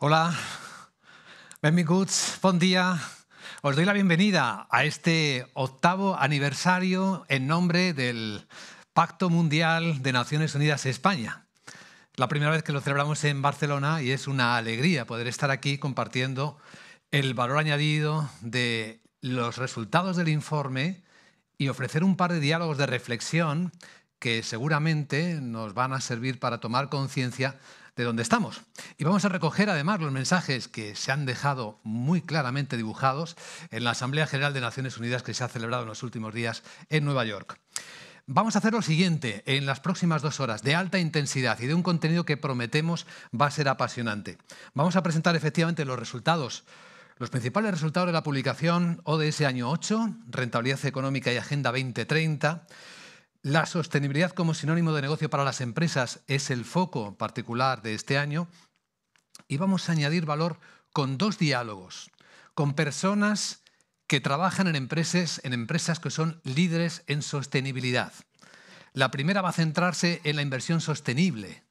Hola, benvinguts, bon día. Os doy la bienvenida a este 8º aniversario en nombre del Pacto Mundial de Naciones Unidas España. La primera vez que lo celebramos en Barcelona y es una alegría poder estar aquí compartiendo el valor añadido de los resultados del informe y ofrecer un par de diálogos de reflexión que seguramente nos van a servir para tomar conciencia de dónde estamos. Y vamos a recoger además los mensajes que se han dejado muy claramente dibujados en la Asamblea General de Naciones Unidas que se ha celebrado en los últimos días en Nueva York. Vamos a hacer lo siguiente en las próximas 2 horas de alta intensidad y de un contenido que prometemos va a ser apasionante. Vamos a presentar efectivamente los resultados, los principales resultados de la publicación ODS año 8, Rentabilidad Económica y Agenda 2030. La sostenibilidad como sinónimo de negocio para las empresas es el foco particular de este año y vamos a añadir valor con 2 diálogos, con personas que trabajan en empresas que son líderes en sostenibilidad. La primera va a centrarse en la inversión sostenible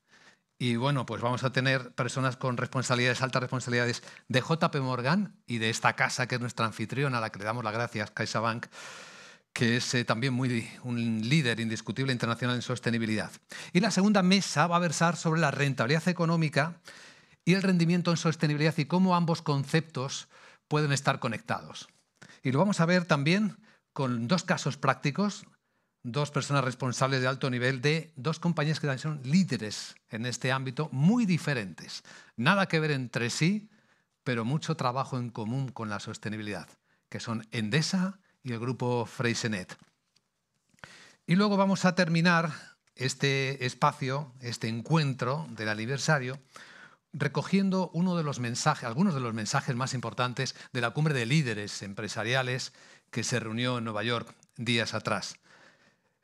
y bueno, pues vamos a tener personas con responsabilidades, altas responsabilidades de JP Morgan y de esta casa que es nuestra anfitriona, a la que le damos las gracias, CaixaBank, que es también un líder indiscutible internacional en sostenibilidad. Y la segunda mesa va a versar sobre la rentabilidad económica y el rendimiento en sostenibilidad y cómo ambos conceptos pueden estar conectados. Y lo vamos a ver también con 2 casos prácticos, 2 personas responsables de alto nivel de 2 compañías que también son líderes en este ámbito, muy diferentes. Nada que ver entre sí, pero mucho trabajo en común con la sostenibilidad, que son Endesa y el grupo Freyssinet. Y luego vamos a terminar este espacio, este encuentro del aniversario, recogiendo algunos de los mensajes más importantes de la cumbre de líderes empresariales que se reunió en Nueva York días atrás.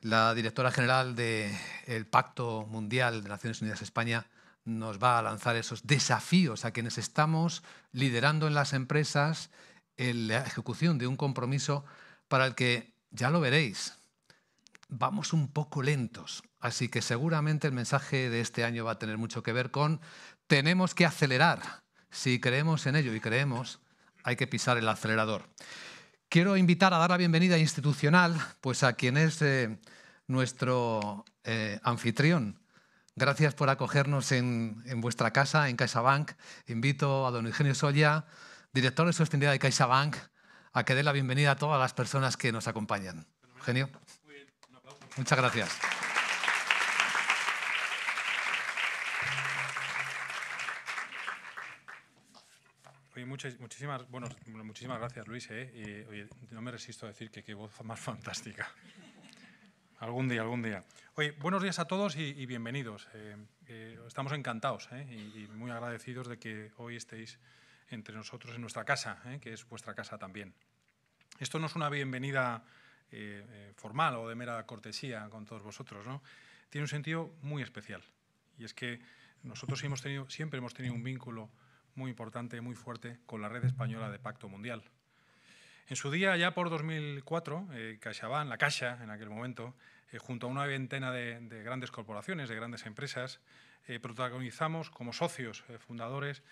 La directora general del Pacto Mundial de Naciones Unidas España nos va a lanzar esos desafíos a quienes estamos liderando en las empresas en la ejecución de un compromiso para el que, ya lo veréis, vamos un poco lentos. Así que seguramente el mensaje de este año va a tener mucho que ver con tenemos que acelerar. Si creemos en ello y creemos, hay que pisar el acelerador. Quiero invitar a dar la bienvenida institucional pues a quien es nuestro anfitrión. Gracias por acogernos en vuestra casa, en CaixaBank. Invito a don Eugenio Solla, director de sostenibilidad de CaixaBank, a que dé la bienvenida a todas las personas que nos acompañan. Eugenio. Muy bien, un aplauso. Muchas gracias. Oye, muchísimas gracias, Luis. Oye, no me resisto a decir que qué voz más fantástica. Algún día. Oye, buenos días a todos y bienvenidos. Estamos encantados y muy agradecidos de que hoy estéis entre nosotros en nuestra casa, que es vuestra casa también. Esto no es una bienvenida formal o de mera cortesía con todos vosotros, ¿no? Tiene un sentido muy especial. Y es que nosotros siempre hemos tenido un vínculo muy importante, muy fuerte, con la red española de Pacto Mundial. En su día, ya por 2004, CaixaBank, la Caixa en aquel momento, junto a una veintena de grandes corporaciones, de grandes empresas, protagonizamos como socios fundadores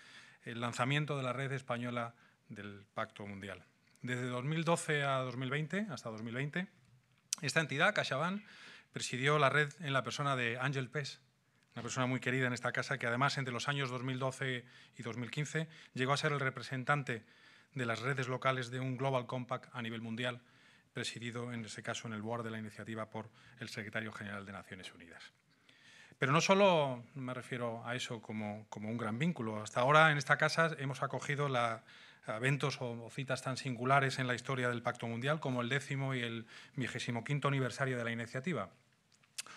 el lanzamiento de la red española del Pacto Mundial. Desde 2012 a 2020, hasta 2020, esta entidad, CaixaBank, presidió la red en la persona de Ángel Pes, una persona muy querida en esta casa, que además entre los años 2012 y 2015 llegó a ser el representante de las redes locales de un Global Compact a nivel mundial, presidido en ese caso en el board de la iniciativa por el secretario general de Naciones Unidas. Pero no solo me refiero a eso como un gran vínculo. Hasta ahora en esta casa hemos acogido eventos o citas tan singulares en la historia del Pacto Mundial como el 10º y el 25º aniversario de la iniciativa.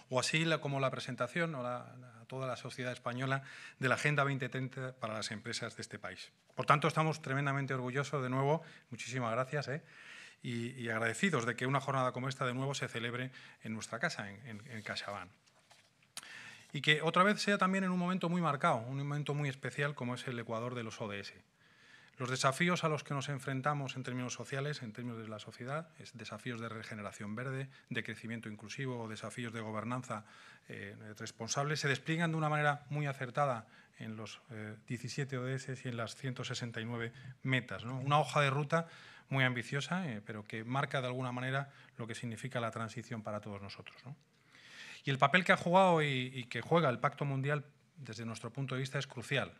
O así como la presentación a toda la sociedad española de la Agenda 2030 para las empresas de este país. Por tanto, estamos tremendamente orgullosos de nuevo, muchísimas gracias, y agradecidos de que una jornada como esta de nuevo se celebre en nuestra casa, en CaixaBank. Y que otra vez sea también en un momento muy marcado, un momento muy especial como es el Ecuador de los ODS. Los desafíos a los que nos enfrentamos en términos sociales, en términos de la sociedad, es desafíos de regeneración verde, de crecimiento inclusivo o desafíos de gobernanza responsable, se despliegan de una manera muy acertada en los 17 ODS y en las 169 metas, ¿no? Una hoja de ruta muy ambiciosa, pero que marca de alguna manera lo que significa la transición para todos nosotros, ¿no? Y el papel que ha jugado y que juega el Pacto Mundial desde nuestro punto de vista es crucial.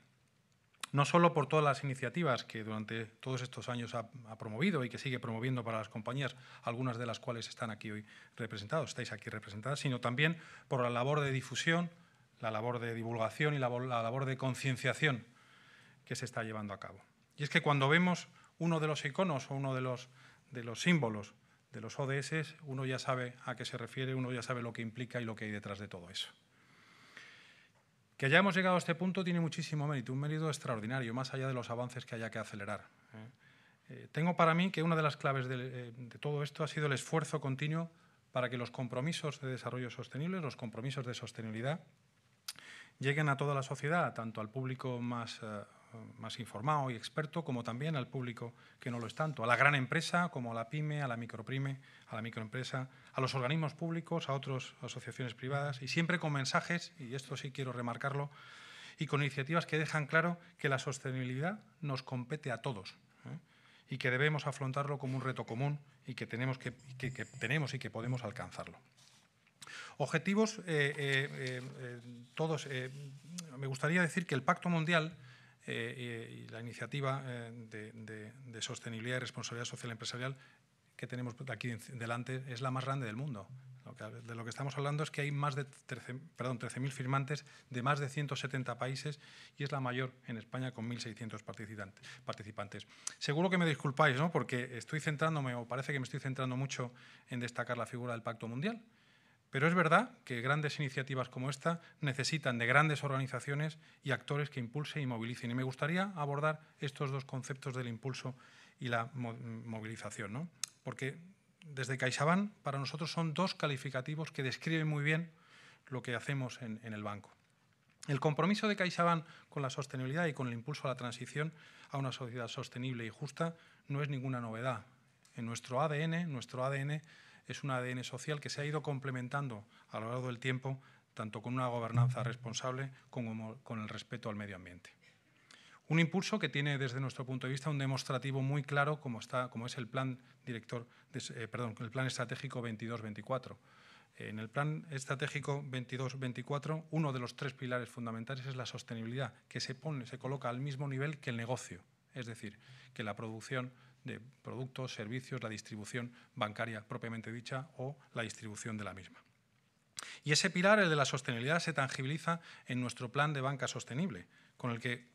No solo por todas las iniciativas que durante todos estos años ha promovido y que sigue promoviendo para las compañías, algunas de las cuales están aquí hoy representadas, estáis aquí representadas, sino también por la labor de difusión, la labor de divulgación y la labor de concienciación que se está llevando a cabo. Y es que cuando vemos uno de los iconos o uno de los símbolos de los ODS, uno ya sabe a qué se refiere, uno ya sabe lo que implica y lo que hay detrás de todo eso. Que hayamos llegado a este punto tiene muchísimo mérito, un mérito extraordinario, más allá de los avances que haya que acelerar. Tengo para mí que una de las claves de todo esto ha sido el esfuerzo continuo para que los compromisos de desarrollo sostenible, los compromisos de sostenibilidad, lleguen a toda la sociedad, tanto al público más informado y experto, como también al público que no lo es tanto, a la gran empresa, como a la pyme, a la micropyme, a la microempresa, a los organismos públicos, a otras asociaciones privadas, y siempre con mensajes, y esto sí quiero remarcarlo, y con iniciativas que dejan claro que la sostenibilidad nos compete a todos, y que debemos afrontarlo como un reto común y que tenemos y que podemos alcanzarlo. Objetivos, todos. Me gustaría decir que el Pacto Mundial y la iniciativa de sostenibilidad y responsabilidad social empresarial que tenemos aquí delante es la más grande del mundo. De lo que estamos hablando es que hay más de 13.000 firmantes de más de 170 países y es la mayor en España con 1.600 participantes. Seguro que me disculpáis, ¿no? Porque estoy centrándome, o parece que me estoy centrando mucho en destacar la figura del Pacto Mundial. Pero es verdad que grandes iniciativas como esta necesitan de grandes organizaciones y actores que impulsen y movilicen. Y me gustaría abordar estos dos conceptos del impulso y la movilización, ¿no? Porque desde CaixaBank para nosotros son dos calificativos que describen muy bien lo que hacemos en el banco. El compromiso de CaixaBank con la sostenibilidad y con el impulso a la transición a una sociedad sostenible y justa no es ninguna novedad. En nuestro ADN es un ADN social que se ha ido complementando a lo largo del tiempo, tanto con una gobernanza responsable como con el respeto al medio ambiente. Un impulso que tiene, desde nuestro punto de vista, un demostrativo muy claro, como es el plan el plan estratégico 22-24. En el plan estratégico 22-24, uno de los tres pilares fundamentales es la sostenibilidad, que se coloca al mismo nivel que el negocio, es decir, que la producción de productos, servicios, la distribución bancaria propiamente dicha o la distribución de la misma. Y ese pilar, el de la sostenibilidad, se tangibiliza en nuestro plan de banca sostenible, con el que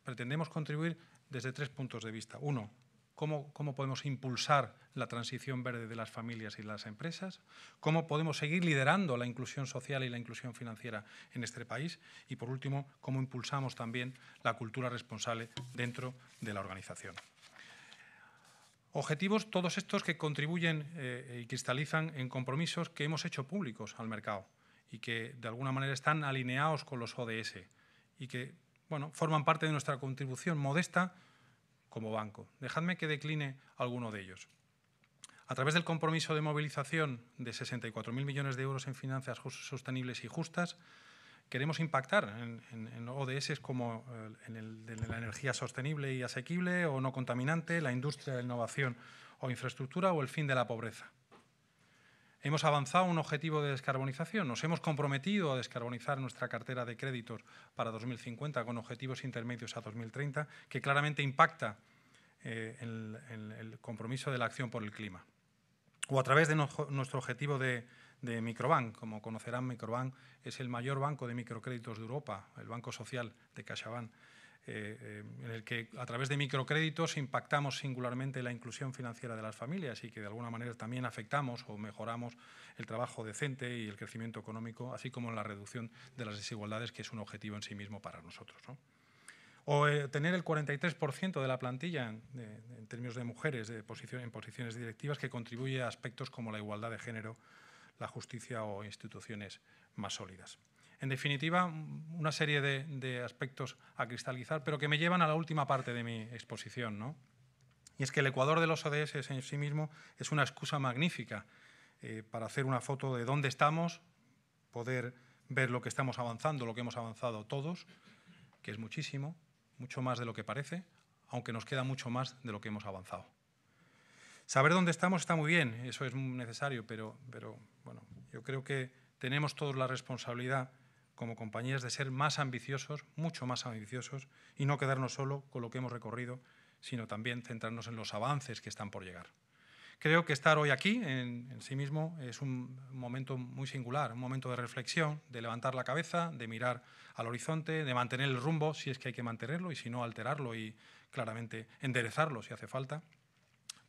pretendemos contribuir desde tres puntos de vista. Uno, cómo podemos impulsar la transición verde de las familias y las empresas, cómo podemos seguir liderando la inclusión social y la inclusión financiera en este país y, por último, cómo impulsamos también la cultura responsable dentro de la organización. Objetivos todos estos que contribuyen y cristalizan en compromisos que hemos hecho públicos al mercado y que de alguna manera están alineados con los ODS y que forman parte de nuestra contribución modesta como banco. Dejadme que decline alguno de ellos. A través del compromiso de movilización de 64.000 millones de euros en finanzas sostenibles y justas, queremos impactar en ODS como en el de la energía sostenible y asequible o no contaminante, la industria, la innovación o infraestructura o el fin de la pobreza. Hemos avanzado un objetivo de descarbonización. Nos hemos comprometido a descarbonizar nuestra cartera de créditos para 2050 con objetivos intermedios a 2030, que claramente impacta en el compromiso de la acción por el clima. O a través de nuestro objetivo de Microbank. Como conocerán, Microbank es el mayor banco de microcréditos de Europa, el banco social de CaixaBank, en el que a través de microcréditos impactamos singularmente la inclusión financiera de las familias y que de alguna manera también afectamos o mejoramos el trabajo decente y el crecimiento económico, así como la reducción de las desigualdades, que es un objetivo en sí mismo para nosotros, ¿no? O tener el 43% de la plantilla en términos de mujeres en posiciones directivas, que contribuye a aspectos como la igualdad de género, la justicia o instituciones más sólidas. En definitiva, una serie de aspectos a cristalizar, pero que me llevan a la última parte de mi exposición, ¿no? Y es que el Ecuador de los ODS en sí mismo es una excusa magnífica para hacer una foto de dónde estamos, poder ver lo que estamos avanzando, lo que hemos avanzado todos, que es muchísimo, mucho más de lo que parece, aunque nos queda mucho más de lo que hemos avanzado. Saber dónde estamos está muy bien, eso es necesario, pero bueno, yo creo que tenemos todos la responsabilidad como compañías de ser más ambiciosos, mucho más ambiciosos, y no quedarnos solo con lo que hemos recorrido, sino también centrarnos en los avances que están por llegar. Creo que estar hoy aquí en sí mismo es un momento muy singular, un momento de reflexión, de levantar la cabeza, de mirar al horizonte, de mantener el rumbo si es que hay que mantenerlo y si no alterarlo y claramente enderezarlo si hace falta.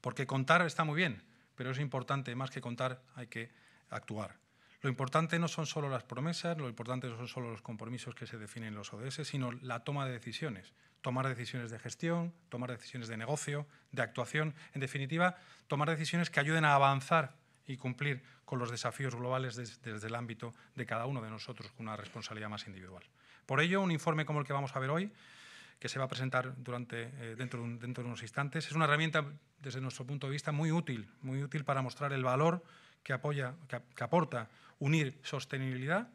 Porque contar está muy bien, pero es importante, más que contar hay que actuar. Lo importante no son solo las promesas, lo importante no son solo los compromisos que se definen en los ODS, sino la toma de decisiones. Tomar decisiones de gestión, tomar decisiones de negocio, de actuación. En definitiva, tomar decisiones que ayuden a avanzar y cumplir con los desafíos globales desde el ámbito de cada uno de nosotros, con una responsabilidad más individual. Por ello, un informe como el que vamos a ver hoy, que se va a presentar dentro de unos instantes, es una herramienta, desde nuestro punto de vista, muy útil para mostrar el valor que aporta unir sostenibilidad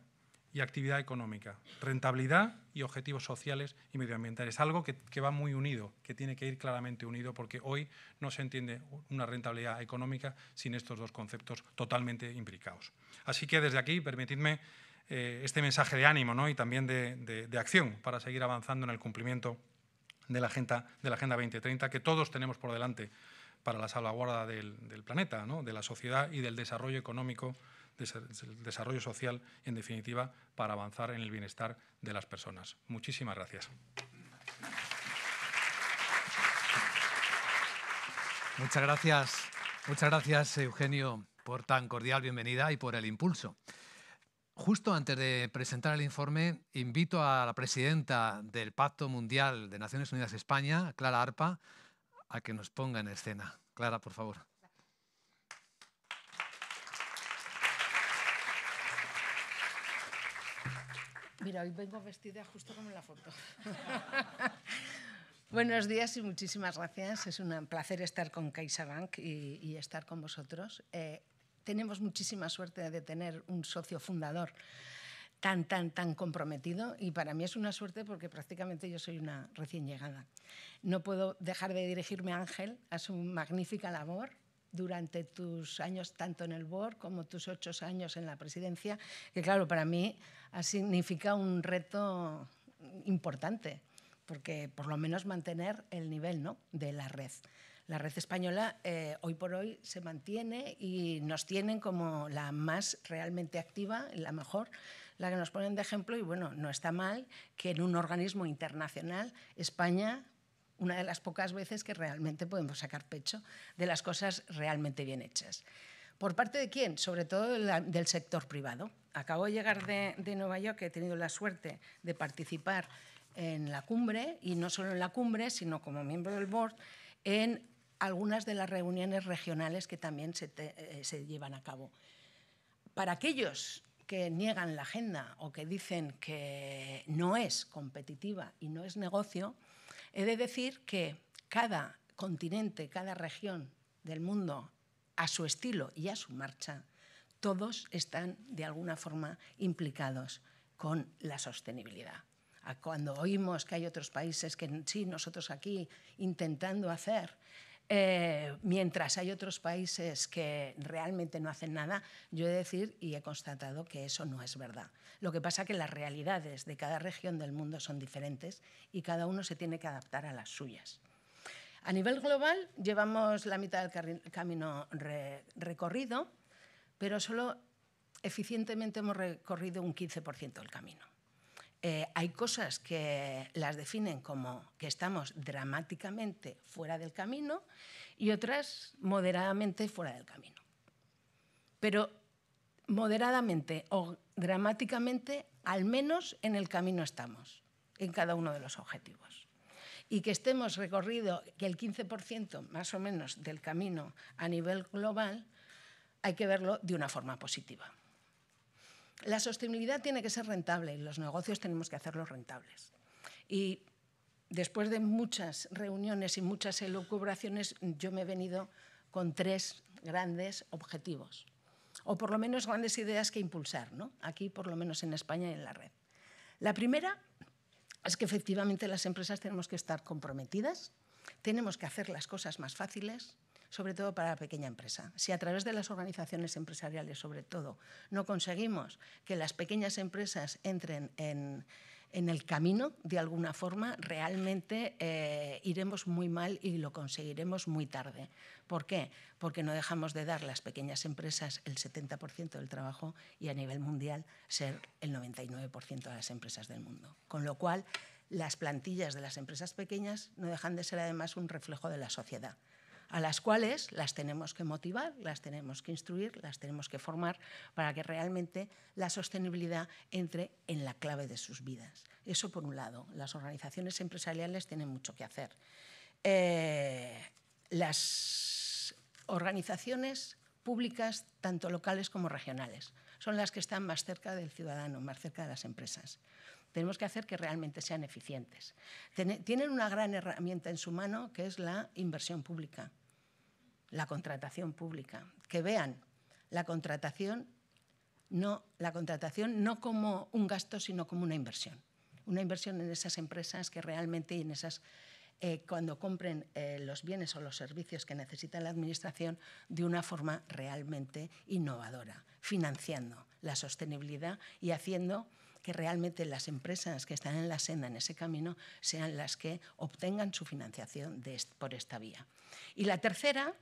y actividad económica, rentabilidad y objetivos sociales y medioambientales. Algo que va muy unido, que tiene que ir claramente unido, porque hoy no se entiende una rentabilidad económica sin estos dos conceptos totalmente imbricados. Así que desde aquí, permitidme este mensaje de ánimo, ¿no? Y también de acción para seguir avanzando en el cumplimiento de la Agenda 2030 que todos tenemos por delante para la salvaguarda del planeta, ¿no? De la sociedad y del desarrollo económico, del desarrollo social y, en definitiva, para avanzar en el bienestar de las personas. Muchísimas gracias. Muchas gracias, Eugenio, por tan cordial bienvenida y por el impulso. Justo antes de presentar el informe, invito a la presidenta del Pacto Mundial de Naciones Unidas España, Clara Arpa, a que nos ponga en escena. Clara, por favor. Mira, hoy vengo vestida justo como en la foto. Buenos días y muchísimas gracias. Es un placer estar con CaixaBank y estar con vosotros. Tenemos muchísima suerte de tener un socio fundador tan comprometido, y para mí es una suerte porque prácticamente yo soy una recién llegada. No puedo dejar de dirigirme a Ángel, a su magnífica labor durante tus años tanto en el board como tus 8 años en la presidencia, que claro, para mí ha significado un reto importante, porque por lo menos mantener el nivel, ¿no?, de la red. La red española hoy por hoy se mantiene y nos tienen como la más realmente activa, la mejor, la que nos ponen de ejemplo, y bueno, no está mal que en un organismo internacional España, una de las pocas veces que realmente podemos sacar pecho de las cosas realmente bien hechas. ¿Por parte de quién? Sobre todo del sector privado. Acabo de llegar de Nueva York, he tenido la suerte de participar en la cumbre, y no solo en la cumbre, sino como miembro del board, en algunas de las reuniones regionales que también se llevan a cabo. Para aquellos que niegan la agenda o que dicen que no es competitiva y no es negocio, he de decir que cada continente, cada región del mundo, a su estilo y a su marcha, todos están de alguna forma implicados con la sostenibilidad. Cuando oímos que hay otros países que sí, nosotros aquí intentando hacer, mientras hay otros países que realmente no hacen nada, yo he de decir y he constatado que eso no es verdad. Lo que pasa es que las realidades de cada región del mundo son diferentes y cada uno se tiene que adaptar a las suyas. A nivel global llevamos la mitad del camino recorrido, pero solo eficientemente hemos recorrido un 15% del camino. Hay cosas que las definen como que estamos dramáticamente fuera del camino y otras moderadamente fuera del camino. Pero moderadamente o dramáticamente, al menos en el camino estamos, en cada uno de los objetivos. Y que estemos recorrido que el 15% más o menos del camino a nivel global, hay que verlo de una forma positiva. La sostenibilidad tiene que ser rentable y los negocios tenemos que hacerlos rentables. Y después de muchas reuniones y muchas elucubraciones, yo me he venido con 3 grandes objetivos, o por lo menos grandes ideas que impulsar, ¿no? Aquí, por lo menos en España y en la red. La primera es que efectivamente las empresas tenemos que estar comprometidas, tenemos que hacer las cosas más fáciles, sobre todo para la pequeña empresa. Si a través de las organizaciones empresariales, sobre todo, no conseguimos que las pequeñas empresas entren en el camino, de alguna forma, realmente iremos muy mal y lo conseguiremos muy tarde. ¿Por qué? Porque no dejamos de dar a las pequeñas empresas el 70% del trabajo y a nivel mundial ser el 99% de las empresas del mundo. Con lo cual, las plantillas de las empresas pequeñas no dejan de ser además un reflejo de la sociedad, a las cuales las tenemos que motivar, las tenemos que instruir, las tenemos que formar para que realmente la sostenibilidad entre en la clave de sus vidas. Eso por un lado. Las organizaciones empresariales tienen mucho que hacer. Las organizaciones públicas, tanto locales como regionales, son las que están más cerca del ciudadano, más cerca de las empresas. Tenemos que hacer que realmente sean eficientes. Tienen una gran herramienta en su mano, que es la inversión pública, la contratación pública. Que vean la contratación no como un gasto, sino como una inversión. Una inversión en esas empresas que realmente, en esas, cuando compren los bienes o los servicios que necesita la administración, de una forma realmente innovadora, financiando la sostenibilidad y haciendo que realmente las empresas que están en la senda, en ese camino, sean las que obtengan su financiación por esta vía. Y la tercera,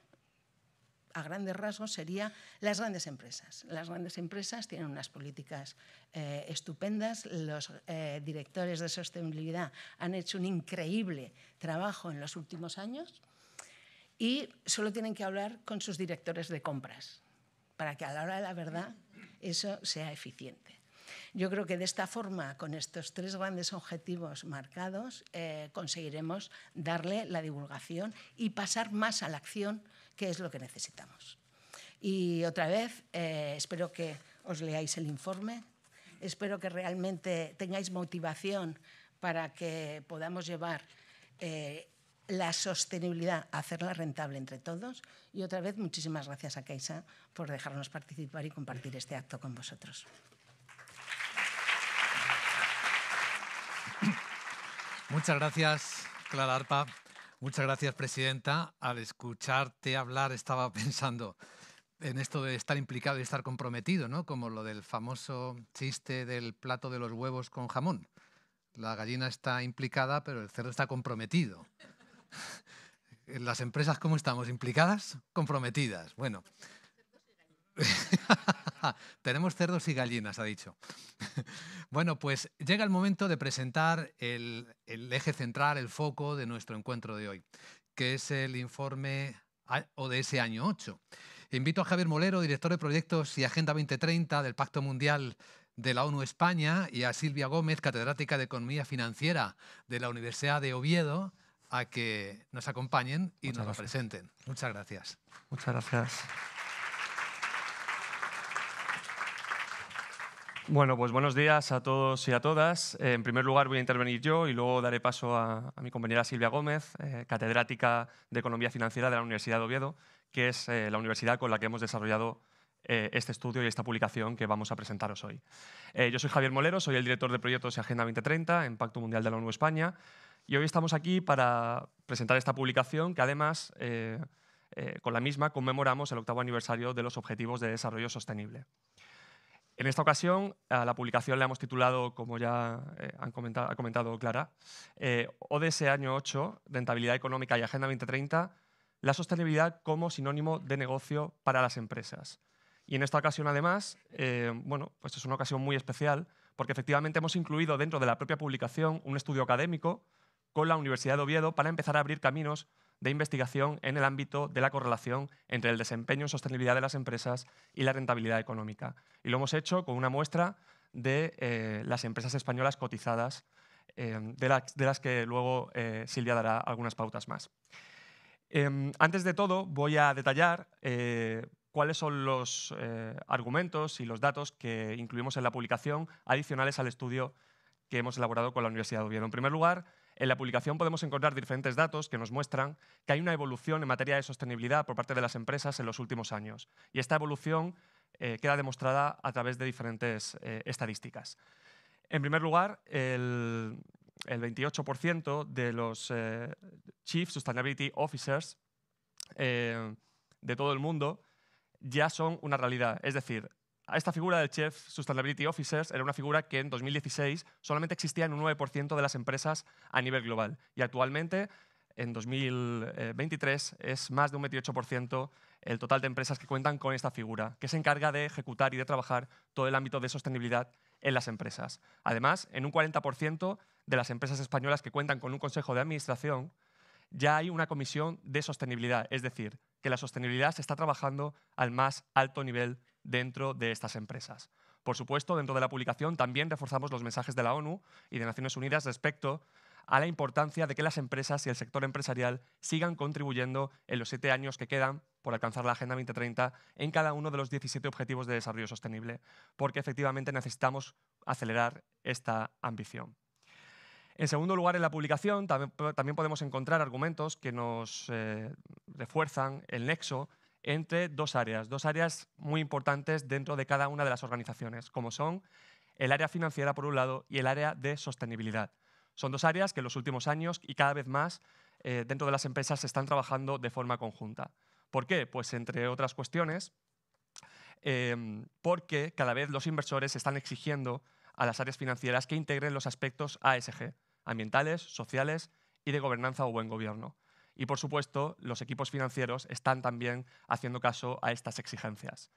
a grandes rasgos, sería las grandes empresas. Las grandes empresas tienen unas políticas estupendas. Los directores de sostenibilidad han hecho un increíble trabajo en los últimos años y solo tienen que hablar con sus directores de compras para que a la hora de la verdad eso sea eficiente. Yo creo que de esta forma, con estos 3 grandes objetivos marcados, conseguiremos darle la divulgación y pasar más a la acción, que es lo que necesitamos. Y otra vez, espero que os leáis el informe, espero que realmente tengáis motivación para que podamos llevar la sostenibilidad a hacerla rentable entre todos. Y otra vez, muchísimas gracias a Caixa por dejarnos participar y compartir este acto con vosotros. Muchas gracias, Clara Arpa. Muchas gracias, presidenta. Al escucharte hablar estaba pensando en esto de estar implicado y estar comprometido, ¿no? Como lo del famoso chiste del plato de los huevos con jamón. La gallina está implicada, pero el cerdo está comprometido. ¿En las empresas cómo estamos? ¿Implicadas? Comprometidas. Bueno. Tenemos cerdos y gallinas, ha dicho. Bueno, pues llega el momento de presentar el eje central, el foco de nuestro encuentro de hoy, que es el informe ODS año 8. Invito a Javier Molero, director de proyectos y Agenda 2030 del Pacto Mundial de la ONU España, y a Silvia Gómez, catedrática de Economía Financiera de la Universidad de Oviedo, a que nos acompañen y nos lo presenten. Muchas gracias. Muchas gracias. Bueno, pues buenos días a todos y a todas. En primer lugar voy a intervenir yo y luego daré paso a mi compañera Silvia Gómez, catedrática de Economía Financiera de la Universidad de Oviedo, que es la universidad con la que hemos desarrollado este estudio y esta publicación que vamos a presentaros hoy. Yo soy Javier Molero, soy el director de proyectos y Agenda 2030 en Pacto Mundial de la ONU España, y hoy estamos aquí para presentar esta publicación que además con la misma conmemoramos el 8º aniversario de los Objetivos de Desarrollo Sostenible. En esta ocasión, a la publicación le hemos titulado, como ya ha comentado Clara, ODS año 8, Rentabilidad Económica y Agenda 2030, la sostenibilidad como sinónimo de negocio para las empresas. Y en esta ocasión, además, bueno, pues es una ocasión muy especial porque efectivamente hemos incluido dentro de la propia publicación un estudio académico con la Universidad de Oviedo para empezar a abrir caminos de investigación en el ámbito de la correlación entre el desempeño en sostenibilidad de las empresas y la rentabilidad económica. Y lo hemos hecho con una muestra de las empresas españolas cotizadas, de las que luego Silvia dará algunas pautas más. Antes de todo, voy a detallar cuáles son los argumentos y los datos que incluimos en la publicación adicionales al estudio que hemos elaborado con la Universidad de Oviedo. En primer lugar, en la publicación podemos encontrar diferentes datos que nos muestran que hay una evolución en materia de sostenibilidad por parte de las empresas en los últimos años. Y esta evolución queda demostrada a través de diferentes estadísticas. En primer lugar, el 28% de los Chief Sustainability Officers de todo el mundo ya son una realidad. Es decir, esta figura del Chief Sustainability Officers era una figura que en 2016 solamente existía en un 9% de las empresas a nivel global. Y actualmente, en 2023, es más de un 28% el total de empresas que cuentan con esta figura, que se encarga de ejecutar y de trabajar todo el ámbito de sostenibilidad en las empresas. Además, en un 40% de las empresas españolas que cuentan con un consejo de administración, ya hay una comisión de sostenibilidad, es decir, que la sostenibilidad se está trabajando al más alto nivel dentro de estas empresas. Por supuesto, dentro de la publicación también reforzamos los mensajes de la ONU y de Naciones Unidas respecto a la importancia de que las empresas y el sector empresarial sigan contribuyendo en los 7 años que quedan por alcanzar la Agenda 2030 en cada uno de los 17 Objetivos de Desarrollo Sostenible, porque efectivamente necesitamos acelerar esta ambición. En segundo lugar, en la publicación también podemos encontrar argumentos que nos refuerzan el nexo entre dos áreas muy importantes dentro de cada una de las organizaciones, como son el área financiera por un lado y el área de sostenibilidad. Son dos áreas que en los últimos años y cada vez más dentro de las empresas se están trabajando de forma conjunta. ¿Por qué? Pues entre otras cuestiones, porque cada vez los inversores están exigiendo a las áreas financieras que integren los aspectos ASG, ambientales, sociales y de gobernanza o buen gobierno. Y, por supuesto, los equipos financieros están también haciendo caso a estas exigencias.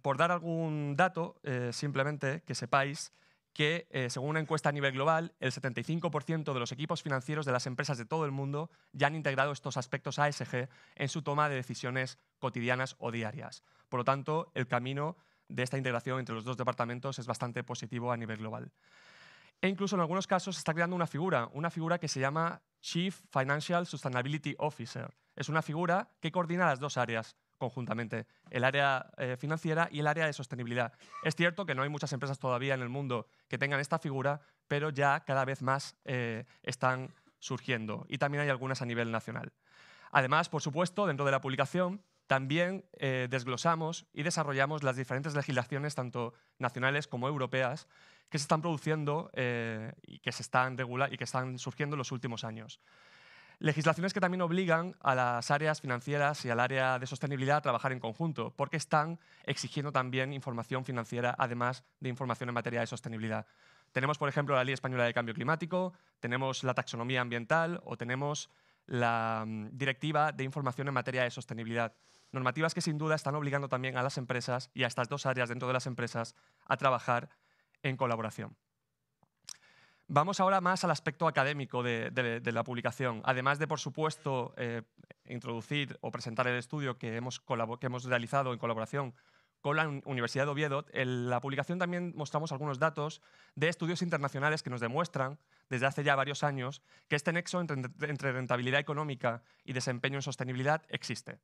Por dar algún dato, simplemente que sepáis que, según una encuesta a nivel global, el 75% de los equipos financieros de las empresas de todo el mundo ya han integrado estos aspectos ASG en su toma de decisiones cotidianas o diarias. Por lo tanto, el camino de esta integración entre los dos departamentos es bastante positivo a nivel global. E incluso en algunos casos se está creando una figura que se llama Chief Financial Sustainability Officer. Es una figura que coordina las dos áreas conjuntamente, el área financiera y el área de sostenibilidad. Es cierto que no hay muchas empresas todavía en el mundo que tengan esta figura, pero ya cada vez más están surgiendo y también hay algunas a nivel nacional. Además, por supuesto, dentro de la publicación también desglosamos y desarrollamos las diferentes legislaciones, tanto nacionales como europeas, que se están produciendo y que están surgiendo en los últimos años. Legislaciones que también obligan a las áreas financieras y al área de sostenibilidad a trabajar en conjunto, porque están exigiendo también información financiera, además de información en materia de sostenibilidad. Tenemos, por ejemplo, la Ley Española de Cambio Climático, tenemos la taxonomía ambiental o tenemos la Directiva de Información en materia de sostenibilidad. Normativas que sin duda están obligando también a las empresas y a estas dos áreas dentro de las empresas a trabajar en colaboración. Vamos ahora más al aspecto académico de la publicación. Además de, por supuesto, introducir o presentar el estudio que hemos realizado en colaboración con la Universidad de Oviedo, en la publicación también mostramos algunos datos de estudios internacionales que nos demuestran, desde hace ya varios años, que este nexo entre rentabilidad económica y desempeño en sostenibilidad existe.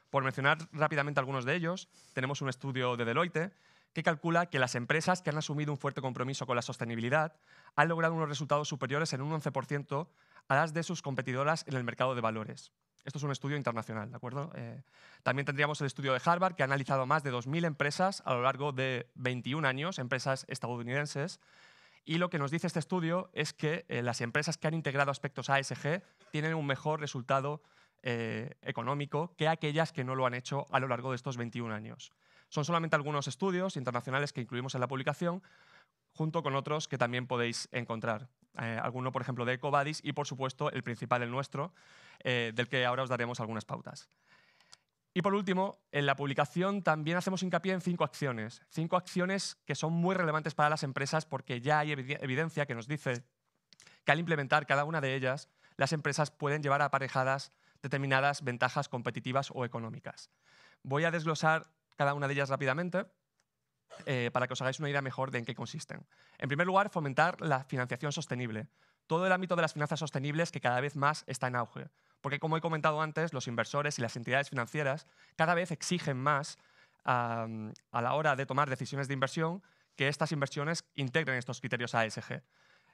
Por mencionar rápidamente algunos de ellos, tenemos un estudio de Deloitte que calcula que las empresas que han asumido un fuerte compromiso con la sostenibilidad han logrado unos resultados superiores en un 11% a las de sus competidoras en el mercado de valores. Esto es un estudio internacional, ¿de acuerdo? También tendríamos el estudio de Harvard, que ha analizado más de 2.000 empresas a lo largo de 21 años, empresas estadounidenses, y lo que nos dice este estudio es que las empresas que han integrado aspectos ASG tienen un mejor resultado económico que aquellas que no lo han hecho a lo largo de estos 21 años. Son solamente algunos estudios internacionales que incluimos en la publicación, junto con otros que también podéis encontrar. Alguno, por ejemplo, de EcoVadis y, por supuesto, el principal, el nuestro, del que ahora os daremos algunas pautas. Y, por último, en la publicación también hacemos hincapié en 5 acciones. 5 acciones que son muy relevantes para las empresas porque ya hay evidencia que nos dice que al implementar cada una de ellas, las empresas pueden llevar aparejadas determinadas ventajas competitivas o económicas. Voy a desglosar cada una de ellas rápidamente para que os hagáis una idea mejor de en qué consisten. En primer lugar, fomentar la financiación sostenible. Todo el ámbito de las finanzas sostenibles que cada vez más está en auge. Porque, como he comentado antes, los inversores y las entidades financieras cada vez exigen más a la hora de tomar decisiones de inversión que estas inversiones integren estos criterios ASG.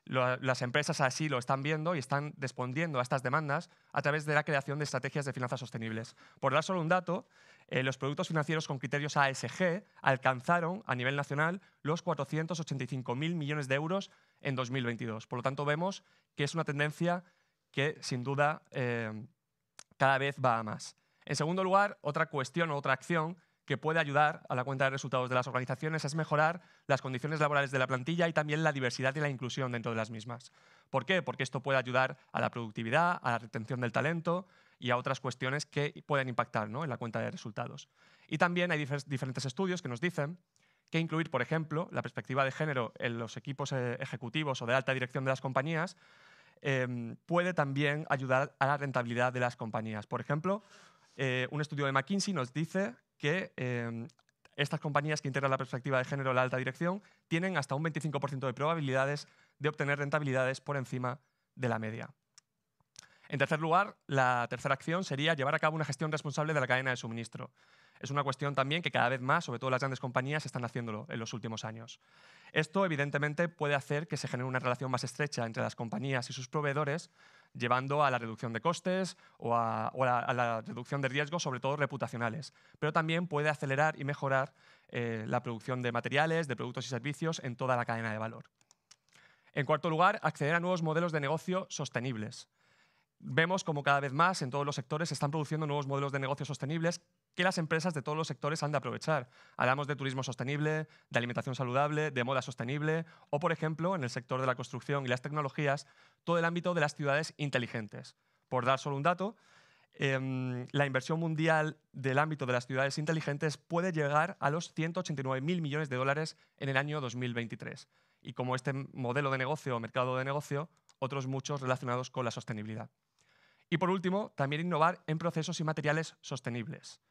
Las empresas así lo están viendo y están respondiendo a estas demandas a través de la creación de estrategias de finanzas sostenibles. Por dar solo un dato, los productos financieros con criterios ASG alcanzaron a nivel nacional los 485.000 millones de euros en 2022. Por lo tanto, vemos que es una tendencia que, sin duda, cada vez va a más. En segundo lugar, otra cuestión o otra acción que puede ayudar a la cuenta de resultados de las organizaciones es mejorar las condiciones laborales de la plantilla y también la diversidad y la inclusión dentro de las mismas. ¿Por qué? Porque esto puede ayudar a la productividad, a la retención del talento y a otras cuestiones que pueden impactar, ¿no?, en la cuenta de resultados. Y también hay diferentes estudios que nos dicen que incluir, por ejemplo, la perspectiva de género en los equipos ejecutivos o de alta dirección de las compañías puede también ayudar a la rentabilidad de las compañías. Por ejemplo, un estudio de McKinsey nos dice que estas compañías que integran la perspectiva de género en la alta dirección tienen hasta un 25% de probabilidades de obtener rentabilidades por encima de la media. En tercer lugar, la tercera acción sería llevar a cabo una gestión responsable de la cadena de suministro. Es una cuestión también que cada vez más, sobre todo las grandes compañías, están haciéndolo en los últimos años. Esto, evidentemente, puede hacer que se genere una relación más estrecha entre las compañías y sus proveedores, llevando a la reducción de costes o a la reducción de riesgos, sobre todo reputacionales. Pero también puede acelerar y mejorar la producción de materiales, de productos y servicios en toda la cadena de valor. En cuarto lugar, acceder a nuevos modelos de negocio sostenibles. Vemos como cada vez más en todos los sectores se están produciendo nuevos modelos de negocio sostenibles que las empresas de todos los sectores han de aprovechar. Hablamos de turismo sostenible, de alimentación saludable, de moda sostenible o, por ejemplo, en el sector de la construcción y las tecnologías, todo el ámbito de las ciudades inteligentes. Por dar solo un dato, la inversión mundial del ámbito de las ciudades inteligentes puede llegar a los 189.000 millones de dólares en el año 2023. Y como este modelo de negocio o mercado de negocio, otros muchos relacionados con la sostenibilidad. Y por último, también innovar en procesos y materiales sostenibles,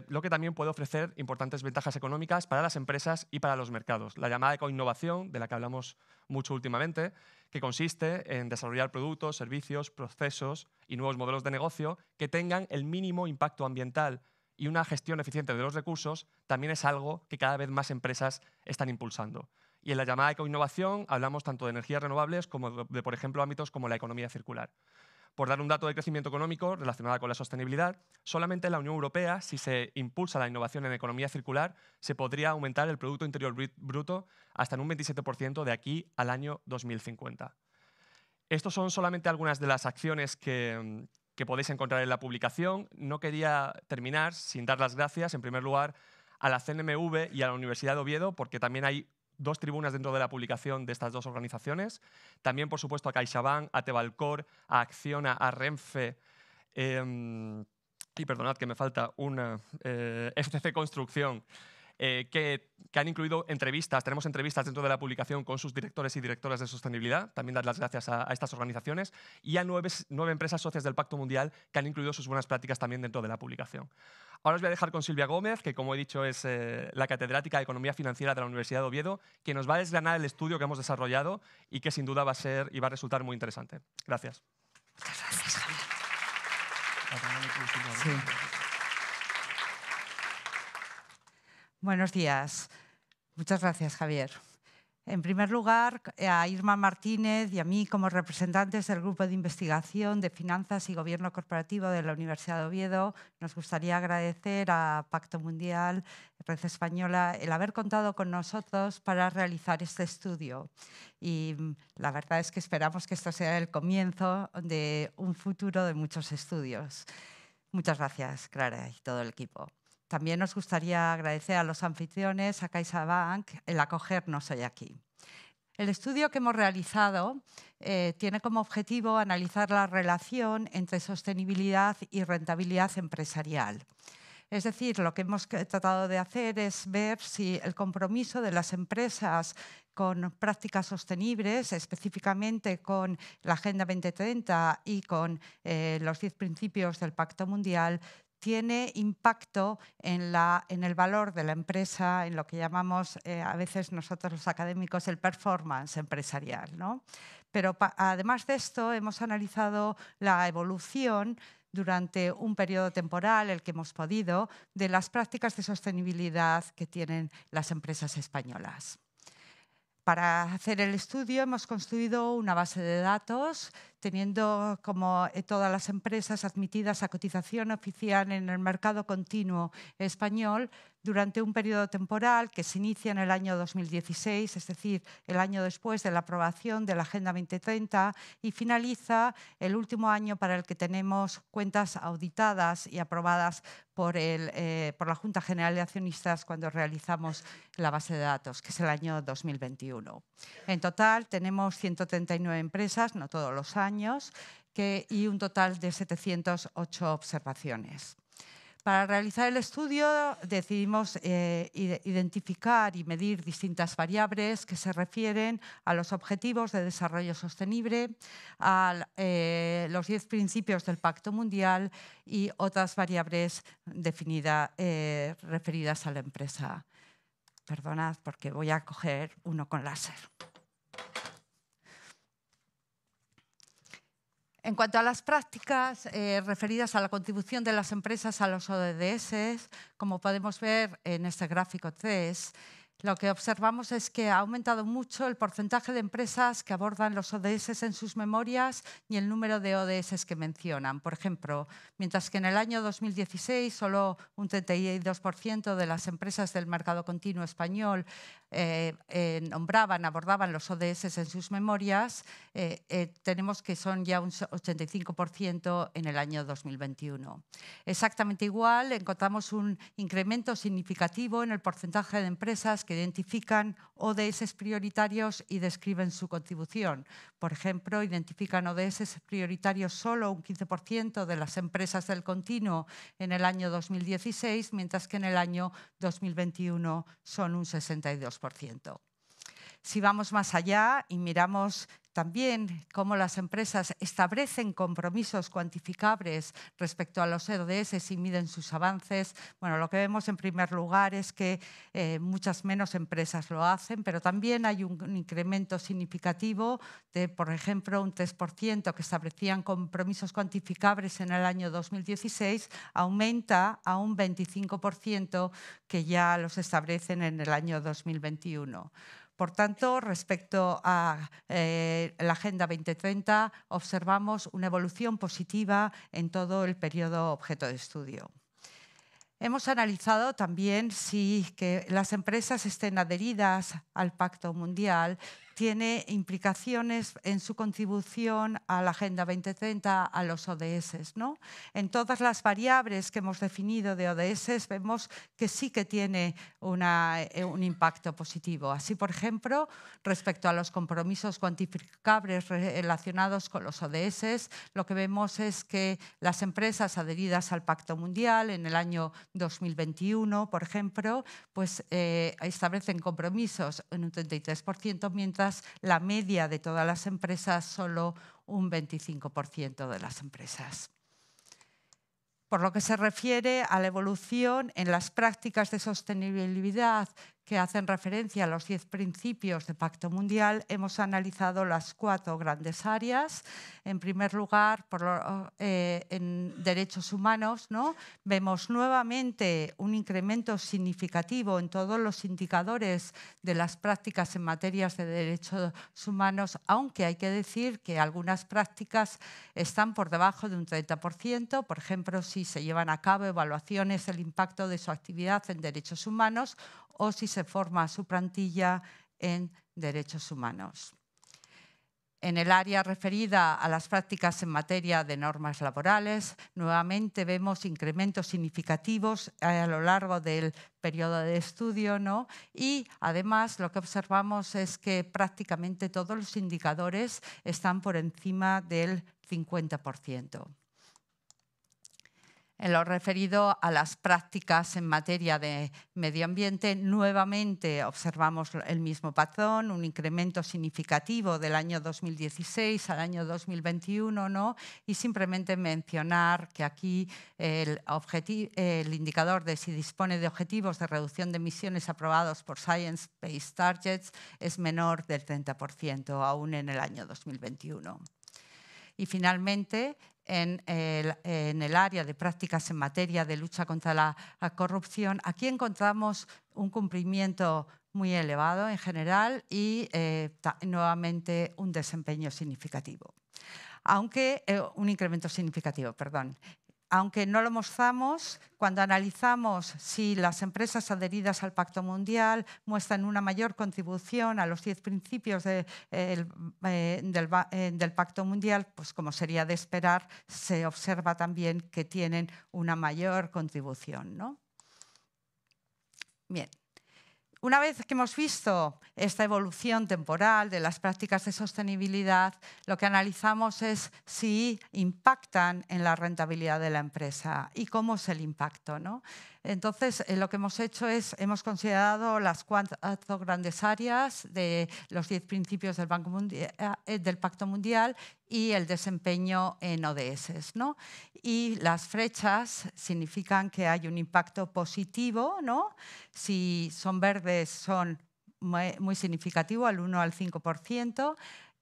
lo que también puede ofrecer importantes ventajas económicas para las empresas y para los mercados. La llamada ecoinnovación, de la que hablamos mucho últimamente, que consiste en desarrollar productos, servicios, procesos y nuevos modelos de negocio que tengan el mínimo impacto ambiental y una gestión eficiente de los recursos, también es algo que cada vez más empresas están impulsando. Y en la llamada ecoinnovación hablamos tanto de energías renovables como de, por ejemplo, ámbitos como la economía circular. Por dar un dato de crecimiento económico relacionado con la sostenibilidad, solamente en la Unión Europea, si se impulsa la innovación en economía circular, se podría aumentar el Producto Interior Bruto hasta en un 27% de aquí al año 2050. Estos son solamente algunas de las acciones que podéis encontrar en la publicación. No quería terminar sin dar las gracias, en primer lugar, a la CNMV y a la Universidad de Oviedo, porque también hay dos tribunas dentro de la publicación de estas dos organizaciones. También, por supuesto, a CaixaBank, a Tebalcor, a Acciona, a Renfe y perdonad que me falta una, FCC Construcción, que han incluido entrevistas. Tenemos entrevistas dentro de la publicación con sus directores y directoras de sostenibilidad. También dar las gracias a estas organizaciones y a nueve empresas socias del Pacto Mundial que han incluido sus buenas prácticas también dentro de la publicación. Ahora os voy a dejar con Silvia Gómez, que, como he dicho, es la catedrática de Economía Financiera de la Universidad de Oviedo, que nos va a desgranar el estudio que hemos desarrollado y que sin duda va a ser y va a resultar muy interesante. Gracias. Muchas gracias, Javier. Sí. Buenos días. Muchas gracias, Javier. En primer lugar, a Irma Martínez y a mí, como representantes del Grupo de Investigación de Finanzas y Gobierno Corporativo de la Universidad de Oviedo, nos gustaría agradecer a Pacto Mundial, Red Española, el haber contado con nosotros para realizar este estudio. Y la verdad es que esperamos que esto sea el comienzo de un futuro de muchos estudios. Muchas gracias, Clara, y todo el equipo. También nos gustaría agradecer a los anfitriones, a CaixaBank, el acogernos hoy aquí. El estudio que hemos realizado tiene como objetivo analizar la relación entre sostenibilidad y rentabilidad empresarial. Es decir, lo que hemos tratado de hacer es ver si el compromiso de las empresas con prácticas sostenibles, específicamente con la Agenda 2030 y con los 10 principios del Pacto Mundial, tiene impacto en el valor de la empresa, en lo que llamamos a veces nosotros los académicos el performance empresarial, ¿no? Pero además de esto hemos analizado la evolución durante un periodo temporal, el que hemos podido, de las prácticas de sostenibilidad que tienen las empresas españolas. Para hacer el estudio hemos construido una base de datos teniendo como todas las empresas admitidas a cotización oficial en el mercado continuo español durante un periodo temporal que se inicia en el año 2016, es decir, el año después de la aprobación de la Agenda 2030 y finaliza el último año para el que tenemos cuentas auditadas y aprobadas por la Junta General de Accionistas cuando realizamos la base de datos, que es el año 2021. En total tenemos 139 empresas, no todos los años, y un total de 708 observaciones. Para realizar el estudio decidimos identificar y medir distintas variables que se refieren a los objetivos de desarrollo sostenible, a los 10 principios del Pacto Mundial y otras variables referidas a la empresa. Perdonad porque voy a coger uno con láser. En cuanto a las prácticas referidas a la contribución de las empresas a los ODS, como podemos ver en este gráfico 3, lo que observamos es que ha aumentado mucho el porcentaje de empresas que abordan los ODS en sus memorias y el número de ODS que mencionan. Por ejemplo, mientras que en el año 2016 solo un 32% de las empresas del mercado continuo español abordaban los ODS en sus memorias, tenemos que son ya un 85% en el año 2021. Exactamente igual, encontramos un incremento significativo en el porcentaje de empresas que identifican ODS prioritarios y describen su contribución. Por ejemplo, identifican ODS prioritarios solo un 15% de las empresas del continuo en el año 2016, mientras que en el año 2021 son un 62%. Si vamos más allá y miramos también cómo las empresas establecen compromisos cuantificables respecto a los ODS y miden sus avances, bueno, lo que vemos en primer lugar es que muchas menos empresas lo hacen, pero también hay un incremento significativo de, por ejemplo, un 3% que establecían compromisos cuantificables en el año 2016, aumenta a un 25% que ya los establecen en el año 2021. Por tanto, respecto a la Agenda 2030, observamos una evolución positiva en todo el periodo objeto de estudio. Hemos analizado también si que las empresas estén adheridas al Pacto Mundial tiene implicaciones en su contribución a la Agenda 2030, a los ODS, ¿no? En todas las variables que hemos definido de ODS vemos que sí que tiene un impacto positivo. Así, por ejemplo, respecto a los compromisos cuantificables relacionados con los ODS, lo que vemos es que las empresas adheridas al Pacto Mundial en el año 2021, por ejemplo, pues establecen compromisos en un 33%, mientras la media de todas las empresas solo un 25% de las empresas. Por lo que se refiere a la evolución en las prácticas de sostenibilidad que hacen referencia a los 10 principios del Pacto Mundial, hemos analizado las 4 grandes áreas. En primer lugar, en derechos humanos, ¿no? Vemos nuevamente un incremento significativo en todos los indicadores de las prácticas en materias de derechos humanos, aunque hay que decir que algunas prácticas están por debajo de un 30%, por ejemplo, si se llevan a cabo evaluaciones del impacto de su actividad en derechos humanos o si se forma su plantilla en derechos humanos. En el área referida a las prácticas en materia de normas laborales, nuevamente vemos incrementos significativos a lo largo del periodo de estudio, ¿no? Y además lo que observamos es que prácticamente todos los indicadores están por encima del 50%. En lo referido a las prácticas en materia de medio ambiente, nuevamente observamos el mismo patrón, un incremento significativo del año 2016 al año 2021, ¿no? Y simplemente mencionar que aquí el indicador de si dispone de objetivos de reducción de emisiones aprobados por Science Based Targets es menor del 30%, aún en el año 2021. Y finalmente, en el área de prácticas en materia de lucha contra la corrupción, aquí encontramos un cumplimiento muy elevado en general y nuevamente un desempeño significativo. Un incremento significativo, perdón. Aunque no lo mostramos, cuando analizamos si las empresas adheridas al Pacto Mundial muestran una mayor contribución a los 10 principios del Pacto Mundial, pues como sería de esperar, se observa también que tienen una mayor contribución, ¿no? Bien. Una vez que hemos visto esta evolución temporal de las prácticas de sostenibilidad, lo que analizamos es si impactan en la rentabilidad de la empresa y cómo es el impacto, ¿no? Entonces, lo que hemos hecho es, hemos considerado las 4 grandes áreas de los 10 principios del Pacto Mundial y el desempeño en ODS, ¿no? Y las flechas significan que hay un impacto positivo, ¿no? Si son verdes son muy significativo, al 1 al 5%,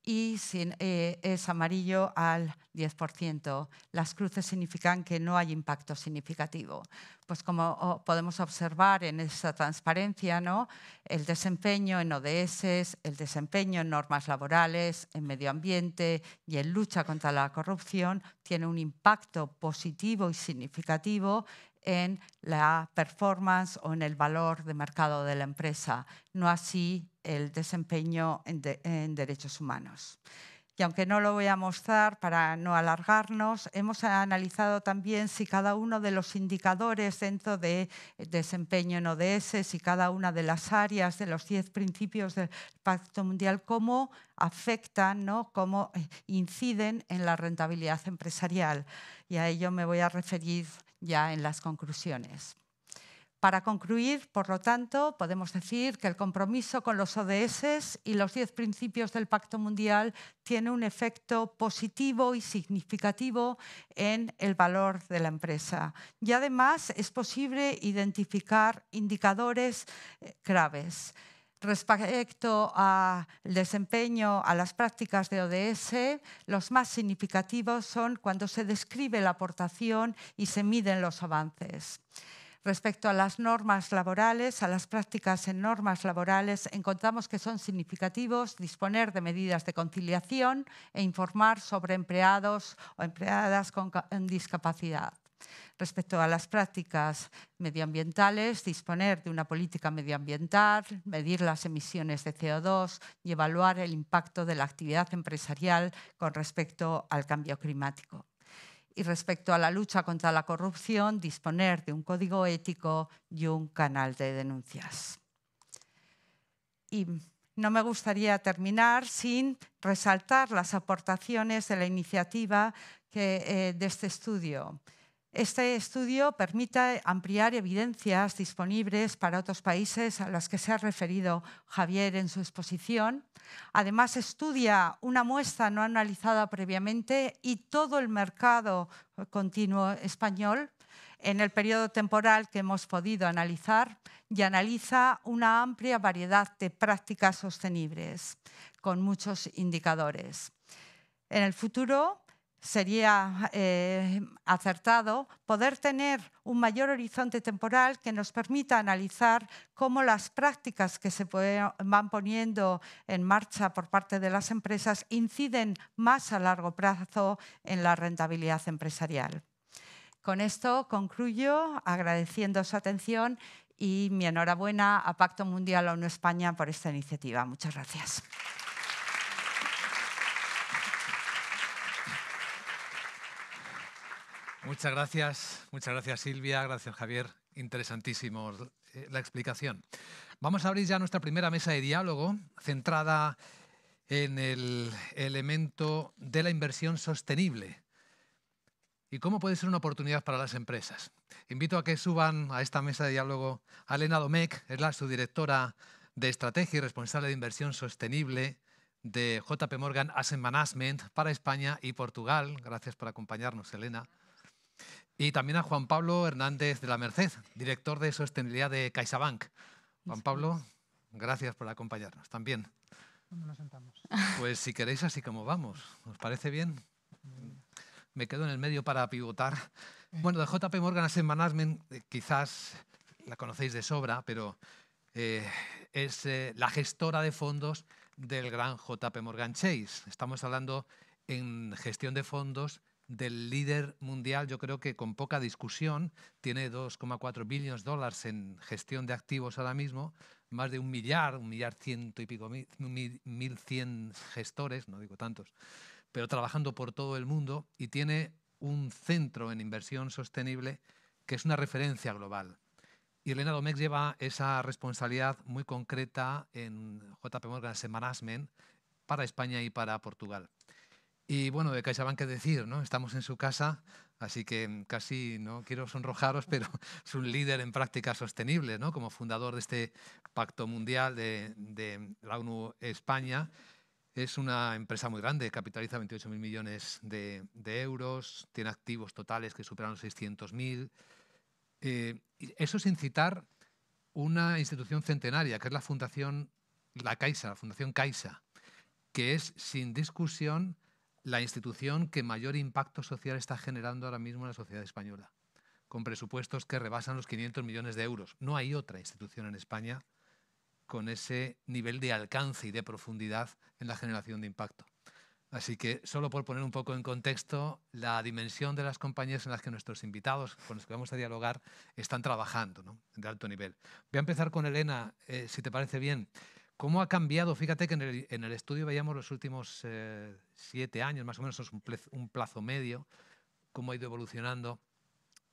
y si es amarillo al 10%. Las cruces significan que no hay impacto significativo. Pues como podemos observar en esa transparencia, ¿no? El desempeño en ODS, el desempeño en normas laborales, en medio ambiente y en lucha contra la corrupción tiene un impacto positivo y significativo en la performance o en el valor de mercado de la empresa, no así el desempeño en derechos humanos. Y aunque no lo voy a mostrar para no alargarnos, hemos analizado también si cada uno de los indicadores dentro de desempeño en ODS, si cada una de las áreas de los 10 principios del Pacto Mundial, cómo afectan, ¿no? Cómo inciden en la rentabilidad empresarial. Y a ello me voy a referir ya en las conclusiones. Para concluir, por lo tanto, podemos decir que el compromiso con los ODS y los 10 principios del Pacto Mundial tiene un efecto positivo y significativo en el valor de la empresa. Y además es posible identificar indicadores claves. Respecto al desempeño, a las prácticas de ODS, los más significativos son cuando se describe la aportación y se miden los avances. Respecto a las normas laborales, a las prácticas en normas laborales, encontramos que son significativos disponer de medidas de conciliación e informar sobre empleados o empleadas con discapacidad. Respecto a las prácticas medioambientales, disponer de una política medioambiental, medir las emisiones de CO2 y evaluar el impacto de la actividad empresarial con respecto al cambio climático. Y respecto a la lucha contra la corrupción, disponer de un código ético y un canal de denuncias. Y no me gustaría terminar sin resaltar las aportaciones de la iniciativa de este estudio. Este estudio permite ampliar evidencias disponibles para otros países a las que se ha referido Javier en su exposición. Además, estudia una muestra no analizada previamente y todo el mercado continuo español en el periodo temporal que hemos podido analizar y analiza una amplia variedad de prácticas sostenibles con muchos indicadores. En el futuro, sería acertado poder tener un mayor horizonte temporal que nos permita analizar cómo las prácticas que se van poniendo en marcha por parte de las empresas inciden más a largo plazo en la rentabilidad empresarial. Con esto concluyo agradeciendo su atención y mi enhorabuena a Pacto Mundial ONU España por esta iniciativa. Muchas gracias. Muchas gracias Silvia, gracias Javier, interesantísimo la explicación. Vamos a abrir ya nuestra primera mesa de diálogo centrada en el elemento de la inversión sostenible. y cómo puede ser una oportunidad para las empresas. Invito a que suban a esta mesa de diálogo a Elena Domecq, es la subdirectora de Estrategia y responsable de Inversión Sostenible de JP Morgan Asset Management para España y Portugal. Gracias por acompañarnos, Elena. Y también a Juan Pablo Hernández de la Merced, director de Sostenibilidad de CaixaBank. Juan Pablo, gracias por acompañarnos también. ¿Dónde nos sentamos? Pues si queréis así como vamos, ¿os parece bien? Me quedo en el medio para pivotar. Bueno, de JP Morgan Asset Management quizás la conocéis de sobra, pero es la gestora de fondos del gran JP Morgan Chase. Estamos hablando en gestión de fondos del líder mundial, yo creo que con poca discusión, tiene 2,4 billones de dólares en gestión de activos ahora mismo, más de 1.100.000 y pico, 1.100 gestores, no digo tantos, pero trabajando por todo el mundo, y tiene un centro en inversión sostenible que es una referencia global. Y Elena Domecq lleva esa responsabilidad muy concreta en JP Morgan Asset Management para España y para Portugal. Y bueno, de CaixaBank qué decir, ¿no? Estamos en su casa, así que casi no quiero sonrojaros, pero es un líder en prácticas sostenibles, ¿no? Como fundador de este Pacto Mundial de la ONU España. Es una empresa muy grande, capitaliza 28.000 millones de euros, tiene activos totales que superan los 600.000. Eso sin citar una institución centenaria, que es la Fundación Caixa, que es sin discusión la institución que mayor impacto social está generando ahora mismo en la sociedad española, con presupuestos que rebasan los 500 millones de euros. No hay otra institución en España con ese nivel de alcance y de profundidad en la generación de impacto. Así que, solo por poner un poco en contexto la dimensión de las compañías en las que nuestros invitados, con los que vamos a dialogar, están trabajando, ¿no? De alto nivel. Voy a empezar con Elena, si te parece bien. ¿Cómo ha cambiado? Fíjate que en el estudio veíamos los últimos 7 años, más o menos es un plazo medio, cómo ha ido evolucionando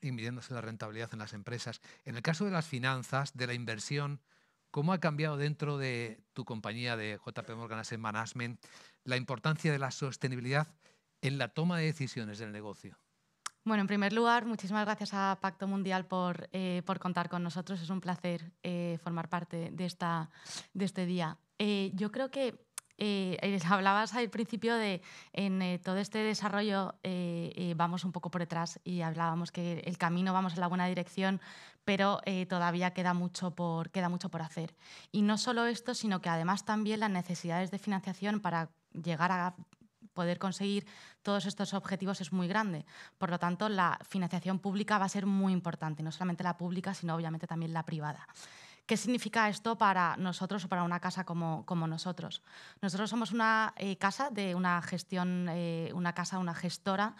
y midiéndose la rentabilidad en las empresas. En el caso de las finanzas, de la inversión, ¿cómo ha cambiado dentro de tu compañía de JP Morgan Asset Management la importancia de la sostenibilidad en la toma de decisiones del negocio? Bueno, en primer lugar, muchísimas gracias a Pacto Mundial por contar con nosotros. Es un placer formar parte de este día. Yo creo que hablabas al principio de en todo este desarrollo vamos un poco por detrás y hablábamos que el camino vamos en la buena dirección, pero todavía queda mucho por hacer. Y no solo esto, sino que además también las necesidades de financiación para llegar a poder conseguir todos estos objetivos es muy grande. Por lo tanto, la financiación pública va a ser muy importante, no solamente la pública, sino obviamente también la privada. ¿Qué significa esto para nosotros o para una casa como nosotros? Nosotros somos una casa de una gestión, una gestora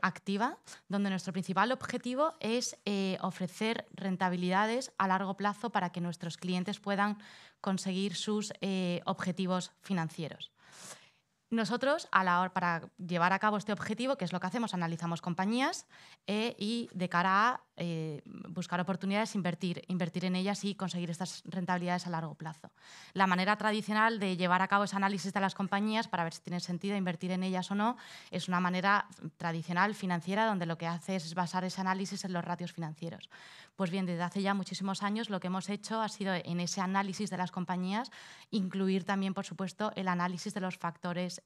activa, donde nuestro principal objetivo es ofrecer rentabilidades a largo plazo para que nuestros clientes puedan conseguir sus objetivos financieros. Nosotros, para llevar a cabo este objetivo, ¿qué es lo que hacemos? Analizamos compañías y de cara a buscar oportunidades, invertir en ellas y conseguir estas rentabilidades a largo plazo. La manera tradicional de llevar a cabo ese análisis de las compañías para ver si tiene sentido invertir en ellas o no es una manera tradicional financiera donde lo que hace es basar ese análisis en los ratios financieros. Pues bien, desde hace ya muchísimos años lo que hemos hecho ha sido en ese análisis de las compañías incluir también, por supuesto, el análisis de los factores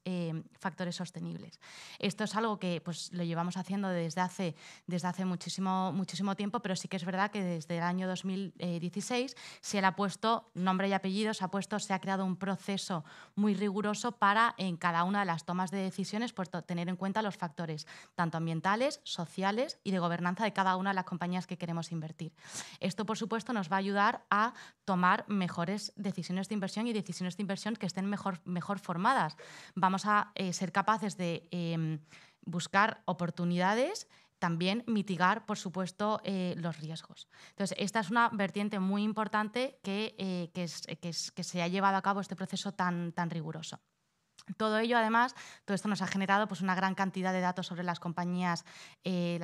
sostenibles. Esto es algo que pues, lo llevamos haciendo desde hace muchísimo tiempo, pero sí que es verdad que desde el año 2016 se le ha puesto nombre y apellido, se ha creado un proceso muy riguroso para en cada una de las tomas de decisiones pues, tener en cuenta los factores tanto ambientales, sociales y de gobernanza de cada una de las compañías que queremos invertir. Esto, por supuesto, nos va a ayudar a tomar mejores decisiones de inversión y decisiones de inversión que estén mejor formadas. Vamos a ser capaces de buscar oportunidades, también mitigar, por supuesto, los riesgos. Entonces, esta es una vertiente muy importante que se ha llevado a cabo este proceso tan riguroso. Todo ello, además, todo esto nos ha generado pues, una gran cantidad de datos sobre las compañías que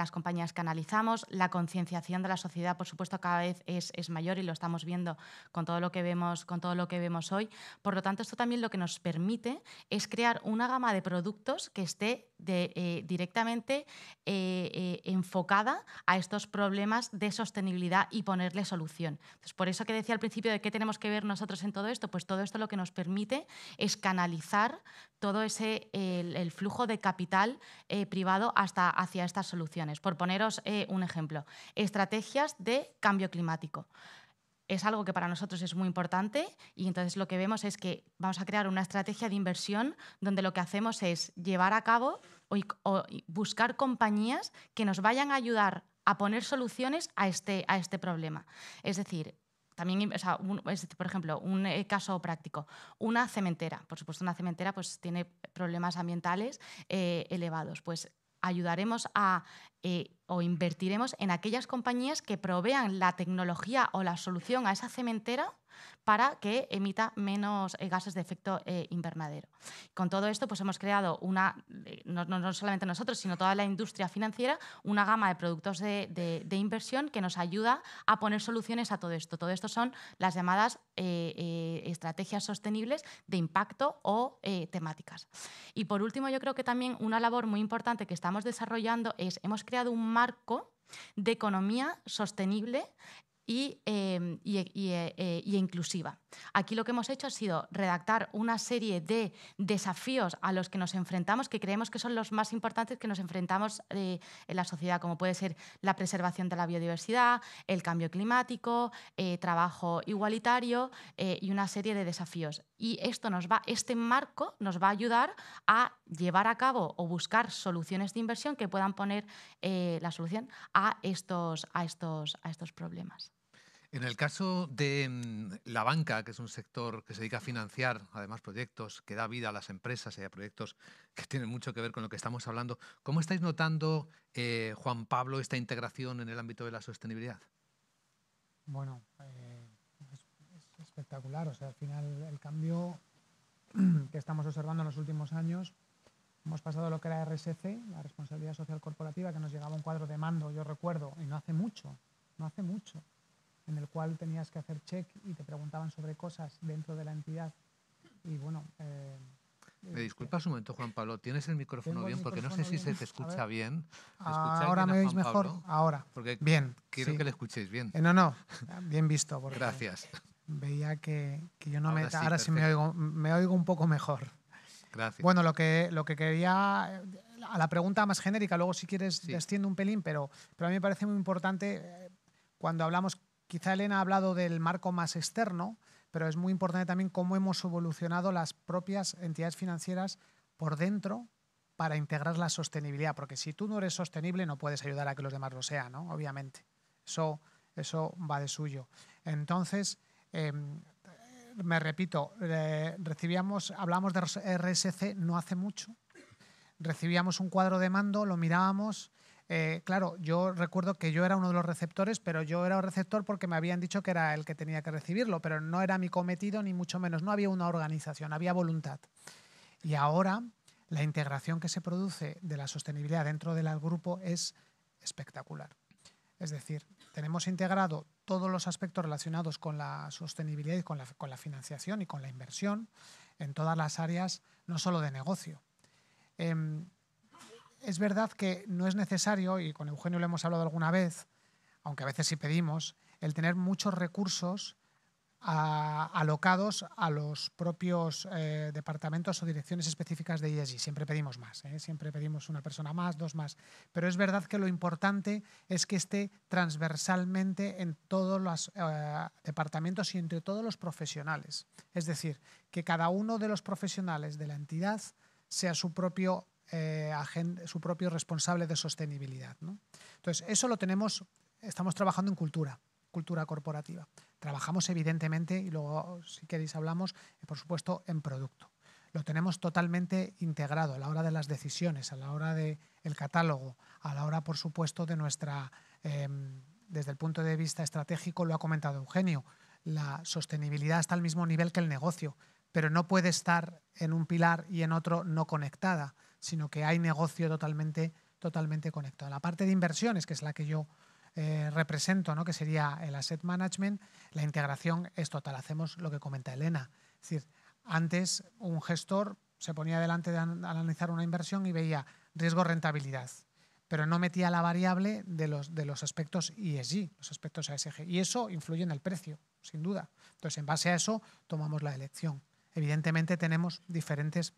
analizamos. La concienciación de la sociedad, por supuesto, cada vez es mayor y lo estamos viendo con todo lo que vemos hoy. Por lo tanto, esto también lo que nos permite es crear una gama de productos que esté directamente enfocada a estos problemas de sostenibilidad y ponerle solución. Entonces, por eso que decía al principio de qué tenemos que ver nosotros en todo esto, pues todo esto lo que nos permite es canalizar todo el flujo de capital privado hacia estas soluciones. Por poneros un ejemplo, estrategias de cambio climático. Es algo que para nosotros es muy importante y entonces lo que vemos es que vamos a crear una estrategia de inversión donde lo que hacemos es llevar a cabo o buscar compañías que nos vayan a ayudar a poner soluciones a este problema. Es decir, también, por ejemplo, un caso práctico, una cementera. Por supuesto, una cementera pues, tiene problemas ambientales elevados. Pues ayudaremos o invertiremos en aquellas compañías que provean la tecnología o la solución a esa cementera para que emita menos gases de efecto invernadero. Con todo esto pues hemos creado no solamente nosotros, sino toda la industria financiera, una gama de productos de inversión que nos ayuda a poner soluciones a todo esto. Todo esto son las llamadas estrategias sostenibles de impacto o temáticas. Y por último, yo creo que también una labor muy importante que estamos desarrollando es, hemos creado un marco de economía sostenible y inclusiva. Aquí lo que hemos hecho ha sido redactar una serie de desafíos a los que nos enfrentamos, que creemos que son los más importantes que nos enfrentamos en la sociedad, como puede ser la preservación de la biodiversidad, el cambio climático, trabajo igualitario y una serie de desafíos. Y este marco nos va a ayudar a llevar a cabo o buscar soluciones de inversión que puedan poner la solución a estos problemas. En el caso de la banca, que es un sector que se dedica a financiar, además, proyectos que da vida a las empresas y a proyectos que tienen mucho que ver con lo que estamos hablando, ¿cómo estáis notando, Juan Pablo, esta integración en el ámbito de la sostenibilidad? Bueno, es espectacular. O sea, al final el cambio que estamos observando en los últimos años, hemos pasado de lo que era RSC, la responsabilidad social corporativa, que nos llegaba un cuadro de mando, yo recuerdo, y no hace mucho, en el cual tenías que hacer check y te preguntaban sobre cosas dentro de la entidad. Y bueno... ¿Me disculpas un momento, Juan Pablo? ¿Tienes el micrófono bien? Porque no sé si se te escucha bien. ¿Ahora me oís mejor? Pablo? Ahora. Porque bien. Quiero que le escuchéis bien. No. Bien visto. Gracias. Veía que yo no Ahora sí me oigo un poco mejor. Gracias. Bueno, lo que quería... A la pregunta más genérica, luego si quieres desciendo un pelín, pero a mí me parece muy importante cuando hablamos... Quizá Elena ha hablado del marco más externo, pero es muy importante también cómo hemos evolucionado las propias entidades financieras por dentro para integrar la sostenibilidad, porque si tú no eres sostenible no puedes ayudar a que los demás lo sean, ¿no? Obviamente. Eso va de suyo. Entonces, me repito, hablamos de RSC no hace mucho, recibíamos un cuadro de mando, lo mirábamos. Claro, yo recuerdo que yo era uno de los receptores, pero yo era un receptor porque me habían dicho que era el que tenía que recibirlo, pero no era mi cometido ni mucho menos, no había una organización, había voluntad. Y ahora la integración que se produce de la sostenibilidad dentro del grupo es espectacular. Es decir, tenemos integrado todos los aspectos relacionados con la sostenibilidad y con la financiación y con la inversión en todas las áreas, no solo de negocio. Es verdad que no es necesario, y con Eugenio lo hemos hablado alguna vez, aunque a veces sí pedimos, el tener muchos recursos alocados a los propios departamentos o direcciones específicas de ESG. Siempre pedimos más, siempre pedimos una persona más, dos más. Pero es verdad que lo importante es que esté transversalmente en todos los departamentos y entre todos los profesionales. Es decir, que cada uno de los profesionales de la entidad sea su propio responsable de sostenibilidad, ¿no? Entonces, eso estamos trabajando en cultura corporativa. Trabajamos evidentemente, y luego si queréis hablamos, por supuesto, en producto. Lo tenemos totalmente integrado a la hora de las decisiones, a la hora del catálogo, a la hora, por supuesto, de nuestra, desde el punto de vista estratégico, lo ha comentado Eugenio, la sostenibilidad está al mismo nivel que el negocio, pero no puede estar en un pilar y en otro no conectada, sino que hay negocio totalmente conectado. La parte de inversiones, que es la que yo represento, ¿no? Que sería el asset management, la integración es total. Hacemos lo que comenta Elena. Es decir, antes un gestor se ponía delante de analizar una inversión y veía riesgo-rentabilidad, pero no metía la variable de los aspectos ESG, los aspectos ASG. Y eso influye en el precio, sin duda. Entonces, en base a eso, tomamos la elección. Evidentemente, tenemos diferentes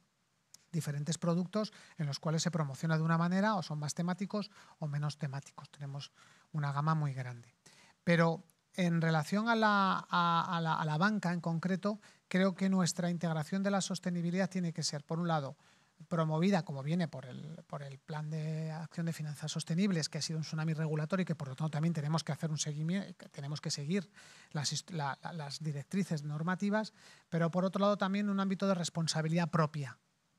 productos en los cuales se promociona de una manera o son más temáticos o menos temáticos. Tenemos una gama muy grande. Pero en relación a la banca en concreto, creo que nuestra integración de la sostenibilidad tiene que ser, por un lado, promovida como viene por el Plan de Acción de Finanzas Sostenibles, que ha sido un tsunami regulatorio y que por lo tanto también tenemos que hacer un seguimiento, tenemos que seguir las directrices normativas, pero por otro lado también un ámbito de responsabilidad propia.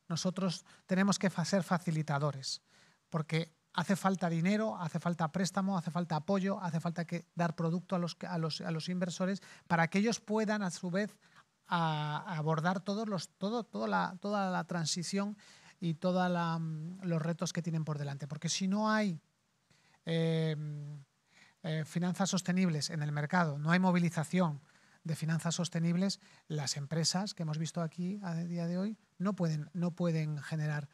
Nosotros tenemos que ser facilitadores, porque hace falta dinero, hace falta préstamo, hace falta apoyo, hace falta dar producto a los inversores para que ellos puedan a su vez abordar toda la transición y todos los retos que tienen por delante. Porque si no hay finanzas sostenibles en el mercado, no hay movilización de finanzas sostenibles, las empresas que hemos visto aquí a día de hoy no pueden generar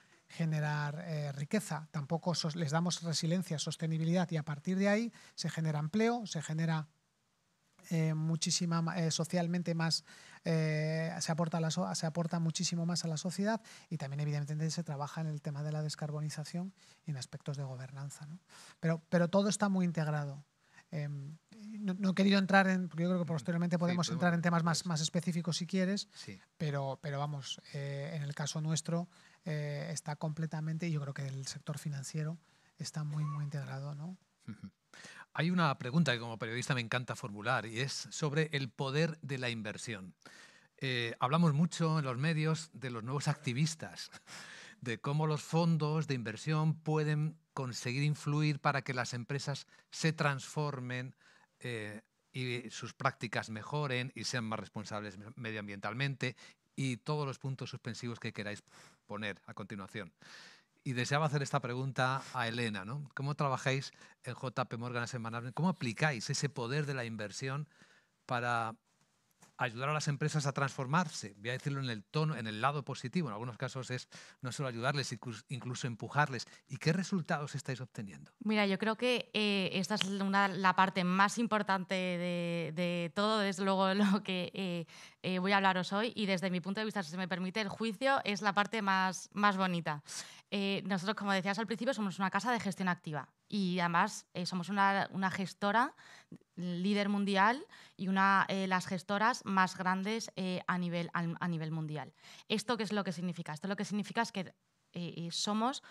riqueza. Tampoco les damos resiliencia, sostenibilidad, y a partir de ahí se genera empleo, se genera socialmente más, se aporta muchísimo más a la sociedad, y también evidentemente se trabaja en el tema de la descarbonización y en aspectos de gobernanza, ¿no? Pero todo está muy integrado. No he querido entrar porque yo creo que posteriormente podemos entrar en temas más específicos si quieres, sí. pero vamos, en el caso nuestro está completamente, y yo creo que el sector financiero está muy integrado, ¿no? Hay una pregunta que como periodista me encanta formular, y es sobre el poder de la inversión. Hablamos mucho en los medios de los nuevos activistas, de cómo los fondos de inversión pueden conseguir influir para que las empresas se transformen y sus prácticas mejoren y sean más responsables medioambientalmente, y todos los puntos suspensivos que queráis poner a continuación. Y deseaba hacer esta pregunta a Elena, ¿no? ¿Cómo trabajáis en JP Morgan Asset Management? ¿Cómo aplicáis ese poder de la inversión para ayudar a las empresas a transformarse? Voy a decirlo en el tono, en el lado positivo. En algunos casos es no solo ayudarles, incluso empujarles. ¿Y qué resultados estáis obteniendo? Mira, yo creo que esta es la parte más importante de todo, desde luego lo que voy a hablaros hoy, y desde mi punto de vista, si se me permite el juicio, es la parte más bonita. Nosotros, como decías al principio, somos una casa de gestión activa, y además somos una gestora líder mundial y las gestoras más grandes a nivel mundial. ¿Esto qué es lo que significa? Esto lo que significa es que somos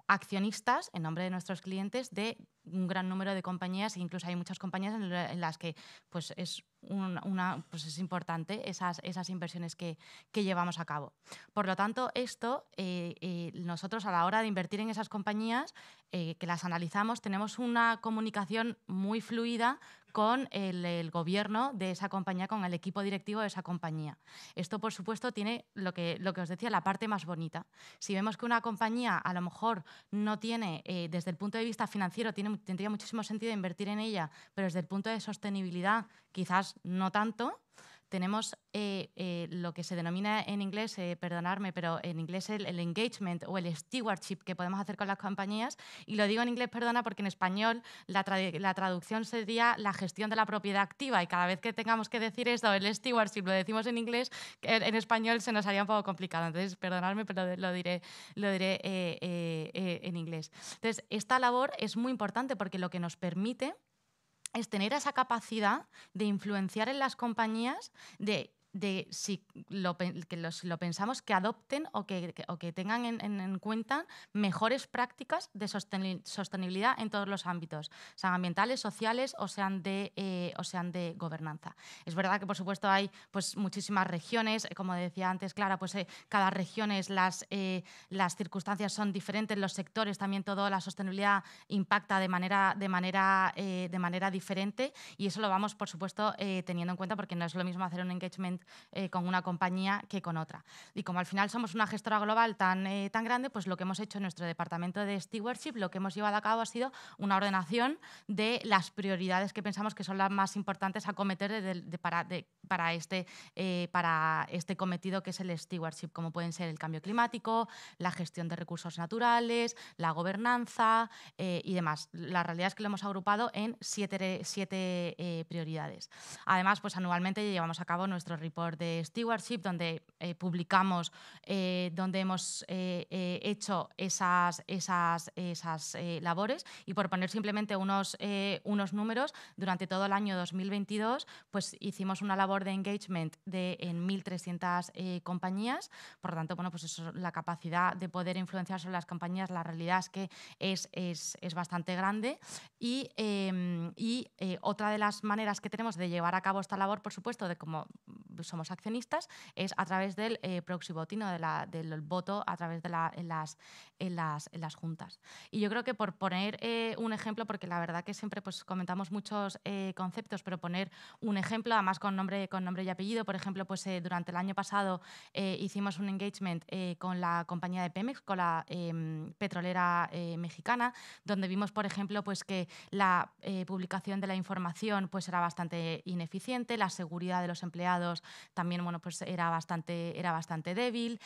accionistas en nombre de nuestros clientes de un gran número de compañías, e incluso hay muchas compañías en las que pues es importante esas inversiones que llevamos a cabo. Por lo tanto, nosotros a la hora de invertir en esas compañías, que las analizamos, tenemos una comunicación muy fluida con el gobierno de esa compañía, con el equipo directivo de esa compañía. Esto, por supuesto, tiene lo que os decía, la parte más bonita. Si vemos que una compañía a lo mejor no tiene, desde el punto de vista financiero, tendría muchísimo sentido invertir en ella, pero desde el punto de sostenibilidad quizás no tanto, tenemos lo que se denomina en inglés, perdonadme, pero en inglés el engagement o el stewardship que podemos hacer con las compañías. Y lo digo en inglés, perdona, porque en español la traducción sería la gestión de la propiedad activa, y cada vez que tengamos que decir esto, el stewardship, lo decimos en inglés, en español se nos haría un poco complicado. Entonces, perdonadme, pero lo diré en inglés. Entonces, esta labor es muy importante porque lo que nos permite es tener esa capacidad de influenciar en las compañías si lo pensamos, que adopten o que tengan en cuenta mejores prácticas de sostenibilidad en todos los ámbitos, sean ambientales, sociales o sean de gobernanza. Es verdad que, por supuesto, hay pues muchísimas regiones, como decía antes Clara, pues cada región las circunstancias son diferentes, los sectores también, toda la sostenibilidad impacta de manera diferente, y eso lo vamos, por supuesto, teniendo en cuenta, porque no es lo mismo hacer un engagement con una compañía que con otra. Y como al final somos una gestora global tan grande, pues lo que hemos hecho en nuestro departamento de stewardship, lo que hemos llevado a cabo ha sido una ordenación de las prioridades que pensamos que son las más importantes a acometer para este cometido que es el stewardship, como pueden ser el cambio climático, la gestión de recursos naturales, la gobernanza y demás. La realidad es que lo hemos agrupado en 7 prioridades. Además, pues anualmente llevamos a cabo nuestro report de stewardship, donde publicamos, donde hemos hecho esas labores. Y por poner simplemente unos números, durante todo el año 2022 pues hicimos una labor de engagement en 1.300 compañías. Por lo tanto, bueno, pues eso, la capacidad de poder influenciar sobre las compañías, la realidad es que es bastante grande. Y otra de las maneras que tenemos de llevar a cabo esta labor, por supuesto, de cómo somos accionistas, es a través del proxy voting o del voto a través de en las juntas. Y yo creo que por poner un ejemplo, porque la verdad que siempre pues, comentamos muchos conceptos, pero poner un ejemplo, además con nombre y apellido, por ejemplo, pues durante el año pasado hicimos un engagement con la compañía de Pemex, con la petrolera mexicana, donde vimos, por ejemplo, pues que la publicación de la información pues era bastante ineficiente, la seguridad de los empleados también bueno, pues era bastante débil,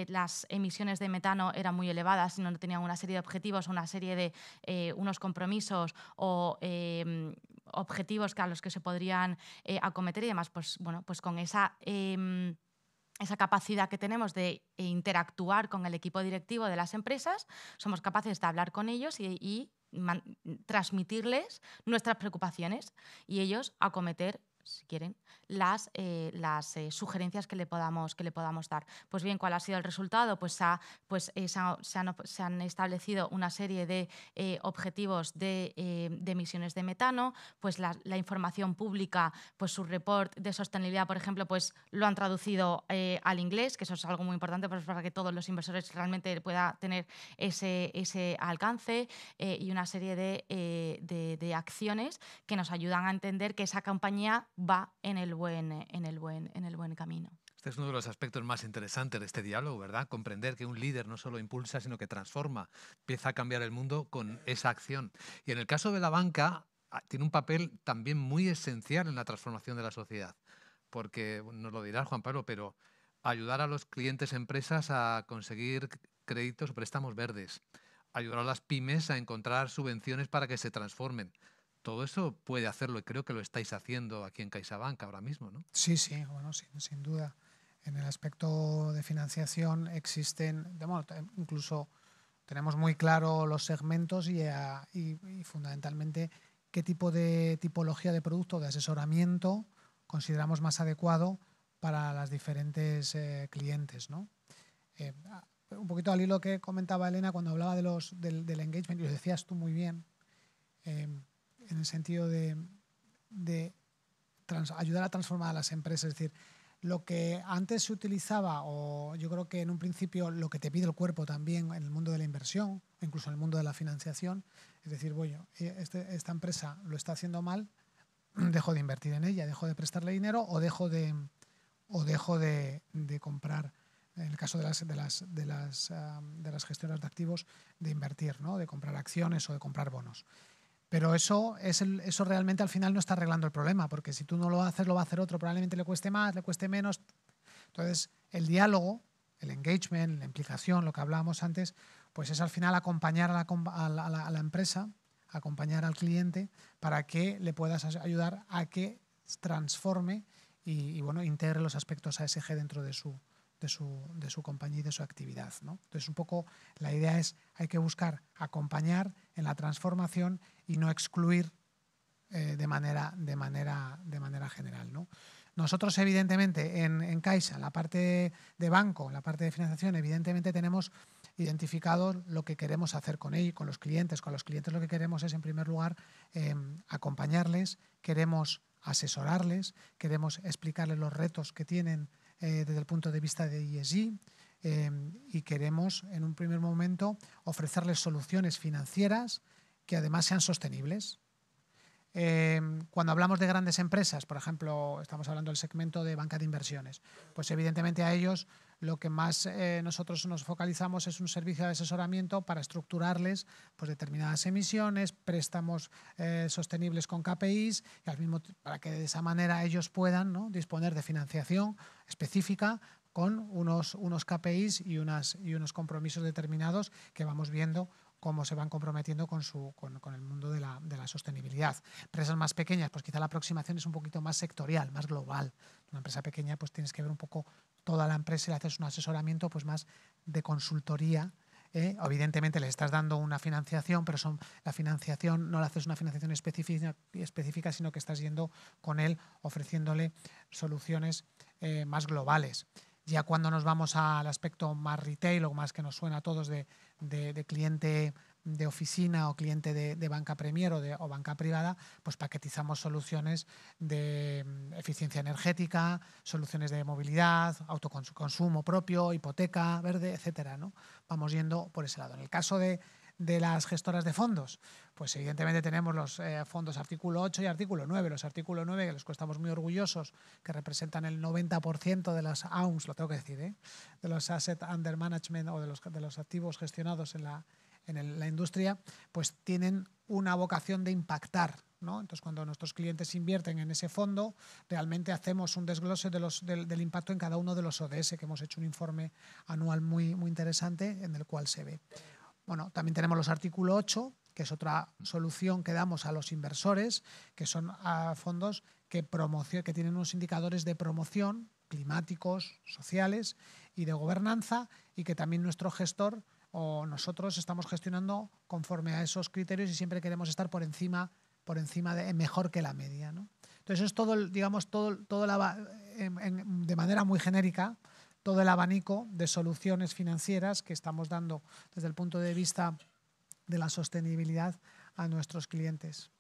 las emisiones de metano eran muy elevadas, no tenían una serie de objetivos, una serie de unos compromisos o objetivos a los que se podrían acometer y demás, pues bueno, pues con esa capacidad que tenemos de interactuar con el equipo directivo de las empresas, somos capaces de hablar con ellos y transmitirles nuestras preocupaciones y ellos acometer, si quieren, las sugerencias que le podamos dar. Pues bien, ¿cuál ha sido el resultado? Pues se han establecido una serie de objetivos de emisiones de metano, pues la información pública, pues su report de sostenibilidad, por ejemplo, pues lo han traducido al inglés, que eso es algo muy importante pues, para que todos los inversores realmente puedan tener ese alcance y una serie de acciones que nos ayudan a entender que esa compañía va en el buen camino. Este es uno de los aspectos más interesantes de este diálogo, ¿verdad? Comprender que un líder no solo impulsa, sino que transforma, empieza a cambiar el mundo con esa acción. Y en el caso de la banca, tiene un papel también muy esencial en la transformación de la sociedad, porque nos lo dirá Juan Pablo, pero ayudar a los clientes empresas a conseguir créditos o préstamos verdes, ayudar a las pymes a encontrar subvenciones para que se transformen. Todo eso puede hacerlo y creo que lo estáis haciendo aquí en CaixaBank ahora mismo, ¿no? Sí, bueno, sin duda. En el aspecto de financiación existen, bueno, incluso tenemos muy claro los segmentos y fundamentalmente qué tipo de tipología de producto de asesoramiento consideramos más adecuado para las diferentes clientes, ¿no? Un poquito al hilo que comentaba Elena cuando hablaba del engagement, y lo decías tú muy bien, en el sentido de ayudar a transformar a las empresas. Es decir, lo que antes se utilizaba, o yo creo que en un principio lo que te pide el cuerpo también en el mundo de la inversión, incluso en el mundo de la financiación, es decir, bueno, esta empresa lo está haciendo mal, dejo de invertir en ella, dejo de prestarle dinero o dejo de comprar, en el caso de las gestoras de activos, de invertir, ¿no? De comprar acciones o de comprar bonos. Pero eso realmente al final no está arreglando el problema, porque si tú no lo haces, lo va a hacer otro, probablemente le cueste más, le cueste menos. Entonces, el diálogo, el engagement, la implicación, lo que hablábamos antes, pues es al final acompañar a la empresa, acompañar al cliente para que le puedas ayudar a que transforme y bueno, integre los aspectos ASG dentro de su compañía y de su actividad, ¿no? Entonces, un poco la idea es hay que buscar acompañar en la transformación y no excluir de manera general, ¿no? Nosotros, evidentemente, en Caixa, en la parte de banco, en la parte de financiación, evidentemente tenemos identificado lo que queremos hacer con ellos, con los clientes. Con los clientes lo que queremos es, en primer lugar, acompañarles, queremos asesorarles, queremos explicarles los retos que tienen desde el punto de vista de ESG y queremos, en un primer momento, ofrecerles soluciones financieras que además sean sostenibles. Cuando hablamos de grandes empresas, por ejemplo, estamos hablando del segmento de banca de inversiones, pues evidentemente a ellos lo que más nosotros nos focalizamos es un servicio de asesoramiento para estructurarles pues, determinadas emisiones, préstamos sostenibles con KPIs, y al mismo para que de esa manera ellos puedan, ¿no?, disponer de financiación específica con unos KPIs y unos compromisos determinados que vamos viendo cómo se van comprometiendo con el mundo de la sostenibilidad. Empresas más pequeñas, pues quizá la aproximación es un poquito más sectorial, más global. Una empresa pequeña, pues tienes que ver un poco toda la empresa y le haces un asesoramiento pues más de consultoría. Evidentemente le estás dando una financiación, pero la financiación no le haces una financiación específica, sino que estás yendo con él ofreciéndole soluciones más globales. Ya cuando nos vamos al aspecto más retail o más que nos suena a todos de cliente de oficina o cliente de banca premier o banca privada, pues paquetizamos soluciones de eficiencia energética, soluciones de movilidad, autoconsumo propio, hipoteca verde, etcétera, ¿no? Vamos yendo por ese lado. En el caso de las gestoras de fondos, pues evidentemente tenemos los fondos artículo 8 y artículo 9. Los artículo 9, que los cuales estamos muy orgullosos, que representan el 90% de las AUMs, lo tengo que decir, de los Asset Under Management o de los activos gestionados en la industria, pues tienen una vocación de impactar, ¿no? Entonces, cuando nuestros clientes invierten en ese fondo, realmente hacemos un desglose del impacto en cada uno de los ODS, que hemos hecho un informe anual muy, muy interesante en el cual se ve. Bueno, también tenemos los artículo 8, que es otra solución que damos a los inversores, que son fondos que tienen unos indicadores de promoción climáticos, sociales y de gobernanza, y que también nuestro gestor o nosotros estamos gestionando conforme a esos criterios y siempre queremos estar por encima de mejor que la media, ¿no? Entonces es todo, digamos, de manera muy genérica, todo el abanico de soluciones financieras que estamos dando desde el punto de vista de la sostenibilidad a nuestros clientes.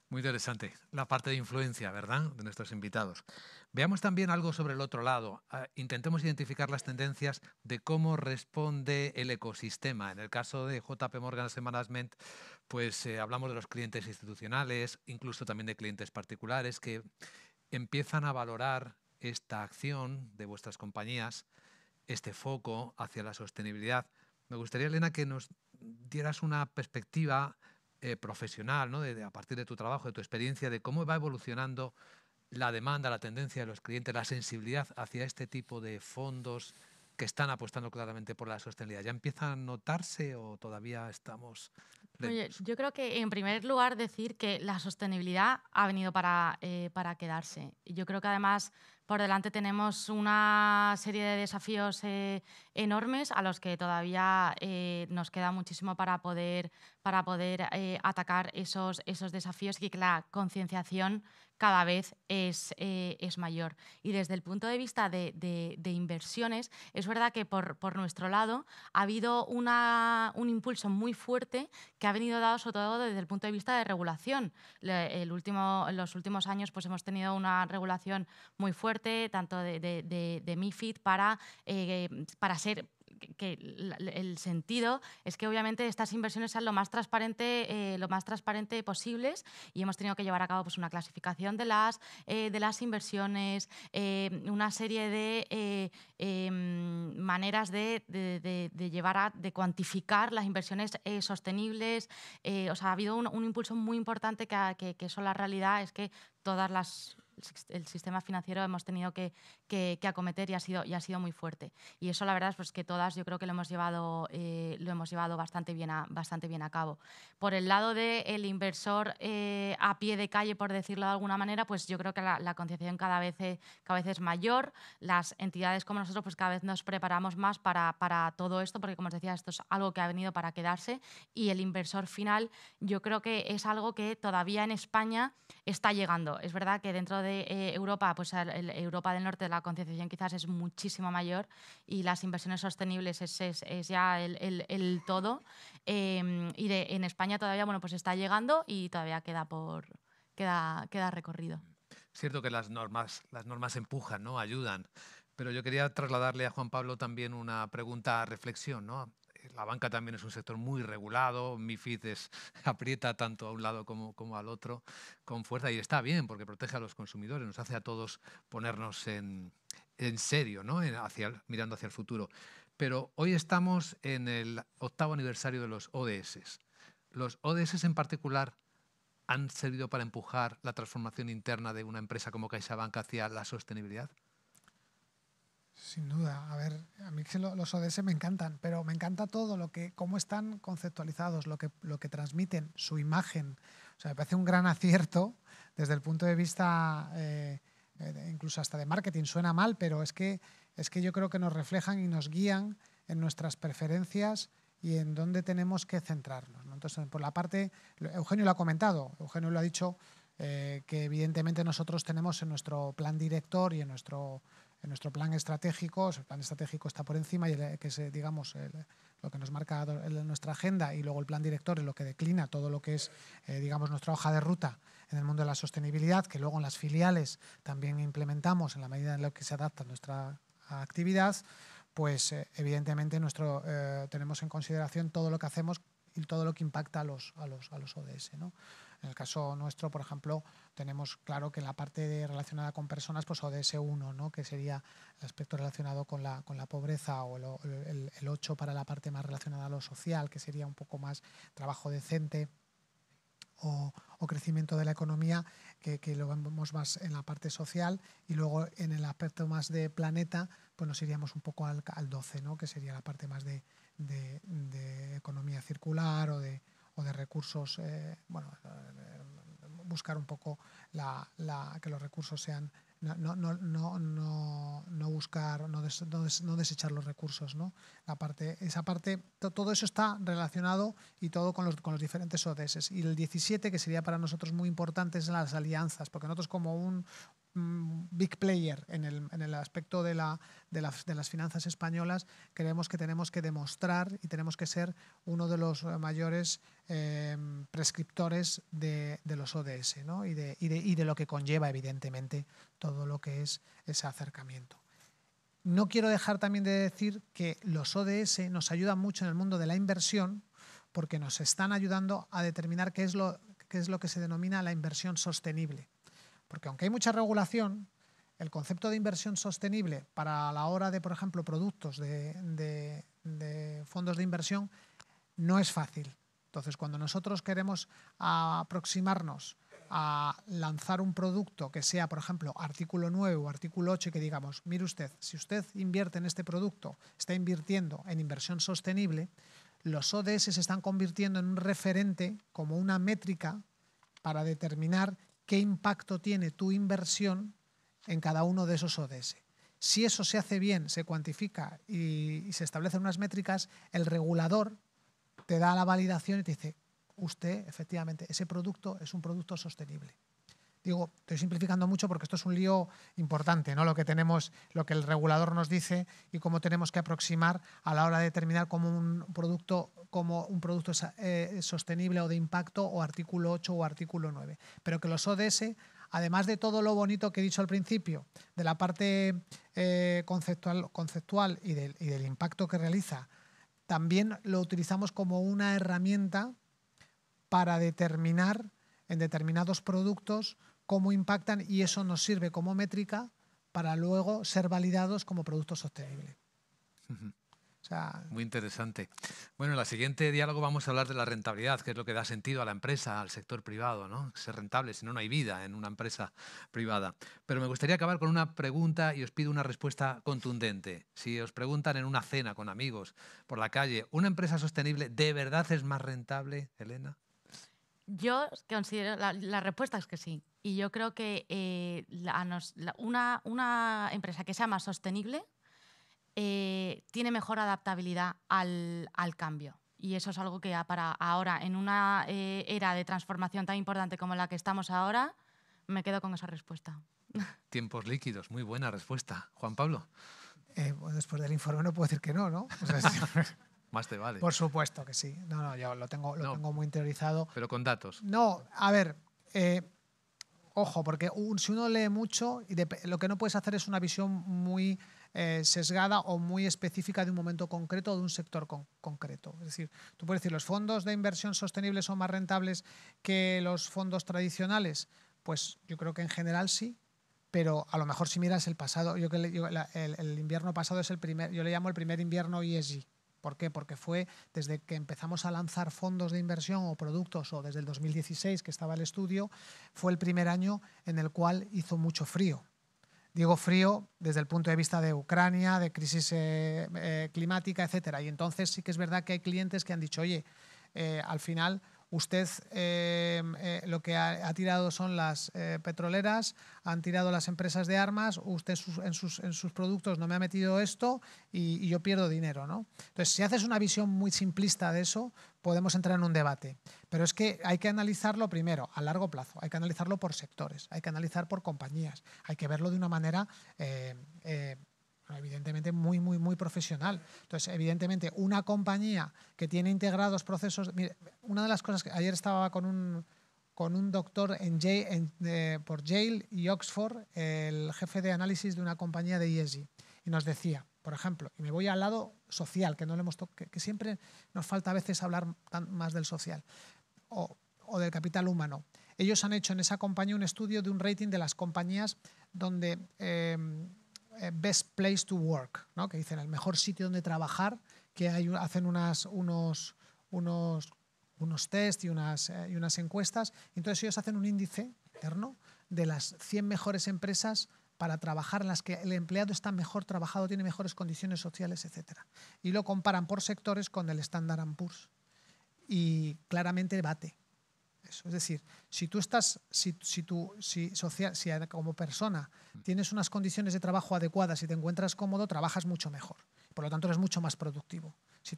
Muy interesante la parte de influencia, ¿verdad?, de nuestros invitados. Veamos también algo sobre el otro lado. Intentemos identificar las tendencias de cómo responde el ecosistema. En el caso de JP Morgan Asset Management, pues hablamos de los clientes institucionales, incluso también de clientes particulares que empiezan a valorar esta acción de vuestras compañías, este foco hacia la sostenibilidad. Me gustaría, Elena, que nos dieras una perspectiva profesional, ¿no?, a partir de tu trabajo, de tu experiencia, de cómo va evolucionando la demanda, la tendencia de los clientes, la sensibilidad hacia este tipo de fondos que están apostando claramente por la sostenibilidad. ¿Ya empieza a notarse o todavía estamos Oye, lentos? yo creo que en primer lugar decir que la sostenibilidad ha venido para quedarse. Y yo creo que además por delante tenemos una serie de desafíos enormes a los que todavía nos queda muchísimo para poder atacar esos desafíos, y que la concienciación cada vez es mayor. Y desde el punto de vista de inversiones, es verdad que por nuestro lado ha habido un impulso muy fuerte que ha venido dado sobre todo desde el punto de vista de regulación. En los últimos años pues hemos tenido una regulación muy fuerte, tanto de MiFID, para ser que el sentido es que obviamente estas inversiones sean lo más transparente posibles, y hemos tenido que llevar a cabo pues una clasificación de las inversiones, una serie de maneras de cuantificar las inversiones sostenibles. O sea, ha habido un impulso muy importante que eso, la realidad es que el sistema financiero hemos tenido que acometer, y ha sido muy fuerte. Y eso la verdad es pues que todas yo creo que lo hemos llevado bastante bien a cabo. Por el lado del inversor a pie de calle, por decirlo de alguna manera, pues yo creo que la concienciación cada vez es mayor. Las entidades como nosotros pues cada vez nos preparamos más para todo esto, porque como os decía, esto es algo que ha venido para quedarse, y el inversor final yo creo que es algo que todavía en España está llegando. Es verdad que dentro de Europa, pues Europa del Norte, la concienciación quizás es muchísimo mayor, y las inversiones sostenibles es ya el todo. En España todavía pues está llegando, y todavía queda recorrido. Es cierto que las normas empujan, ¿no?, ayudan, pero yo quería trasladarle a Juan Pablo también una pregunta a reflexión, ¿no? la banca también es un sector muy regulado, MiFID aprieta tanto a un lado como al otro con fuerza y está bien porque protege a los consumidores, nos hace a todos ponernos en serio, ¿no? Mirando hacia el futuro. Pero hoy estamos en el 8º aniversario de los ODS. Los ODS en particular han servido para empujar la transformación interna de una empresa como CaixaBank hacia la sostenibilidad. Sin duda. A ver, a mí los ODS me encantan, pero me encanta todo cómo están conceptualizados, lo que transmiten, su imagen. O sea, me parece un gran acierto desde el punto de vista incluso hasta de marketing. Suena mal, pero es que yo creo que nos reflejan y nos guían en nuestras preferencias y en dónde tenemos que centrarnos, ¿no? Entonces, por la parte, Eugenio lo ha comentado, Eugenio lo ha dicho, que evidentemente nosotros tenemos en nuestro plan director y en nuestro plan estratégico, el plan estratégico está por encima y que es, digamos, lo que nos marca nuestra agenda, y luego el plan director es lo que declina todo lo que es, digamos, nuestra hoja de ruta en el mundo de la sostenibilidad, que luego en las filiales también implementamos en la medida en la que se adapta nuestra actividad. Pues evidentemente tenemos en consideración todo lo que hacemos y todo lo que impacta a los ODS, ¿no? En el caso nuestro, por ejemplo, tenemos claro que en la parte relacionada con personas, pues ODS 1, ¿no? Que sería el aspecto relacionado con la pobreza, o el 8 para la parte más relacionada a lo social, que sería un poco más trabajo decente o crecimiento de la economía, que lo vemos más en la parte social, y luego en el aspecto más de planeta pues nos iríamos un poco al 12, ¿no? Que sería la parte más de economía circular o de recursos, buscar un poco que los recursos sean, no desechar los recursos, ¿no? Todo eso está relacionado, y todo con los diferentes ODS. Y el 17, que sería para nosotros muy importante, es las alianzas, porque nosotros, como un big player en el aspecto de las finanzas españolas, creemos que tenemos que demostrar y tenemos que ser uno de los mayores prescriptores de los ODS, ¿no? y de lo que conlleva, evidentemente, todo lo que es ese acercamiento. No quiero dejar también de decir que los ODS nos ayudan mucho en el mundo de la inversión, porque nos están ayudando a determinar qué es lo que se denomina la inversión sostenible. Porque aunque hay mucha regulación, el concepto de inversión sostenible para la hora de, por ejemplo, productos de fondos de inversión no es fácil. Entonces, cuando nosotros queremos aproximarnos a lanzar un producto que sea, por ejemplo, artículo 9 o artículo 8, y que digamos, mire usted, si usted invierte en este producto, está invirtiendo en inversión sostenible, los ODS se están convirtiendo en un referente, como una métrica para determinar qué impacto tiene tu inversión en cada uno de esos ODS. Si eso se hace bien, se cuantifica y se establecen unas métricas, el regulador te da la validación y te dice, usted, efectivamente, ese producto es un producto sostenible. Digo, estoy simplificando mucho porque esto es un lío importante, ¿no? Lo que el regulador nos dice y cómo tenemos que aproximar a la hora de determinar como un producto es sostenible o de impacto, o artículo 8 o artículo 9. Pero que los ODS, además de todo lo bonito que he dicho al principio, de la parte conceptual y del impacto que realiza, también lo utilizamos como una herramienta para determinar en determinados productos cómo impactan, y eso nos sirve como métrica para luego ser validados como productos sostenibles. O sea, muy interesante. Bueno, en el siguiente diálogo vamos a hablar de la rentabilidad, que es lo que da sentido a la empresa, al sector privado, ¿no? Ser rentable, si no, no hay vida en una empresa privada. Pero me gustaría acabar con una pregunta y os pido una respuesta contundente. Si os preguntan en una cena con amigos, por la calle, ¿una empresa sostenible de verdad es más rentable, Elena? Yo considero, la respuesta es que sí. Y yo creo que una empresa que sea más sostenible tiene mejor adaptabilidad al cambio. Y eso es algo que para ahora, en una era de transformación tan importante como la que estamos ahora, me quedo con esa respuesta. Tiempos líquidos, muy buena respuesta. Juan Pablo. Bueno, después del informe no puedo decir que no, ¿no? O sea, más te vale. Por supuesto que sí. No, yo lo tengo muy interiorizado. Pero con datos. No, a ver, ojo, porque si uno lee mucho, lo que no puedes hacer es una visión muy sesgada o muy específica de un momento concreto o de un sector concreto. Es decir, tú puedes decir, ¿los fondos de inversión sostenible son más rentables que los fondos tradicionales? Pues yo creo que en general sí, pero a lo mejor si miras el pasado, el invierno pasado es yo le llamo el primer invierno ESG. ¿Por qué? Porque fue desde que empezamos a lanzar fondos de inversión o productos, o desde el 2016 que estaba el estudio, fue el primer año en el cual hizo mucho frío. Digo frío desde el punto de vista de Ucrania, de crisis climática, etcétera. Y entonces sí que es verdad que hay clientes que han dicho, oye, al final usted lo que ha tirado son las petroleras, han tirado las empresas de armas, usted en sus productos no me ha metido esto y yo pierdo dinero, ¿no? Entonces, si haces una visión muy simplista de eso, podemos entrar en un debate. Pero es que hay que analizarlo primero a largo plazo, hay que analizarlo por sectores, hay que analizar por compañías, hay que verlo de una manera evidentemente muy profesional. Entonces, evidentemente, una compañía que tiene integrados procesos... Mire, una de las cosas que ayer estaba con un doctor por Yale y Oxford, el jefe de análisis de una compañía de ESG, y nos decía, por ejemplo, y me voy al lado social, que no le hemos que siempre nos falta a veces hablar más del social, o del capital humano. Ellos han hecho en esa compañía un estudio de un rating de las compañías donde... best place to work, ¿no? Que dicen el mejor sitio donde trabajar, que hacen unos test y unas encuestas. Entonces ellos hacen un índice interno de las 100 mejores empresas para trabajar en las que el empleado está mejor trabajado, tiene mejores condiciones sociales, etcétera. Y lo comparan por sectores con el Standard & Poor's. Y claramente bate. Eso. Es decir, si tú como persona tienes unas condiciones de trabajo adecuadas y te encuentras cómodo, trabajas mucho mejor. Por lo tanto, eres mucho más productivo. Si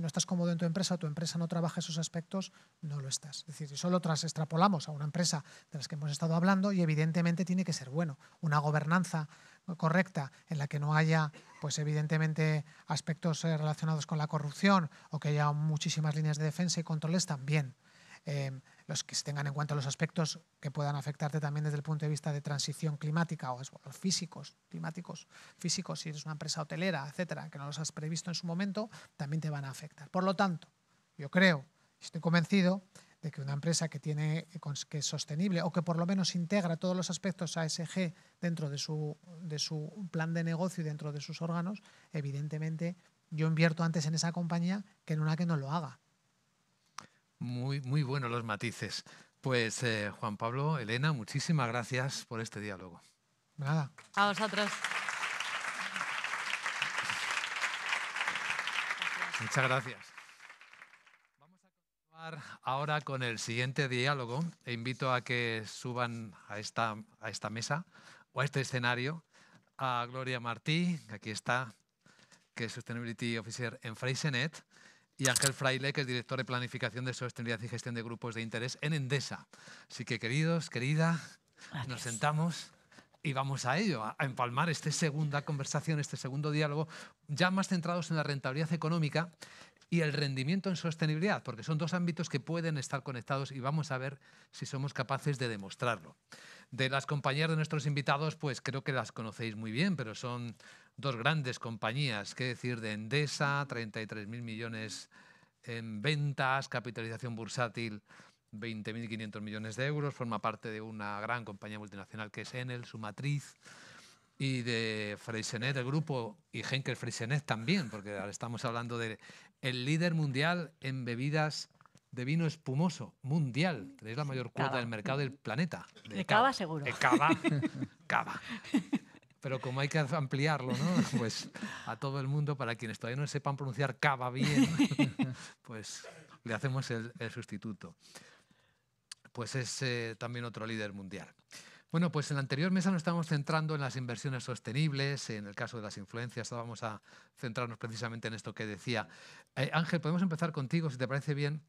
no estás cómodo en tu empresa o tu empresa no trabaja esos aspectos, no lo estás. Es decir, si solo extrapolamos a una empresa de las que hemos estado hablando, y evidentemente tiene que ser bueno. Una gobernanza correcta en la que no haya, pues evidentemente, aspectos relacionados con la corrupción o que haya muchísimas líneas de defensa y controles también. Los que se tengan en cuenta los aspectos que puedan afectarte también desde el punto de vista de transición climática o los climáticos físicos, si eres una empresa hotelera, etcétera, que no los has previsto en su momento, también te van a afectar. Por lo tanto, yo creo, estoy convencido de que una empresa que es sostenible o que por lo menos integra todos los aspectos ASG dentro de su plan de negocio y dentro de sus órganos, evidentemente yo invierto antes en esa compañía que en una que no lo haga. Muy buenos los matices. Pues Juan Pablo, Elena, muchísimas gracias por este diálogo. Nada. A vosotros. Muchas gracias. Vamos a continuar ahora con el siguiente diálogo e invito a que suban a esta mesa o a este escenario a Gloria Martí, que aquí está, que es Sustainability Officer en Freysenet, y Ángel Fraile, que es director de Planificación de Sostenibilidad y Gestión de Grupos de Interés en Endesa. Así que, queridos, querida, nos sentamos y vamos a ello, a empalmar esta segunda conversación, este segundo diálogo, ya más centrados en la rentabilidad económica y el rendimiento en sostenibilidad, porque son dos ámbitos que pueden estar conectados y vamos a ver si somos capaces de demostrarlo. De las compañías de nuestros invitados, pues creo que las conocéis muy bien, pero son dos grandes compañías, qué decir de Endesa, 33.000 millones en ventas, capitalización bursátil 20.500 millones de euros, forma parte de una gran compañía multinacional que es Enel, su matriz, y de Freysenet, el grupo, y Henkel Freysenet también, porque ahora estamos hablando del líder mundial en bebidas de vino espumoso, mundial. Tenéis la mayor cuota del mercado del planeta. De cava seguro. De cava. Pero como hay que ampliarlo, ¿no? Pues a todo el mundo, para quienes todavía no sepan pronunciar cava bien, pues le hacemos el sustituto. Pues es también otro líder mundial. Bueno, pues en la anterior mesa nos estábamos centrando en las inversiones sostenibles, en el caso de las influencias vamos a centrarnos precisamente en esto que decía. Ángel, podemos empezar contigo, si te parece bien.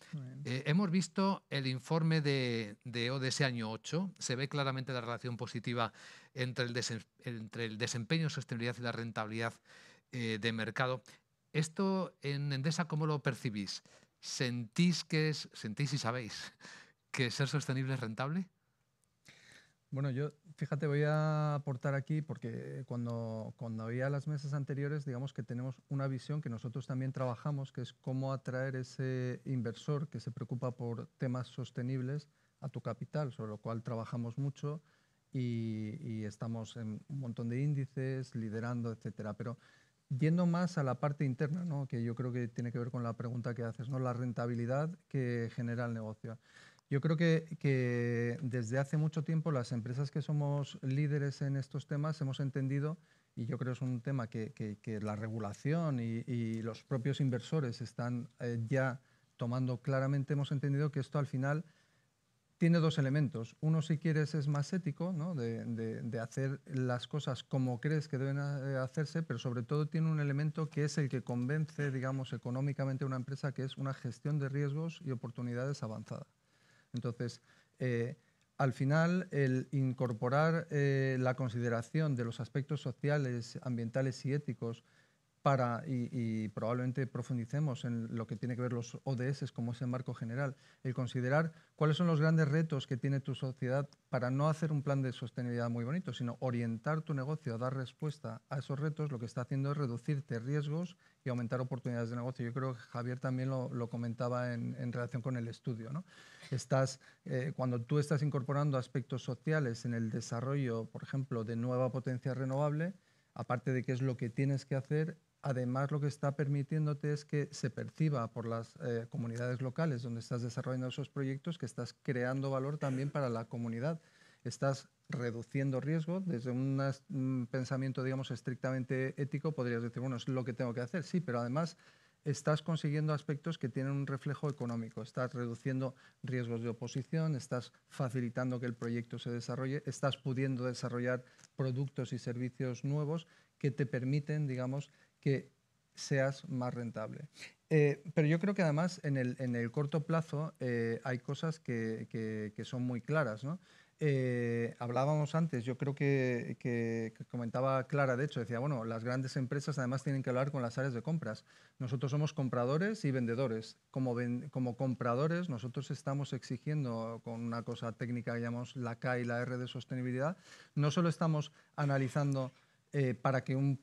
Hemos visto el informe de ODS año 8, se ve claramente la relación positiva entre el desempeño, sostenibilidad y la rentabilidad de mercado. Esto en Endesa, ¿cómo lo percibís? ¿Sentís y sabéis que ser sostenible es rentable? Bueno, yo fíjate, voy a aportar aquí porque cuando había las mesas anteriores, digamos que tenemos una visión que nosotros también trabajamos, que es cómo atraer ese inversor que se preocupa por temas sostenibles a tu capital, sobre lo cual trabajamos mucho y estamos en un montón de índices, liderando, etcétera. Pero yendo más a la parte interna, ¿no? Que yo creo que tiene que ver con la pregunta que haces, ¿no? La rentabilidad que genera el negocio. Yo creo que desde hace mucho tiempo las empresas que somos líderes en estos temas hemos entendido, y yo creo que es un tema que la regulación y los propios inversores están ya tomando claramente, hemos entendido que esto al final tiene dos elementos. Uno, si quieres, es más ético, ¿no? de hacer las cosas como crees que deben hacerse, pero sobre todo tiene un elemento que es el que convence, digamos, económicamente a una empresa, que es una gestión de riesgos y oportunidades avanzada. Entonces, al final, el incorporar la consideración de los aspectos sociales, ambientales y éticos y probablemente profundicemos en lo que tiene que ver los ODS como ese marco general, el considerar cuáles son los grandes retos que tiene tu sociedad para no hacer un plan de sostenibilidad muy bonito, sino orientar tu negocio a dar respuesta a esos retos, lo que está haciendo es reducirte riesgos y aumentar oportunidades de negocio. Yo creo que Javier también lo comentaba en relación con el estudio, ¿no? Cuando tú estás incorporando aspectos sociales en el desarrollo, por ejemplo, de nueva potencia renovable, aparte de qué es lo que tienes que hacer, además lo que está permitiéndote es que se perciba por las comunidades locales donde estás desarrollando esos proyectos que estás creando valor también para la comunidad. Estás reduciendo riesgo. Desde un pensamiento, digamos, estrictamente ético, podrías decir, bueno, es lo que tengo que hacer, sí, pero además estás consiguiendo aspectos que tienen un reflejo económico. Estás reduciendo riesgos de oposición, estás facilitando que el proyecto se desarrolle, estás pudiendo desarrollar productos y servicios nuevos que te permiten, digamos, que seas más rentable. Pero yo creo que además en el corto plazo hay cosas que son muy claras, ¿no? Hablábamos antes, yo creo que comentaba Clara, de hecho, decía, bueno, las grandes empresas además tienen que hablar con las áreas de compras. Nosotros somos compradores y vendedores. Como compradores, nosotros estamos exigiendo, con una cosa técnica que llamamos la K y la R de sostenibilidad, no solo estamos analizando para que un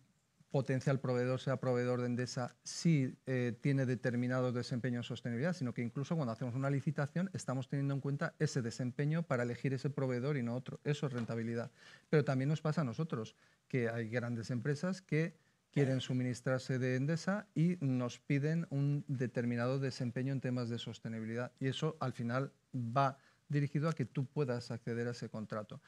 potencial proveedor sea proveedor de Endesa si tiene determinado desempeño en sostenibilidad, sino que incluso cuando hacemos una licitación estamos teniendo en cuenta ese desempeño para elegir ese proveedor y no otro. Eso es rentabilidad. Pero también nos pasa a nosotros, que hay grandes empresas que quieren suministrarse de Endesa y nos piden un determinado desempeño en temas de sostenibilidad. Y eso al final va dirigido a que tú puedas acceder a ese contrato.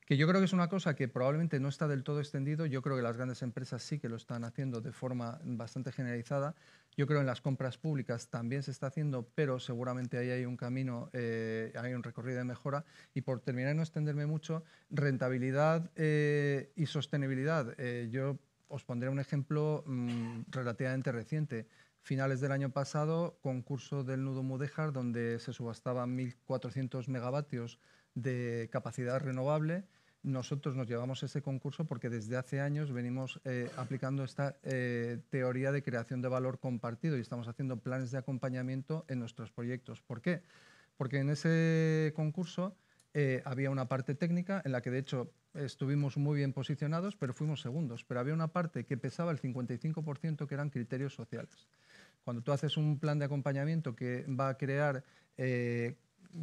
Que yo creo que es una cosa que probablemente no está del todo extendido. Yo creo que las grandes empresas sí que lo están haciendo de forma bastante generalizada. Yo creo que en las compras públicas también se está haciendo, pero seguramente ahí hay un camino, hay un recorrido de mejora. Y por terminar y no extenderme mucho, rentabilidad y sostenibilidad. Yo os pondré un ejemplo relativamente reciente. Finales del año pasado, concurso del nudo Mudéjar, donde se subastaban 1.400 megavatios de capacidad renovable. Nosotros nos llevamos ese concurso porque desde hace años venimos aplicando esta teoría de creación de valor compartido y estamos haciendo planes de acompañamiento en nuestros proyectos. ¿Por qué? Porque en ese concurso había una parte técnica en la que de hecho estuvimos muy bien posicionados, pero fuimos segundos. Pero había una parte que pesaba el 55%, que eran criterios sociales. Cuando tú haces un plan de acompañamiento que va a crear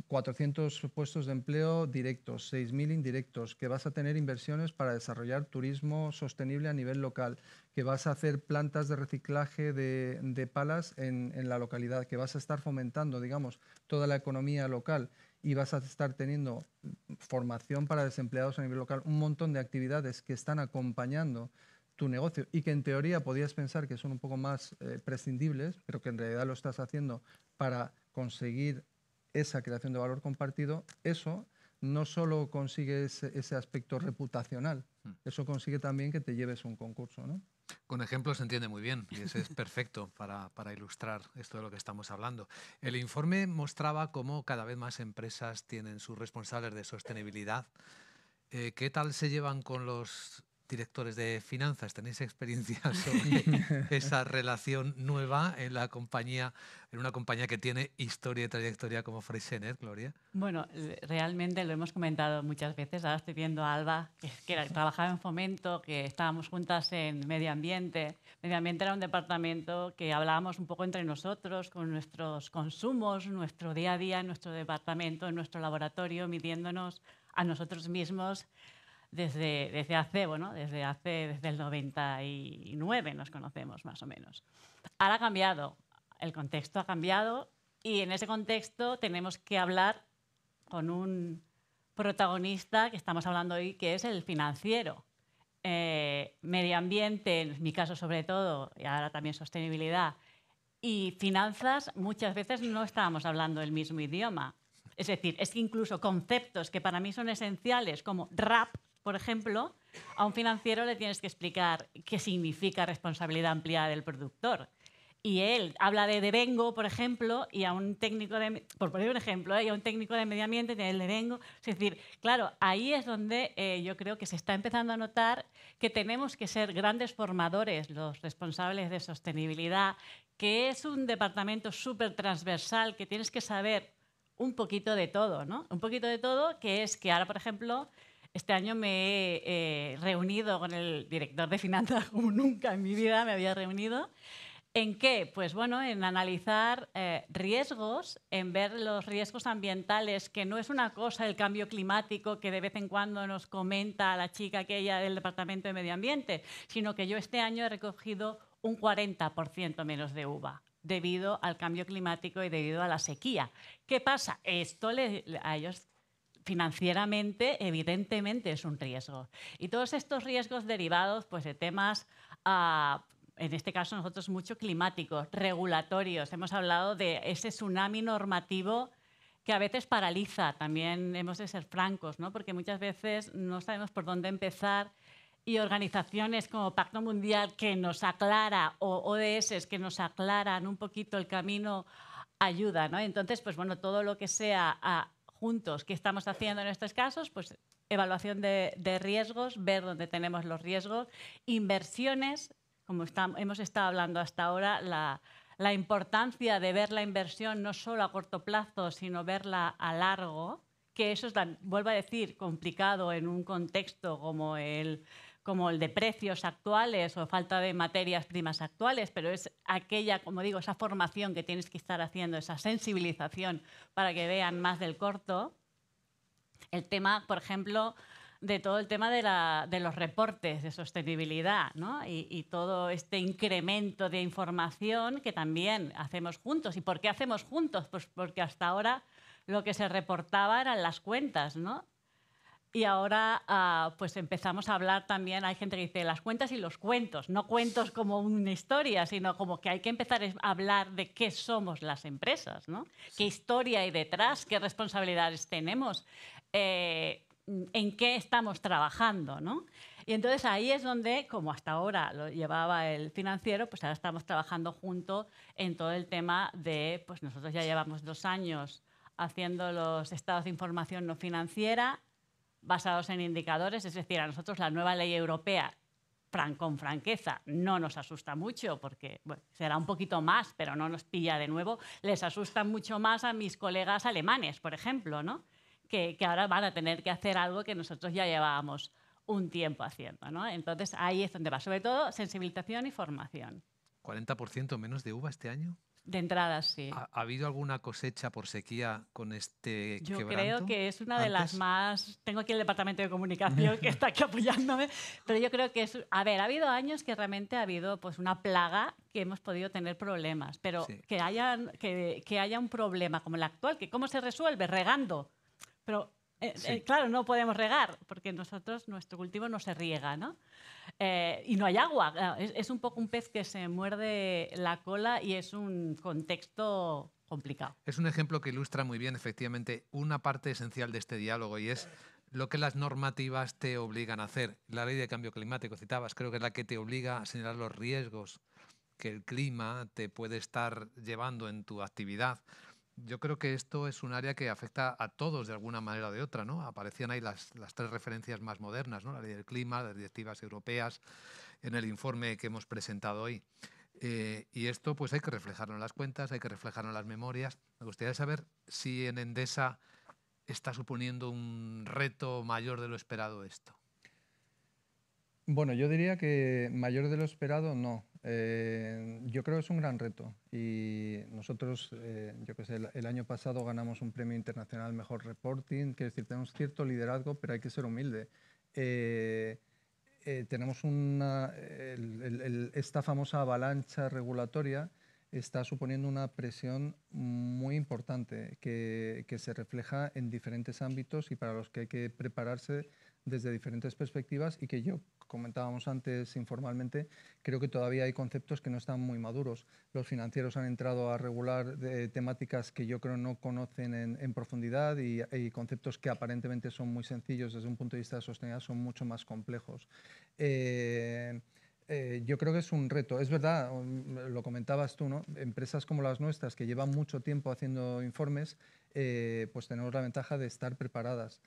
400 puestos de empleo directos, 6.000 indirectos, que vas a tener inversiones para desarrollar turismo sostenible a nivel local, que vas a hacer plantas de reciclaje de palas en la localidad, que vas a estar fomentando, digamos, toda la economía local y vas a estar teniendo formación para desempleados a nivel local, un montón de actividades que están acompañando tu negocio y que en teoría podías pensar que son un poco más prescindibles, pero que en realidad lo estás haciendo para conseguir esa creación de valor compartido. Eso no solo consigue ese aspecto reputacional, eso consigue también que te lleves un concurso, ¿no? Con ejemplos se entiende muy bien y ese es perfecto para ilustrar esto de lo que estamos hablando. El informe mostraba cómo cada vez más empresas tienen sus responsables de sostenibilidad. ¿Qué tal se llevan con los directores de finanzas, ¿tenéis experiencia sobre esa relación nueva en la compañía, en una compañía que tiene historia y trayectoria como Freisener, Gloria? Bueno, realmente lo hemos comentado muchas veces. Ahora estoy viendo a Alba, que trabajaba en Fomento, que estábamos juntas en Medio Ambiente. Medio Ambiente era un departamento que hablábamos un poco entre nosotros, con nuestros consumos, nuestro día a día, en nuestro departamento, en nuestro laboratorio, midiéndonos a nosotros mismos desde el 99 nos conocemos más o menos. Ahora ha cambiado, el contexto ha cambiado y en ese contexto tenemos que hablar con un protagonista que estamos hablando hoy, que es el financiero. Medio ambiente, en mi caso sobre todo, y ahora también sostenibilidad, y finanzas, muchas veces no estábamos hablando el mismo idioma. Es decir, es que incluso conceptos que para mí son esenciales, como RAP, por ejemplo, a un financiero le tienes que explicar qué significa responsabilidad ampliada del productor. Y él habla de devengo, por ejemplo, y a un técnico de, por poner un ejemplo, y a un técnico de medio ambiente tiene el devengo. Es decir, claro, ahí es donde yo creo que se está empezando a notar que tenemos que ser grandes formadores, los responsables de sostenibilidad, que es un departamento súper transversal, que tienes que saber un poquito de todo, ¿no? Un poquito de todo, que es que ahora, por ejemplo, este año me he reunido con el director de finanzas como nunca en mi vida me había reunido. ¿En qué? Pues bueno, en analizar riesgos, en ver los riesgos ambientales, que no es una cosa el cambio climático que de vez en cuando nos comenta la chica aquella del Departamento de Medio Ambiente, sino que yo este año he recogido un 40% menos de uva debido al cambio climático y debido a la sequía. ¿Qué pasa? Esto a ellos financieramente, evidentemente, es un riesgo. Y todos estos riesgos derivados pues, de temas, en este caso nosotros mucho climáticos, regulatorios. Hemos hablado de ese tsunami normativo que a veces paraliza. También hemos de ser francos, ¿no? Porque muchas veces no sabemos por dónde empezar y organizaciones como Pacto Mundial que nos aclara o ODS que nos aclaran un poquito el camino ayuda, ¿no? Entonces, pues bueno, todo lo que sea juntos, ¿qué estamos haciendo en estos casos? Pues evaluación de riesgos, ver dónde tenemos los riesgos, inversiones, como hemos estado hablando hasta ahora, la importancia de ver la inversión no solo a corto plazo, sino verla a largo, que eso es, vuelvo a decir, complicado en un contexto como el de precios actuales o falta de materias primas actuales, pero es aquella, como digo, esa formación que tienes que estar haciendo, esa sensibilización para que vean más del corto. El tema, por ejemplo, de todo el tema de los reportes de sostenibilidad, ¿no? Y todo este incremento de información que también hacemos juntos. ¿Y por qué hacemos juntos? Pues porque hasta ahora lo que se reportaba eran las cuentas, ¿no? Y ahora pues empezamos a hablar también, hay gente que dice las cuentas y los cuentos, no cuentos como una historia, sino como que hay que empezar a hablar de qué somos las empresas, ¿no? Sí. Qué historia hay detrás, qué responsabilidades tenemos, en qué estamos trabajando, ¿no? Y entonces ahí es donde, como hasta ahora lo llevaba el financiero, pues ahora estamos trabajando juntos en todo el tema de, pues nosotros ya llevamos 2 años haciendo los estados de información no financiera, basados en indicadores, es decir, a nosotros la nueva ley europea, con franqueza, no nos asusta mucho porque bueno, será un poquito más, pero no nos pilla de nuevo. Les asusta mucho más a mis colegas alemanes, por ejemplo, ¿no? que ahora van a tener que hacer algo que nosotros ya llevábamos un tiempo haciendo, ¿no? Entonces, ahí es donde va, sobre todo, sensibilización y formación. ¿40% menos de uva este año? De entrada, sí. ¿Ha habido alguna cosecha por sequía con este Yo quebranto? Creo que es una de las más... Tengo aquí el departamento de comunicación que está aquí apoyándome, pero yo creo que es... A ver, ha habido años que realmente ha habido pues, una plaga que hemos podido tener problemas, pero sí. que haya un problema como el actual, que ¿cómo se resuelve? Regando. Pero, sí. Claro, no podemos regar porque nuestro cultivo no se riega, ¿no? Y no hay agua. Es un poco un pez que se muerde la cola y es un contexto complicado. Es un ejemplo que ilustra muy bien, efectivamente, una parte esencial de este diálogo y es lo que las normativas te obligan a hacer. La ley de cambio climático, citabas, creo que es la que te obliga a señalar los riesgos que el clima te puede estar llevando en tu actividad. Yo creo que esto es un área que afecta a todos de alguna manera o de otra, ¿no? Aparecían ahí las tres referencias más modernas, ¿no? La ley del clima, las directivas europeas, en el informe que hemos presentado hoy. Y esto pues hay que reflejarlo en las cuentas, hay que reflejarlo en las memorias. Me gustaría saber si en Endesa está suponiendo un reto mayor de lo esperado esto. Bueno, yo diría que mayor de lo esperado no. Yo creo que es un gran reto y nosotros, yo qué sé, el año pasado ganamos un premio internacional Mejor Reporting, quiere decir, tenemos cierto liderazgo, pero hay que ser humilde. Tenemos esta famosa avalancha regulatoria está suponiendo una presión muy importante que se refleja en diferentes ámbitos y para los que hay que prepararse desde diferentes perspectivas y que yo comentábamos antes informalmente, creo que todavía hay conceptos que no están muy maduros. Los financieros han entrado a regular temáticas que yo creo no conocen en profundidad y conceptos que aparentemente son muy sencillos desde un punto de vista de sostenibilidad son mucho más complejos. Yo creo que es un reto. Es verdad, lo comentabas tú, ¿no? Empresas como las nuestras que llevan mucho tiempo haciendo informes, pues tenemos la ventaja de estar preparadas.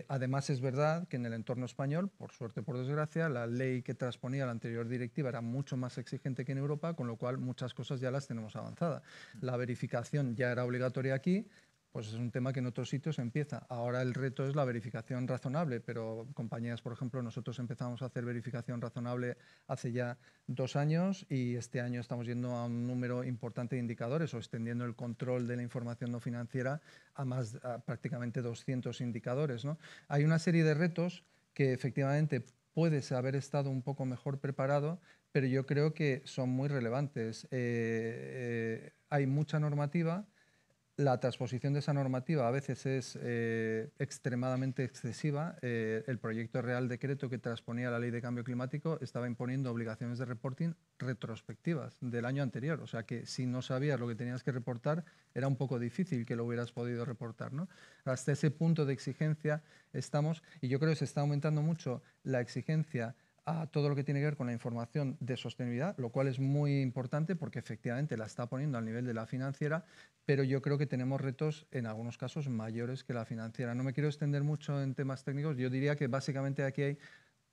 Además, es verdad que en el entorno español, por suerte o por desgracia, la ley que transponía la anterior directiva era mucho más exigente que en Europa, con lo cual muchas cosas ya las tenemos avanzadas. La verificación ya era obligatoria aquí, pues es un tema que en otros sitios empieza. Ahora el reto es la verificación razonable, pero compañías, por ejemplo, nosotros empezamos a hacer verificación razonable hace ya 2 años y este año estamos yendo a un número importante de indicadores o extendiendo el control de la información no financiera a prácticamente 200 indicadores, ¿no? Hay una serie de retos que efectivamente puedes haber estado un poco mejor preparado, pero yo creo que son muy relevantes. Hay mucha normativa. La transposición de esa normativa a veces es extremadamente excesiva. El proyecto de Real Decreto que transponía la Ley de Cambio Climático estaba imponiendo obligaciones de reporting retrospectivas del año anterior. O sea que si no sabías lo que tenías que reportar, era un poco difícil que lo hubieras podido reportar, ¿no? Hasta ese punto de exigencia estamos, y yo creo que se está aumentando mucho la exigencia a todo lo que tiene que ver con la información de sostenibilidad, lo cual es muy importante porque efectivamente la está poniendo al nivel de la financiera, pero yo creo que tenemos retos en algunos casos mayores que la financiera. No me quiero extender mucho en temas técnicos, yo diría que básicamente aquí hay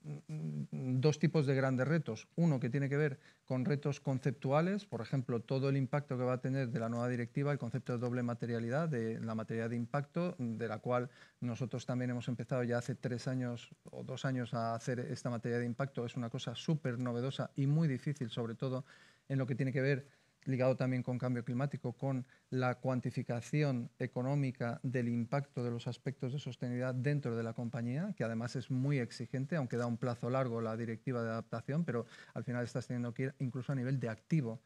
2 tipos de grandes retos. Uno que tiene que ver con retos conceptuales, por ejemplo, todo el impacto que va a tener de la nueva directiva, el concepto de doble materialidad, de la materialidad de impacto, de la cual nosotros también hemos empezado ya hace 3 años o 2 años a hacer esta materia de impacto. Es una cosa súper novedosa y muy difícil, sobre todo en lo que tiene que ver ligado también con cambio climático, con la cuantificación económica del impacto de los aspectos de sostenibilidad dentro de la compañía, que además es muy exigente, aunque da un plazo largo la directiva de adaptación, pero al final estás teniendo que ir incluso a nivel de activo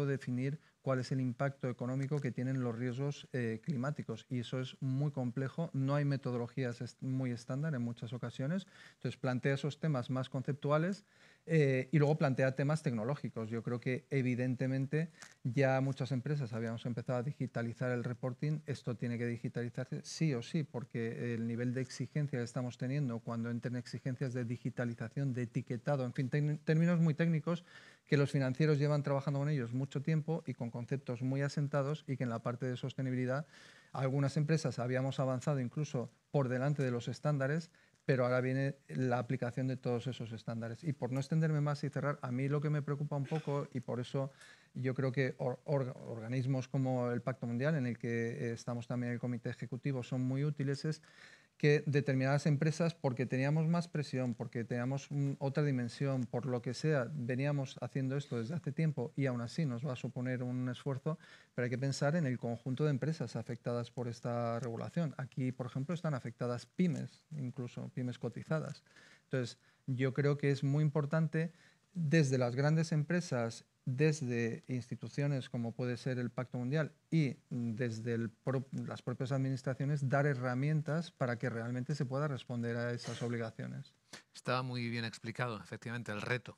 definir cuál es el impacto económico que tienen los riesgos climáticos. Y eso es muy complejo, no hay metodologías muy estándar en muchas ocasiones. Entonces plantea esos temas más conceptuales y luego plantea temas tecnológicos. Yo creo que evidentemente ya muchas empresas habíamos empezado a digitalizar el reporting. Esto tiene que digitalizarse sí o sí, porque el nivel de exigencia que estamos teniendo cuando entren exigencias de digitalización, de etiquetado, en fin, términos muy técnicos que los financieros llevan trabajando con ellos mucho tiempo y con conceptos muy asentados y que en la parte de sostenibilidad algunas empresas habíamos avanzado incluso por delante de los estándares, pero ahora viene la aplicación de todos esos estándares. Y por no extenderme más y cerrar, a mí lo que me preocupa un poco, y por eso yo creo que organismos como el Pacto Mundial, en el que estamos también en el Comité Ejecutivo, son muy útiles, es que determinadas empresas, porque teníamos más presión, porque teníamos otra dimensión, por lo que sea, veníamos haciendo esto desde hace tiempo y aún así nos va a suponer un esfuerzo, pero hay que pensar en el conjunto de empresas afectadas por esta regulación. Aquí, por ejemplo, están afectadas pymes, incluso pymes cotizadas. Entonces, yo creo que es muy importante desde las grandes empresas, desde instituciones como puede ser el Pacto Mundial y desde las propias administraciones, dar herramientas para que realmente se pueda responder a esas obligaciones. Está muy bien explicado, efectivamente, el reto.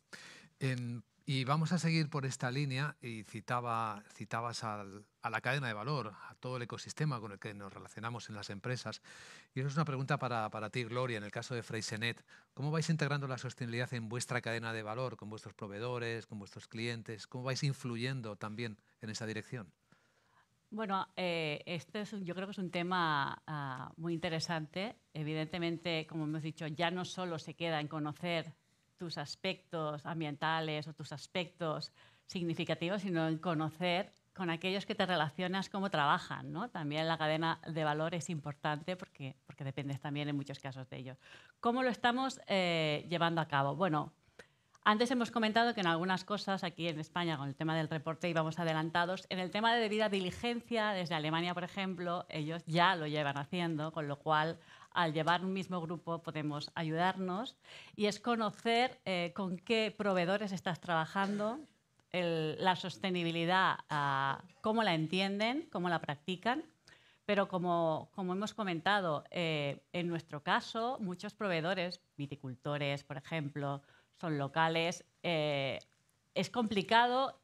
Y vamos a seguir por esta línea y citabas a la cadena de valor, a todo el ecosistema con el que nos relacionamos en las empresas. Y eso es una pregunta para ti, Gloria, en el caso de Freysenet. ¿Cómo vais integrando la sostenibilidad en vuestra cadena de valor, con vuestros proveedores, con vuestros clientes? ¿Cómo vais influyendo también en esa dirección? Bueno, yo creo que es un tema muy interesante. Evidentemente, como hemos dicho, ya no solo se queda en conocer tus aspectos ambientales o tus aspectos significativos, sino en conocer con aquellos que te relacionas cómo trabajan, ¿no? También la cadena de valor es importante porque dependes también en muchos casos de ellos. ¿Cómo lo estamos llevando a cabo? Bueno, antes hemos comentado que en algunas cosas aquí en España con el tema del reporte íbamos adelantados. En el tema de debida diligencia, desde Alemania, por ejemplo, ellos ya lo llevan haciendo, con lo cual al llevar un mismo grupo podemos ayudarnos y es conocer con qué proveedores estás trabajando, la sostenibilidad, cómo la entienden, cómo la practican. Pero como hemos comentado, en nuestro caso, muchos proveedores, viticultores, por ejemplo, son locales. Es complicado,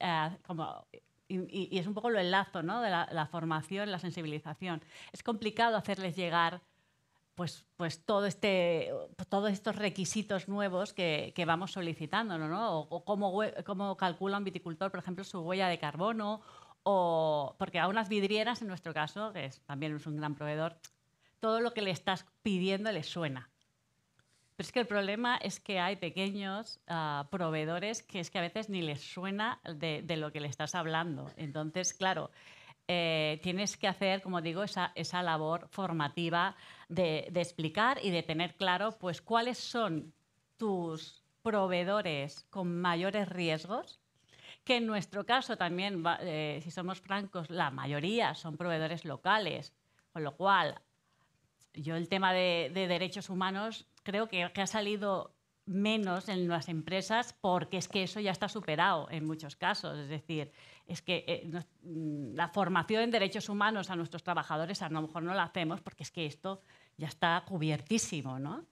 y es un poco lo enlazo, ¿no?, de la formación, la sensibilización. Es complicado hacerles llegar pues todos estos requisitos nuevos que vamos solicitando, ¿no? O cómo calcula un viticultor, por ejemplo, su huella de carbono, porque a unas vidrieras, en nuestro caso, que también es un gran proveedor, todo lo que le estás pidiendo le suena. Pero es que el problema es que hay pequeños proveedores que es que a veces ni les suena de lo que le estás hablando. Entonces, claro, tienes que hacer, como digo, esa labor formativa de explicar y de tener claro pues, cuáles son tus proveedores con mayores riesgos, que en nuestro caso también, si somos francos, la mayoría son proveedores locales, con lo cual yo el tema de derechos humanos creo que ha salido menos en las empresas porque es que eso ya está superado en muchos casos. Es decir, es que la formación en derechos humanos a nuestros trabajadores a lo mejor no la hacemos porque es que esto ya está cubiertísimo, ¿no?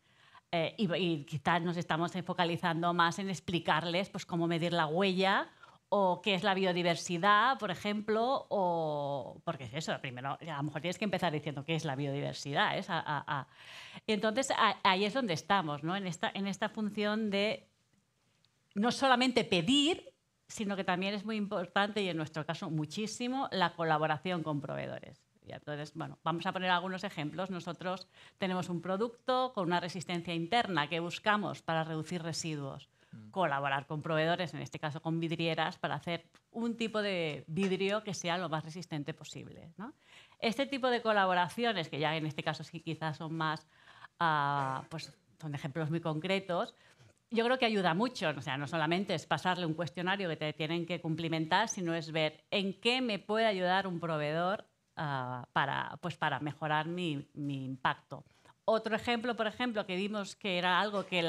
Y quizás nos estamos focalizando más en explicarles pues, cómo medir la huella o qué es la biodiversidad, por ejemplo, o porque es eso, primero a lo mejor tienes que empezar diciendo qué es la biodiversidad. Entonces ahí es donde estamos, ¿no? En esta función de no solamente pedir, sino que también es muy importante, y en nuestro caso muchísimo, la colaboración con proveedores. Y entonces, bueno, vamos a poner algunos ejemplos. Nosotros tenemos un producto con una resistencia interna que buscamos para reducir residuos. Colaborar con proveedores, en este caso con vidrieras, para hacer un tipo de vidrio que sea lo más resistente posible, ¿no? Este tipo de colaboraciones, que ya en este caso sí quizás son más, pues son ejemplos muy concretos, yo creo que ayuda mucho. O sea, no solamente es pasarle un cuestionario que te tienen que cumplimentar, sino es ver en qué me puede ayudar un proveedor para mejorar mi impacto. Otro ejemplo, por ejemplo, que vimos que era algo que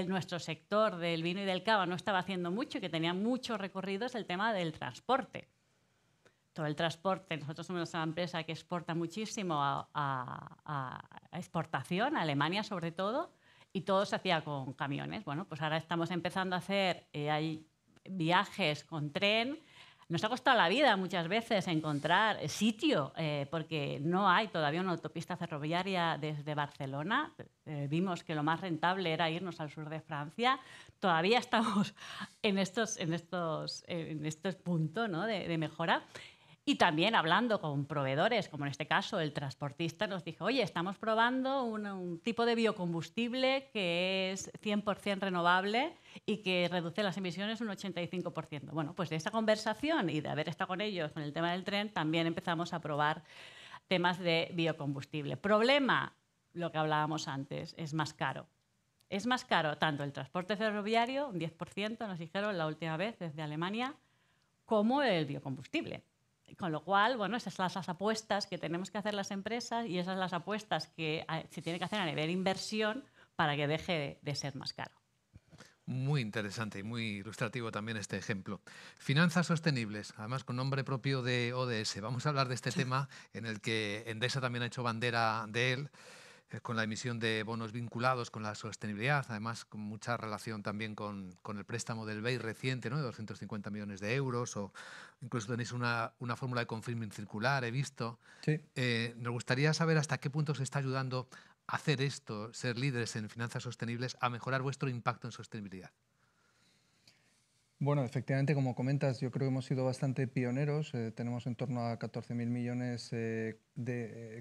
nuestro sector del vino y del cava no estaba haciendo mucho y que tenía mucho recorrido, es el tema del transporte. Todo el transporte, nosotros somos una empresa que exporta muchísimo a exportación, a Alemania sobre todo, y todo se hacía con camiones. Bueno, pues ahora estamos empezando a hacer hay viajes con tren. Nos ha costado la vida muchas veces encontrar sitio, porque no hay todavía una autopista ferroviaria desde Barcelona. Vimos que lo más rentable era irnos al sur de Francia. Todavía estamos en estos puntos, ¿no?, de mejora. Y también hablando con proveedores, como en este caso el transportista nos dijo, oye, estamos probando un tipo de biocombustible que es 100% renovable y que reduce las emisiones un 85%. Bueno, pues de esa conversación y de haber estado con ellos con el tema del tren, también empezamos a probar temas de biocombustible. Problema, lo que hablábamos antes, es más caro. Es más caro tanto el transporte ferroviario, un 10% nos dijeron la última vez desde Alemania, como el biocombustible. Con lo cual, bueno, esas son las apuestas que tenemos que hacer las empresas y esas son las apuestas que se tienen que hacer a nivel de inversión para que deje de ser más caro. Muy interesante y muy ilustrativo también este ejemplo. Finanzas sostenibles, además con nombre propio de ODS. Vamos a hablar de este tema en el que Endesa también ha hecho bandera de él, con la emisión de bonos vinculados con la sostenibilidad, además con mucha relación también con el préstamo del BEI reciente, ¿no?, de 250 millones de euros, o incluso tenéis una fórmula de confirming circular, he visto. Sí. Nos gustaría saber hasta qué punto se está ayudando a hacer esto, ser líderes en finanzas sostenibles, a mejorar vuestro impacto en sostenibilidad. Bueno, efectivamente, como comentas, yo creo que hemos sido bastante pioneros. Tenemos en torno a 14.000 millones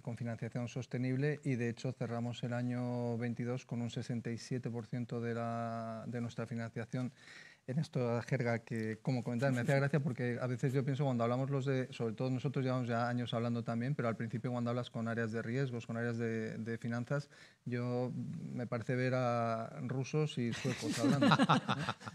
con financiación sostenible y, de hecho, cerramos el año 22 con un 67% de nuestra financiación en esta jerga que, como comentar, me hacía gracia porque a veces yo pienso cuando hablamos sobre todo nosotros llevamos ya años hablando también, pero al principio cuando hablas con áreas de riesgos, con áreas de finanzas, me parece ver a rusos y suecos hablando, ¿no?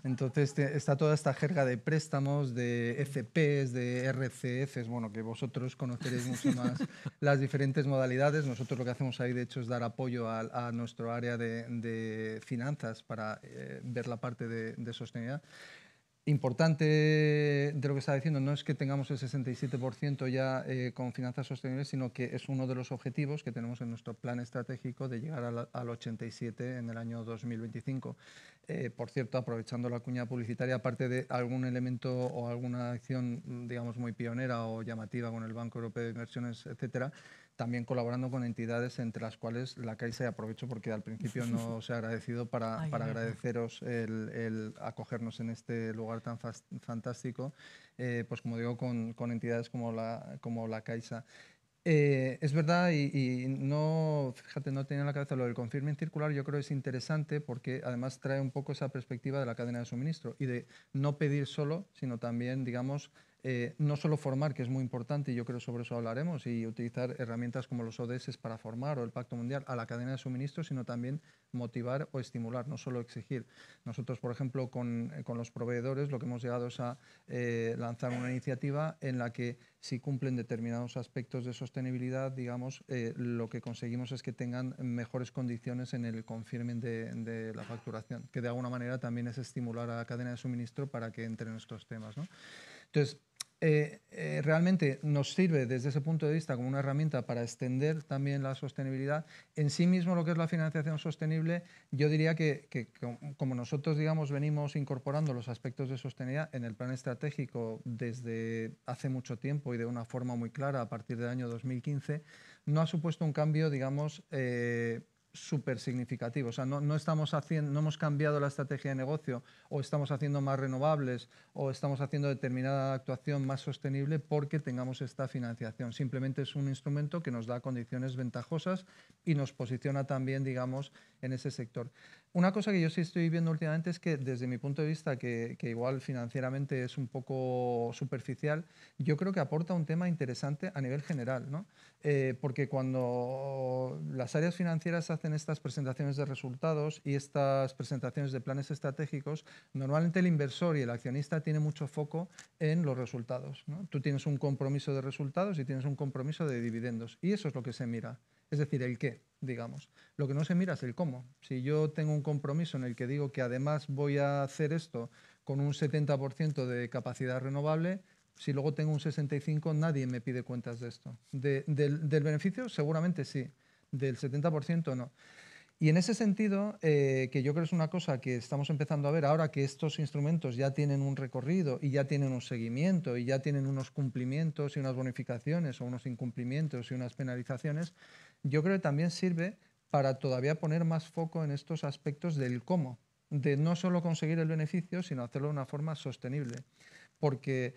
Entonces está toda esta jerga de préstamos, de FPs, de RCFs, bueno, que vosotros conoceréis mucho más las diferentes modalidades. Nosotros lo que hacemos ahí, de hecho, es dar apoyo a nuestro área de finanzas para ver la parte de sostenibilidad. Importante de lo que estaba diciendo no es que tengamos el 67% ya con finanzas sostenibles, sino que es uno de los objetivos que tenemos en nuestro plan estratégico de llegar al 87 en el año 2025. Por cierto, aprovechando la cuña publicitaria, aparte de algún elemento o alguna acción, digamos, muy pionera o llamativa con el Banco Europeo de Inversiones, etcétera, también colaborando con entidades entre las cuales la Caixa, y aprovecho porque al principio no os he agradecido para agradeceros el acogernos en este lugar tan fantástico, pues como digo, con entidades como la Caixa. Es verdad y no, fíjate, no tenía en la cabeza lo del confirming circular. Yo creo que es interesante porque además trae un poco esa perspectiva de la cadena de suministro y de no pedir solo, sino también, digamos, no solo formar, que es muy importante, y yo creo que sobre eso hablaremos, y utilizar herramientas como los ODS para formar o el Pacto Mundial a la cadena de suministro, sino también motivar o estimular, no solo exigir. Nosotros, por ejemplo, con los proveedores, lo que hemos llegado es a lanzar una iniciativa en la que si cumplen determinados aspectos de sostenibilidad, digamos, lo que conseguimos es que tengan mejores condiciones en el confirming de la facturación, que de alguna manera también es estimular a la cadena de suministro para que entren en estos temas, ¿no? Entonces, realmente nos sirve desde ese punto de vista como una herramienta para extender también la sostenibilidad. En sí mismo lo que es la financiación sostenible, yo diría que como nosotros, digamos, venimos incorporando los aspectos de sostenibilidad en el plan estratégico desde hace mucho tiempo y de una forma muy clara a partir del año 2015, no ha supuesto un cambio, digamos, súper significativo. O sea, no hemos cambiado la estrategia de negocio o estamos haciendo más renovables o estamos haciendo determinada actuación más sostenible porque tengamos esta financiación. Simplemente es un instrumento que nos da condiciones ventajosas y nos posiciona también, digamos, en ese sector. Una cosa que yo sí estoy viendo últimamente es que desde mi punto de vista, que igual financieramente es un poco superficial, yo creo que aporta un tema interesante a nivel general, ¿no? Porque cuando las áreas financieras hacen estas presentaciones de resultados y estas presentaciones de planes estratégicos, normalmente el inversor y el accionista tiene mucho foco en los resultados, ¿no? Tú tienes un compromiso de resultados y tienes un compromiso de dividendos y eso es lo que se mira. Es decir, el qué, digamos. Lo que no se mira es el cómo. Si yo tengo un compromiso en el que digo que además voy a hacer esto con un 70% de capacidad renovable, si luego tengo un 65%, nadie me pide cuentas de esto. ¿Del beneficio? Seguramente sí. Del 70% no. Y en ese sentido, que yo creo que es una cosa que estamos empezando a ver ahora que estos instrumentos ya tienen un recorrido y ya tienen un seguimiento y ya tienen unos cumplimientos y unas bonificaciones o unos incumplimientos y unas penalizaciones, yo creo que también sirve para todavía poner más foco en estos aspectos del cómo, de no solo conseguir el beneficio, sino hacerlo de una forma sostenible. Porque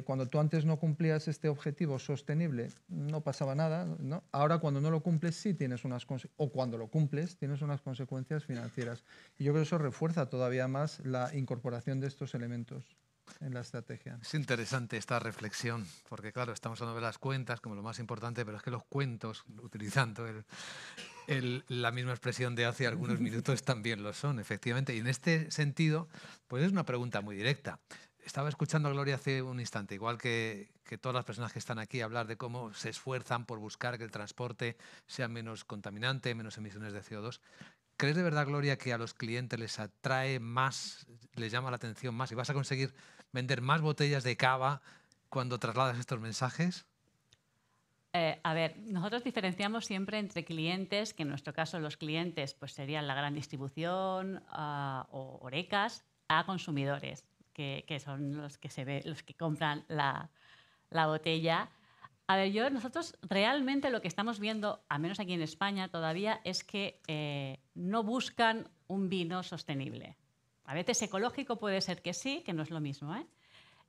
cuando tú antes no cumplías este objetivo sostenible no pasaba nada, ¿no? Ahora cuando no lo cumples sí tienes o cuando lo cumples tienes unas consecuencias financieras. Y yo creo que eso refuerza todavía más la incorporación de estos elementos en la estrategia. Es interesante esta reflexión, porque claro, estamos hablando de las cuentas como lo más importante, pero es que los cuentos, utilizando la misma expresión de hace algunos minutos, también lo son, efectivamente. Y en este sentido, pues es una pregunta muy directa. Estaba escuchando a Gloria hace un instante, igual que todas las personas que están aquí, hablar de cómo se esfuerzan por buscar que el transporte sea menos contaminante, menos emisiones de CO2. ¿Crees de verdad, Gloria, que a los clientes les atrae más, les llama la atención más y vas a conseguir vender más botellas de cava cuando trasladas estos mensajes? A ver, nosotros diferenciamos siempre entre clientes, que en nuestro caso los clientes pues serían la gran distribución o horecas, a consumidores, que son los que compran la botella. A ver, nosotros realmente lo que estamos viendo, al menos aquí en España todavía, es que no buscan un vino sostenible. A veces ecológico puede ser que sí, que no es lo mismo,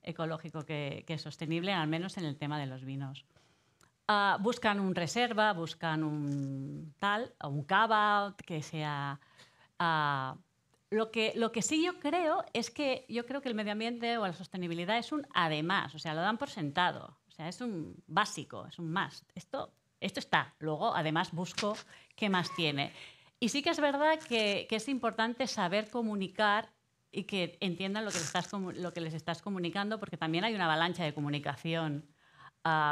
ecológico que sostenible, al menos en el tema de los vinos. Buscan un reserva, buscan un tal, o un cava, que sea... Lo que sí yo creo es que yo creo que el medio ambiente o la sostenibilidad es un además, o sea, lo dan por sentado, o sea, es un básico, es un must. Esto está. Luego, además, busco qué más tiene. Y sí que es verdad que es importante saber comunicar y que entiendan lo que les estás comunicando, porque también hay una avalancha de comunicación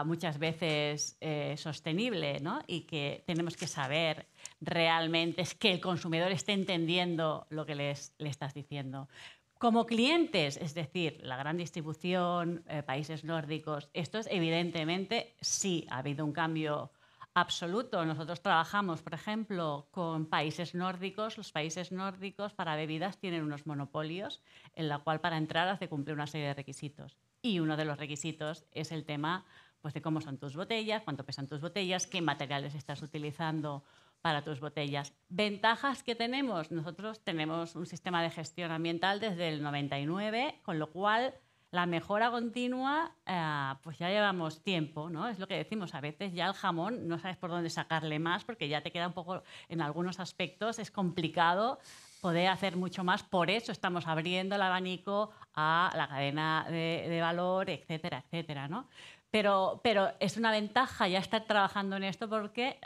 muchas veces sostenible, ¿no? Y que tenemos que saber realmente es que el consumidor esté entendiendo lo que le estás diciendo. Como clientes, es decir, la gran distribución, países nórdicos, estos evidentemente sí ha habido un cambio absoluto. Nosotros trabajamos, por ejemplo, con países nórdicos. Los países nórdicos para bebidas tienen unos monopolios en la cual para entrar has de cumplir una serie de requisitos. Y uno de los requisitos es el tema pues, de cómo son tus botellas, cuánto pesan tus botellas, qué materiales estás utilizando para tus botellas. ¿Ventajas que tenemos? Nosotros tenemos un sistema de gestión ambiental desde el 99, con lo cual la mejora continua, pues ya llevamos tiempo, ¿no? Es lo que decimos, a veces ya el jamón no sabes por dónde sacarle más porque ya te queda un poco, en algunos aspectos es complicado poder hacer mucho más. Por eso estamos abriendo el abanico a la cadena de valor, etcétera, etcétera, ¿no? Pero es una ventaja ya estar trabajando en esto porque,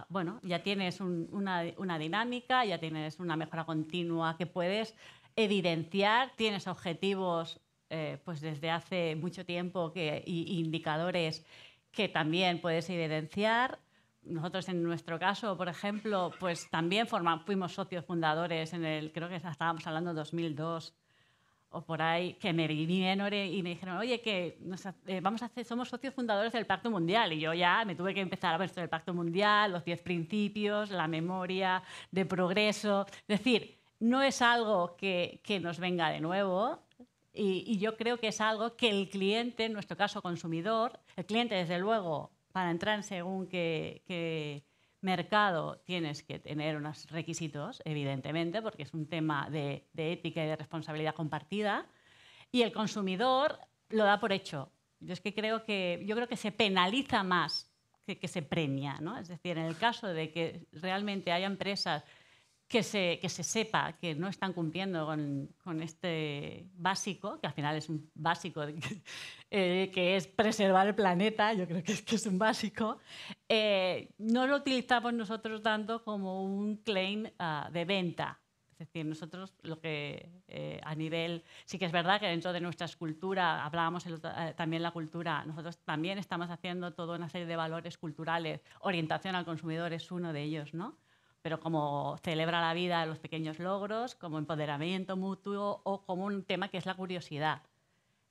bueno, ya tienes una dinámica, ya tienes una mejora continua que puedes evidenciar, tienes objetivos pues desde hace mucho tiempo y indicadores que también puedes evidenciar. Nosotros en nuestro caso, por ejemplo, pues también fuimos socios fundadores creo que estábamos hablando de 2002 o por ahí, que me vinieron y me dijeron, oye, que somos socios fundadores del Pacto Mundial. Y yo ya me tuve que empezar a ver esto del Pacto Mundial, los 10 principios, la memoria de progreso. Es decir, no es algo que nos venga de nuevo. Y yo creo que es algo que el cliente, en nuestro caso consumidor, el cliente desde luego, para entrar en según qué mercado tienes que tener unos requisitos, evidentemente, porque es un tema de ética y de responsabilidad compartida, y el consumidor lo da por hecho. Yo creo que se penaliza más que se premia, ¿no? Es decir, en el caso de que realmente haya empresas que se sepa que no están cumpliendo con este básico, que al final es un básico que es preservar el planeta, yo creo que es un básico, no lo utilizamos nosotros tanto como un claim de venta. Es decir, nosotros lo que a nivel... Sí que es verdad que dentro de nuestra cultura, hablábamos también la cultura, nosotros también estamos haciendo toda una serie de valores culturales, orientación al consumidor es uno de ellos, ¿no? Pero como celebra la vida los pequeños logros, como empoderamiento mutuo o como un tema que es la curiosidad,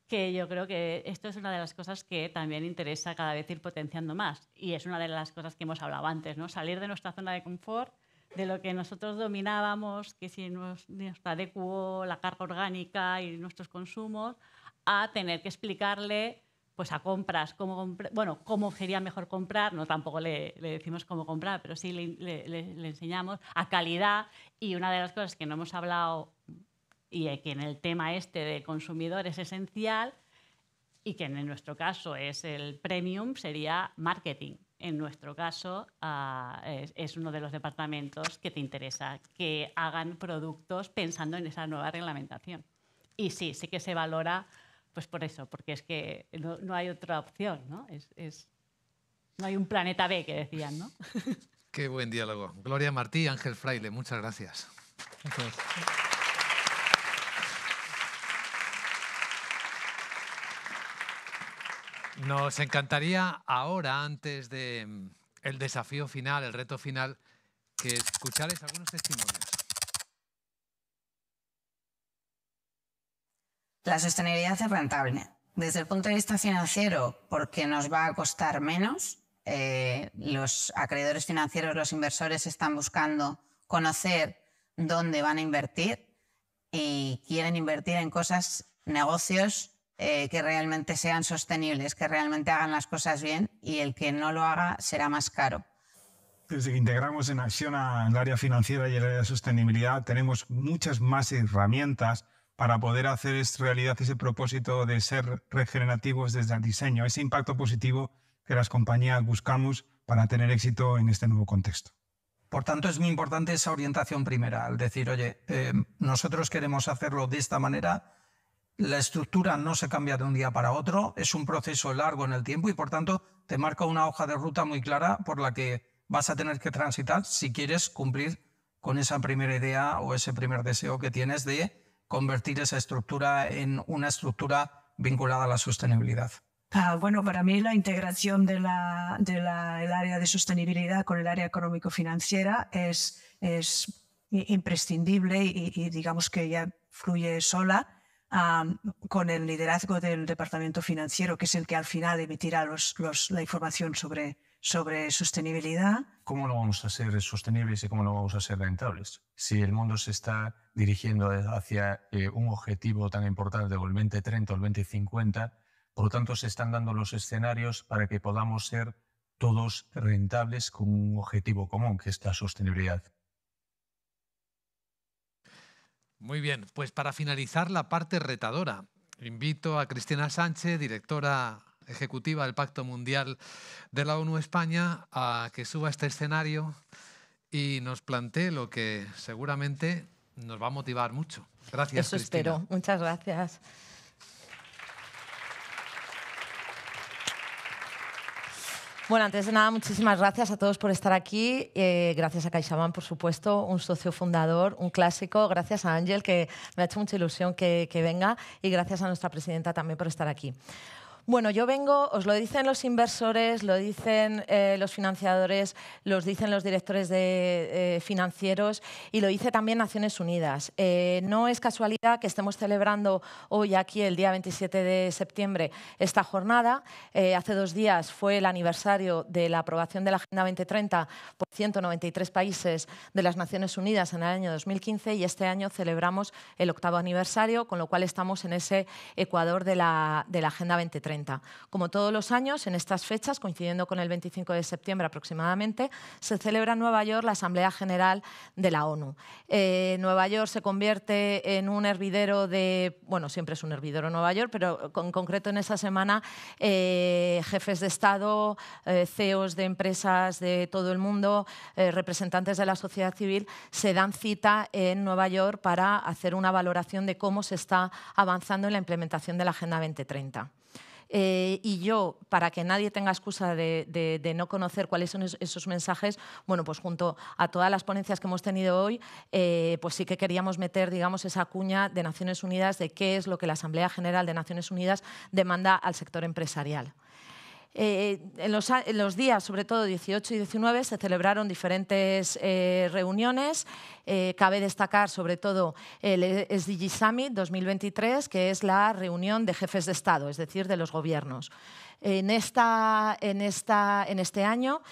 que yo creo que esto es una de las cosas que también interesa cada vez ir potenciando más y es una de las cosas que hemos hablado antes, ¿no? Salir de nuestra zona de confort, de lo que nosotros dominábamos, que si nos adecuó la carga orgánica y nuestros consumos, a tener que explicarle pues a compras, cómo sería mejor comprar, no tampoco le decimos cómo comprar, pero sí le enseñamos a calidad. Y una de las cosas que no hemos hablado y que en el tema de consumidor es esencial y que en nuestro caso es el premium, sería marketing. En nuestro caso es uno de los departamentos que te interesa, que hagan productos pensando en esa nueva reglamentación. Y sí que se valora. Pues por eso, porque es que no hay otra opción, ¿no? No hay un planeta B, que decían, ¿no? Qué buen diálogo. Gloria Martí, Ángel Fraile, muchas gracias. Gracias. Nos encantaría ahora, antes del desafío final, el reto final, que escucharais algunos testimonios. La sostenibilidad es rentable. Desde el punto de vista financiero, porque nos va a costar menos. Los acreedores financieros, los inversores están buscando conocer dónde van a invertir y quieren invertir en negocios que realmente sean sostenibles, que realmente hagan las cosas bien y el que no lo haga será más caro. desde que integramos en Acciona el área financiera y el área de sostenibilidad, tenemos muchas más herramientas para poder hacer realidad ese propósito de ser regenerativos desde el diseño, ese impacto positivo que las compañías buscamos para tener éxito en este nuevo contexto. Por tanto, es muy importante esa orientación primera, al decir, oye, nosotros queremos hacerlo de esta manera, la estructura no se cambia de un día para otro, es un proceso largo en el tiempo y, por tanto, te marca una hoja de ruta muy clara por la que vas a tener que transitar si quieres cumplir con esa primera idea o ese primer deseo que tienes de convertir esa estructura en una estructura vinculada a la sostenibilidad. Bueno, para mí la integración del área de sostenibilidad con el área económico-financiera es imprescindible y digamos que ya fluye sola con el liderazgo del departamento financiero, que es el que al final emitirá la información sobre sostenibilidad. ¿Cómo no vamos a ser sostenibles y cómo no vamos a ser rentables? Si el mundo se está dirigiendo hacia un objetivo tan importante como el 2030 o el 2050, por lo tanto se están dando los escenarios para que podamos ser todos rentables con un objetivo común, que es la sostenibilidad. Muy bien, pues para finalizar la parte retadora, invito a Cristina Sánchez, directora ejecutiva del Pacto Mundial de la ONU España, a que suba a este escenario y nos plantee lo que seguramente nos va a motivar mucho. Gracias, Eso Cristina. espero. Muchas gracias. Bueno, antes de nada, muchísimas gracias a todos por estar aquí. Gracias a CaixaBank, por supuesto, un socio fundador, un clásico. Gracias a Ángel, que me ha hecho mucha ilusión que venga. Y gracias a nuestra presidenta también por estar aquí. Bueno, yo vengo, os lo dicen los inversores, lo dicen los financiadores, los dicen los directores financieros y lo dice también Naciones Unidas. No es casualidad que estemos celebrando hoy aquí, el día 27 de septiembre, esta jornada. Hace 2 días fue el aniversario de la aprobación de la Agenda 2030 por 193 países de las Naciones Unidas en el año 2015 y este año celebramos el 8º aniversario, con lo cual estamos en ese ecuador de la Agenda 2030. Como todos los años, en estas fechas, coincidiendo con el 25 de septiembre aproximadamente, se celebra en Nueva York la Asamblea General de la ONU. Nueva York se convierte en un hervidero de... Bueno, siempre es un hervidero Nueva York, pero en concreto en esa semana jefes de Estado, CEOs de empresas de todo el mundo, representantes de la sociedad civil, se dan cita en Nueva York para hacer una valoración de cómo se está avanzando en la implementación de la Agenda 2030. Y yo, para que nadie tenga excusa de no conocer cuáles son esos mensajes, bueno, pues junto a todas las ponencias que hemos tenido hoy, pues sí que queríamos meter, digamos, esa cuña de Naciones Unidas de qué es lo que la Asamblea General de Naciones Unidas demanda al sector empresarial. En los días, sobre todo 18 y 19, se celebraron diferentes reuniones. Cabe destacar, sobre todo, el SDG Summit 2023, que es la reunión de jefes de Estado, es decir, de los gobiernos. En este año,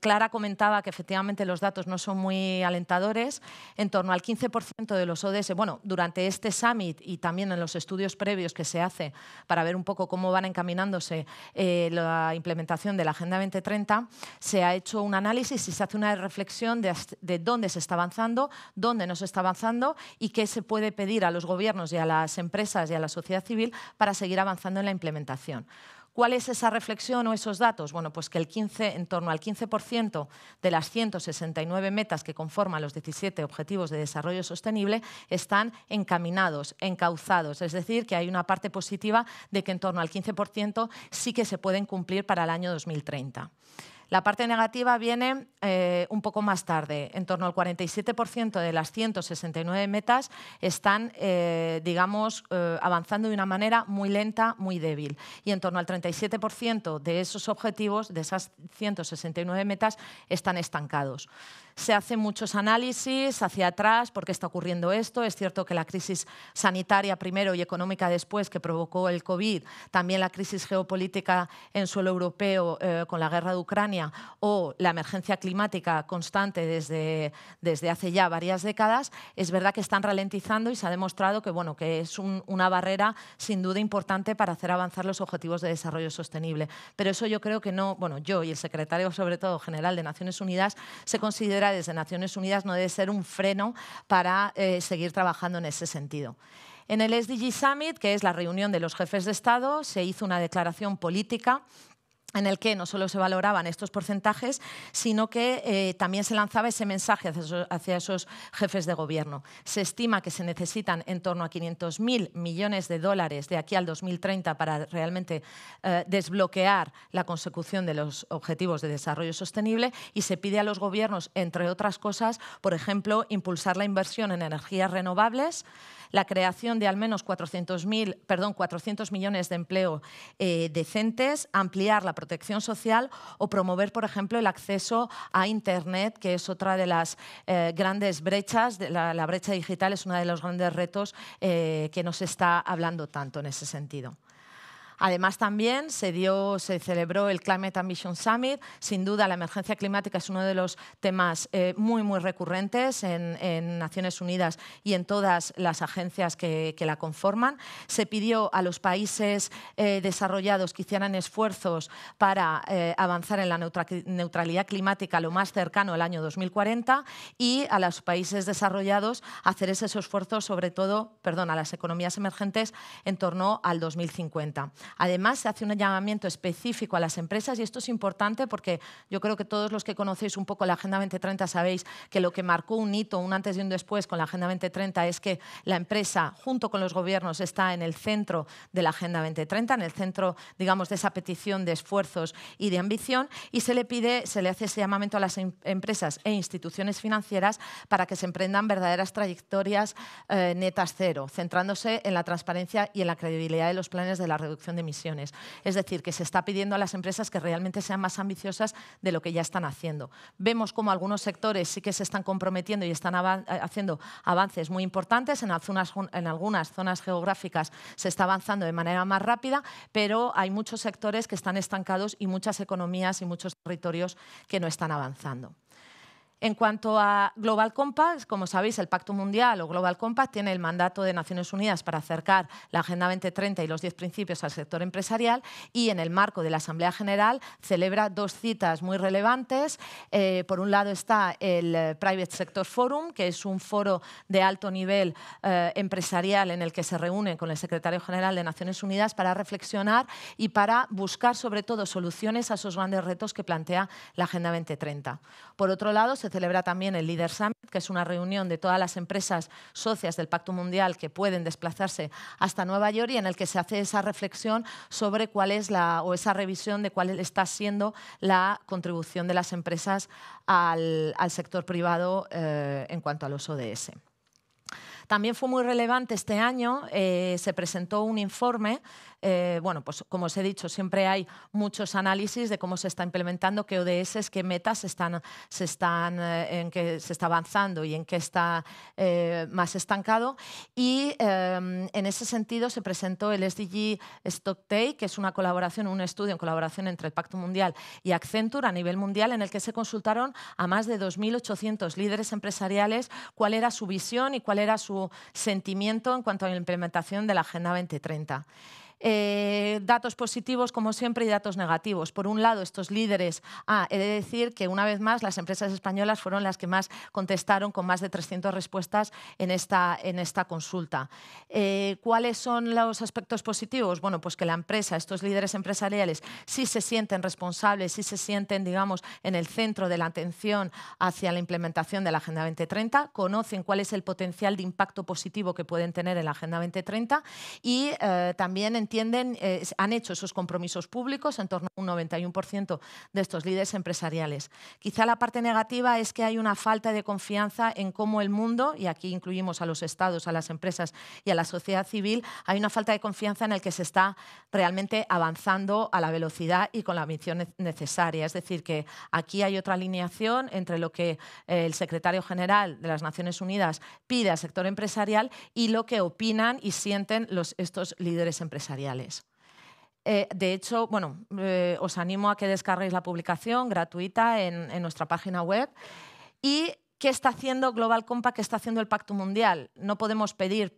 Clara comentaba que efectivamente los datos no son muy alentadores. En torno al 15% de los ODS, bueno, durante este summit y también en los estudios previos que se hace para ver un poco cómo van encaminándose la implementación de la Agenda 2030, se ha hecho un análisis y se hace una reflexión de dónde se está avanzando, dónde no se está avanzando y qué se puede pedir a los gobiernos y a las empresas y a la sociedad civil para seguir avanzando en la implementación. ¿Cuál es esa reflexión o esos datos? Bueno, pues que en torno al 15% de las 169 metas que conforman los 17 Objetivos de Desarrollo Sostenible están encaminados, encauzados. Es decir, que hay una parte positiva de que en torno al 15% sí que se pueden cumplir para el año 2030. La parte negativa viene un poco más tarde. En torno al 47% de las 169 metas están, digamos, avanzando de una manera muy lenta, muy débil. Y en torno al 37% de esos objetivos, de esas 169 metas, están estancados. se hacen muchos análisis hacia atrás, por qué está ocurriendo esto. Es cierto que la crisis sanitaria primero y económica después, que provocó el COVID, también la crisis geopolítica en suelo europeo con la guerra de Ucrania o la emergencia climática constante desde hace ya varias décadas, es verdad que están ralentizando y se ha demostrado que, bueno, que es una barrera sin duda importante para hacer avanzar los objetivos de desarrollo sostenible. Pero eso yo creo que no, bueno, yo y el secretario sobre todo general de Naciones Unidas se considera desde Naciones Unidas no debe ser un freno para seguir trabajando en ese sentido. En el SDG Summit, que es la reunión de los jefes de Estado, se hizo una declaración política en el que no solo se valoraban estos porcentajes, sino que también se lanzaba ese mensaje hacia esos jefes de gobierno. Se estima que se necesitan en torno a 500.000 millones de dólares de aquí al 2030 para realmente desbloquear la consecución de los objetivos de desarrollo sostenible y se pide a los gobiernos, entre otras cosas, por ejemplo, impulsar la inversión en energías renovables, la creación de al menos 400 millones de empleo decentes, ampliar la protección social o promover, por ejemplo, el acceso a Internet, que es otra de las grandes brechas. La brecha digital es uno de los grandes retos que nos está hablando tanto en ese sentido. Además, también se celebró el Climate Ambition Summit. Sin duda, la emergencia climática es uno de los temas muy recurrentes en Naciones Unidas y en todas las agencias que la conforman. Se pidió a los países desarrollados que hicieran esfuerzos para avanzar en la neutralidad climática lo más cercano al año 2040 y a los países desarrollados hacer esos esfuerzos, sobre todo, a las economías emergentes en torno al 2050. Además, se hace un llamamiento específico a las empresas y esto es importante porque yo creo que todos los que conocéis un poco la Agenda 2030 sabéis que lo que marcó un hito, un antes y un después con la Agenda 2030 es que la empresa, junto con los gobiernos, está en el centro de la Agenda 2030, en el centro, digamos, de esa petición de esfuerzos y de ambición y se le hace ese llamamiento a las empresas e instituciones financieras para que se emprendan verdaderas trayectorias netas cero, centrándose en la transparencia y en la credibilidad de los planes de la reducción de emisiones. Es decir, que se está pidiendo a las empresas que realmente sean más ambiciosas de lo que ya están haciendo. Vemos cómo algunos sectores sí que se están comprometiendo y están haciendo avances muy importantes. En algunas zonas geográficas se está avanzando de manera más rápida, pero hay muchos sectores que están estancados y muchas economías y muchos territorios que no están avanzando. En cuanto a Global Compact, como sabéis, el Pacto Mundial o Global Compact tiene el mandato de Naciones Unidas para acercar la Agenda 2030 y los 10 principios al sector empresarial y en el marco de la Asamblea General celebra dos citas muy relevantes. Por un lado está el Private Sector Forum, que es un foro de alto nivel empresarial en el que se reúnen con el Secretario General de Naciones Unidas para reflexionar y para buscar sobre todo soluciones a esos grandes retos que plantea la Agenda 2030. Por otro lado, se celebra también el Leader Summit, que es una reunión de todas las empresas socias del Pacto Mundial que pueden desplazarse hasta Nueva York y en el que se hace esa reflexión sobre cuál es esa revisión de cuál está siendo la contribución de las empresas al sector privado en cuanto a los ODS. También fue muy relevante este año, se presentó un informe. Bueno, pues como os he dicho, siempre hay muchos análisis de cómo se está implementando, qué ODS, qué metas en qué se está avanzando y en qué está más estancado. Y en ese sentido se presentó el SDG Stocktake, que es una colaboración, un estudio en colaboración entre el Pacto Mundial y Accenture a nivel mundial, en el que se consultaron a más de 2.800 líderes empresariales cuál era su visión y cuál era su sentimiento en cuanto a la implementación de la Agenda 2030. Datos positivos, como siempre, y datos negativos. Por un lado, estos líderes, he de decir que una vez más las empresas españolas fueron las que más contestaron, con más de 300 respuestas en esta consulta. ¿Cuáles son los aspectos positivos? Bueno, pues que la empresa, estos líderes empresariales, sí se sienten responsables, sí se sienten, digamos, en el centro de la atención hacia la implementación de la Agenda 2030, conocen cuál es el potencial de impacto positivo que pueden tener en la Agenda 2030 y también han hecho esos compromisos públicos, en torno a un 91% de estos líderes empresariales. Quizá la parte negativa es que hay una falta de confianza en cómo el mundo, y aquí incluimos a los estados, a las empresas y a la sociedad civil, hay una falta de confianza en el que se está realmente avanzando a la velocidad y con la ambición necesaria. Es decir, que aquí hay otra alineación entre lo que el secretario general de las Naciones Unidas pide al sector empresarial y lo que opinan y sienten estos líderes empresariales. De hecho, bueno, os animo a que descarguéis la publicación gratuita en nuestra página web. ¿Y qué está haciendo Global Compact? ¿Qué está haciendo el Pacto Mundial? No podemos pedir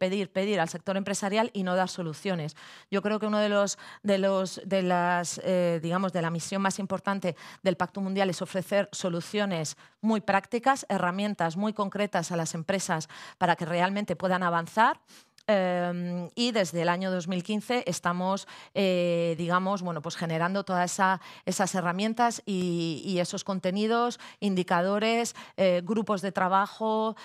al sector empresarial y no dar soluciones. Yo creo que uno de la misión más importante del Pacto Mundial es ofrecer soluciones muy prácticas, herramientas muy concretas a las empresas para que realmente puedan avanzar. Y desde el año 2015 estamos generando todas esas herramientas y esos contenidos, indicadores, grupos de trabajo,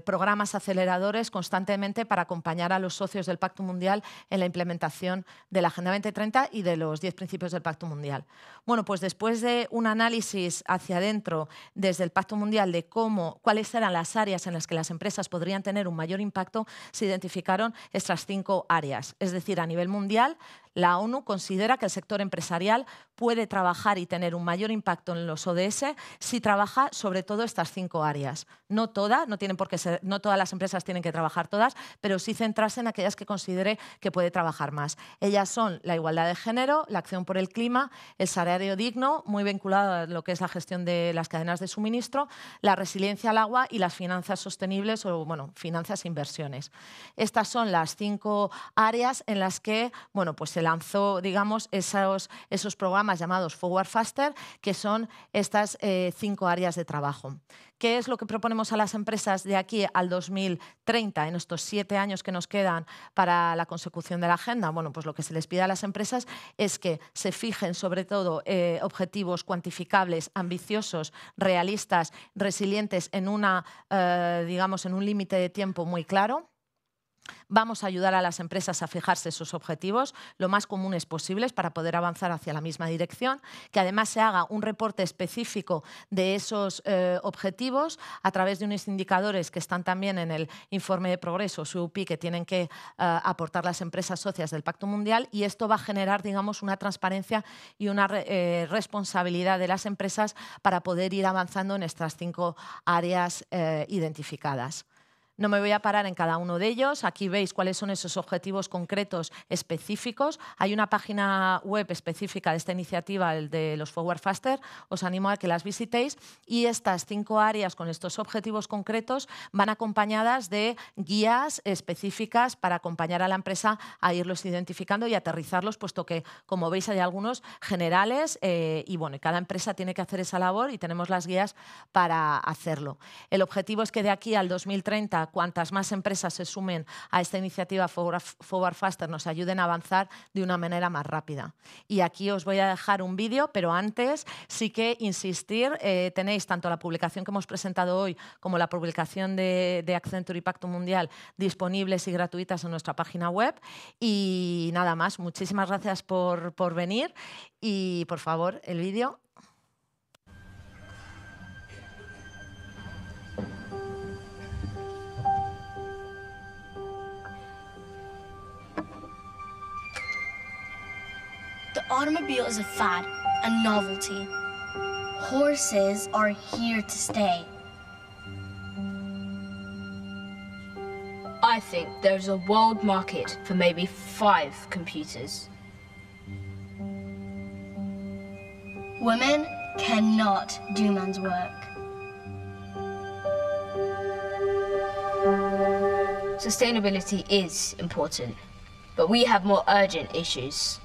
programas aceleradores constantemente para acompañar a los socios del Pacto Mundial en la implementación de la Agenda 2030 y de los 10 principios del Pacto Mundial. Bueno, pues después de un análisis hacia adentro desde el Pacto Mundial de cuáles eran las áreas en las que las empresas podrían tener un mayor impacto, se identificaron estas 5 áreas. Es decir, a nivel mundial, la ONU considera que el sector empresarial puede trabajar y tener un mayor impacto en los ODS si trabaja sobre todo estas 5 áreas. No todas las empresas tienen que trabajar todas, pero sí centrarse en aquellas que considere que puede trabajar más. Ellas son la igualdad de género, la acción por el clima, el salario digno, muy vinculado a lo que es la gestión de las cadenas de suministro, la resiliencia al agua y las finanzas sostenibles o, finanzas e inversiones. Estas son las 5 áreas en las que, pues se lanzó, digamos, esos programas llamados Forward Faster, que son estas 5 áreas de trabajo. ¿Qué es lo que proponemos a las empresas de aquí al 2030, en estos 7 años que nos quedan para la consecución de la agenda? Bueno, pues lo que se les pide a las empresas es que se fijen sobre todo objetivos cuantificables, ambiciosos, realistas, resilientes en un límite de tiempo muy claro. Vamos a ayudar a las empresas a fijarse esos objetivos lo más comunes posibles para poder avanzar hacia la misma dirección, que además se haga un reporte específico de esos objetivos a través de unos indicadores que están también en el informe de progreso, SUPI, que tienen que aportar las empresas socias del Pacto Mundial, y esto va a generar, digamos, una transparencia y una responsabilidad de las empresas para poder ir avanzando en estas 5 áreas identificadas. No me voy a parar en cada uno de ellos. Aquí veis cuáles son esos objetivos concretos específicos. Hay una página web específica de esta iniciativa, el de los Forward Faster. Os animo a que las visitéis. Y estas 5 áreas con estos objetivos concretos van acompañadas de guías específicas para acompañar a la empresa a irlos identificando y aterrizarlos, puesto que, como veis, hay algunos generales y cada empresa tiene que hacer esa labor y tenemos las guías para hacerlo. El objetivo es que de aquí al 2030 cuantas más empresas se sumen a esta iniciativa Forward Faster nos ayuden a avanzar de una manera más rápida. Y aquí os voy a dejar un vídeo, pero antes sí que insistir, tenéis tanto la publicación que hemos presentado hoy como la publicación de Accenture y Pacto Mundial disponibles y gratuitas en nuestra página web. Y nada más, muchísimas gracias por venir y, por favor, el vídeo. The automobile is a fad, a novelty. Horses are here to stay. I think there's a world market for maybe 5 computers. Women cannot do men's work. Sustainability is important, but we have more urgent issues.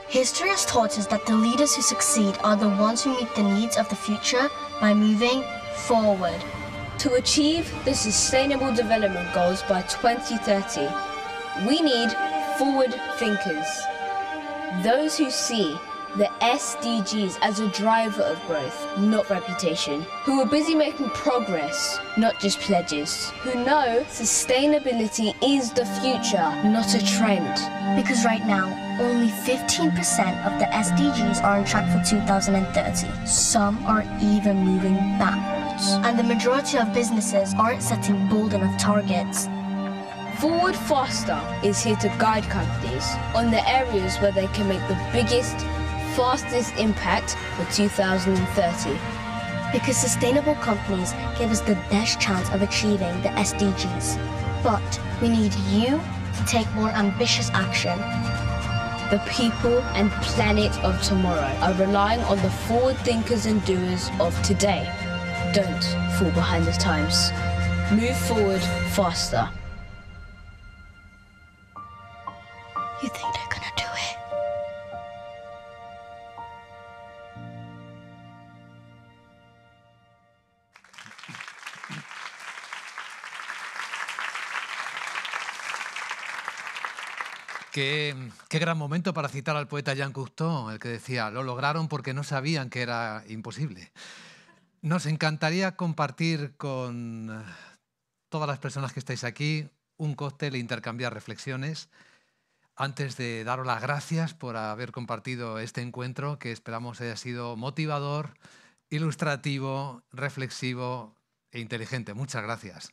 History has taught us that the leaders who succeed are the ones who meet the needs of the future by moving forward. To achieve the Sustainable Development Goals by 2030, we need forward thinkers. Those who see the SDGs as a driver of growth, not reputation. Who are busy making progress, not just pledges. Who know sustainability is the future, not a trend. Because right now, only 15% of the SDGs are on track for 2030. Some are even moving backwards. And the majority of businesses aren't setting bold enough targets. Forward Faster is here to guide companies on the areas where they can make the biggest, fastest impact for 2030. Because sustainable companies give us the best chance of achieving the SDGs. But we need you to take more ambitious action. The people and planet of tomorrow are relying on the forward thinkers and doers of today. Don't fall behind the times. Move forward faster. You think they're gonna do it? Qué gran momento para citar al poeta Jean Cocteau, el que decía, lo lograron porque no sabían que era imposible. Nos encantaría compartir con todas las personas que estáis aquí un cóctel e intercambiar reflexiones. Antes de daros las gracias por haber compartido este encuentro, que esperamos haya sido motivador, ilustrativo, reflexivo e inteligente. Muchas gracias.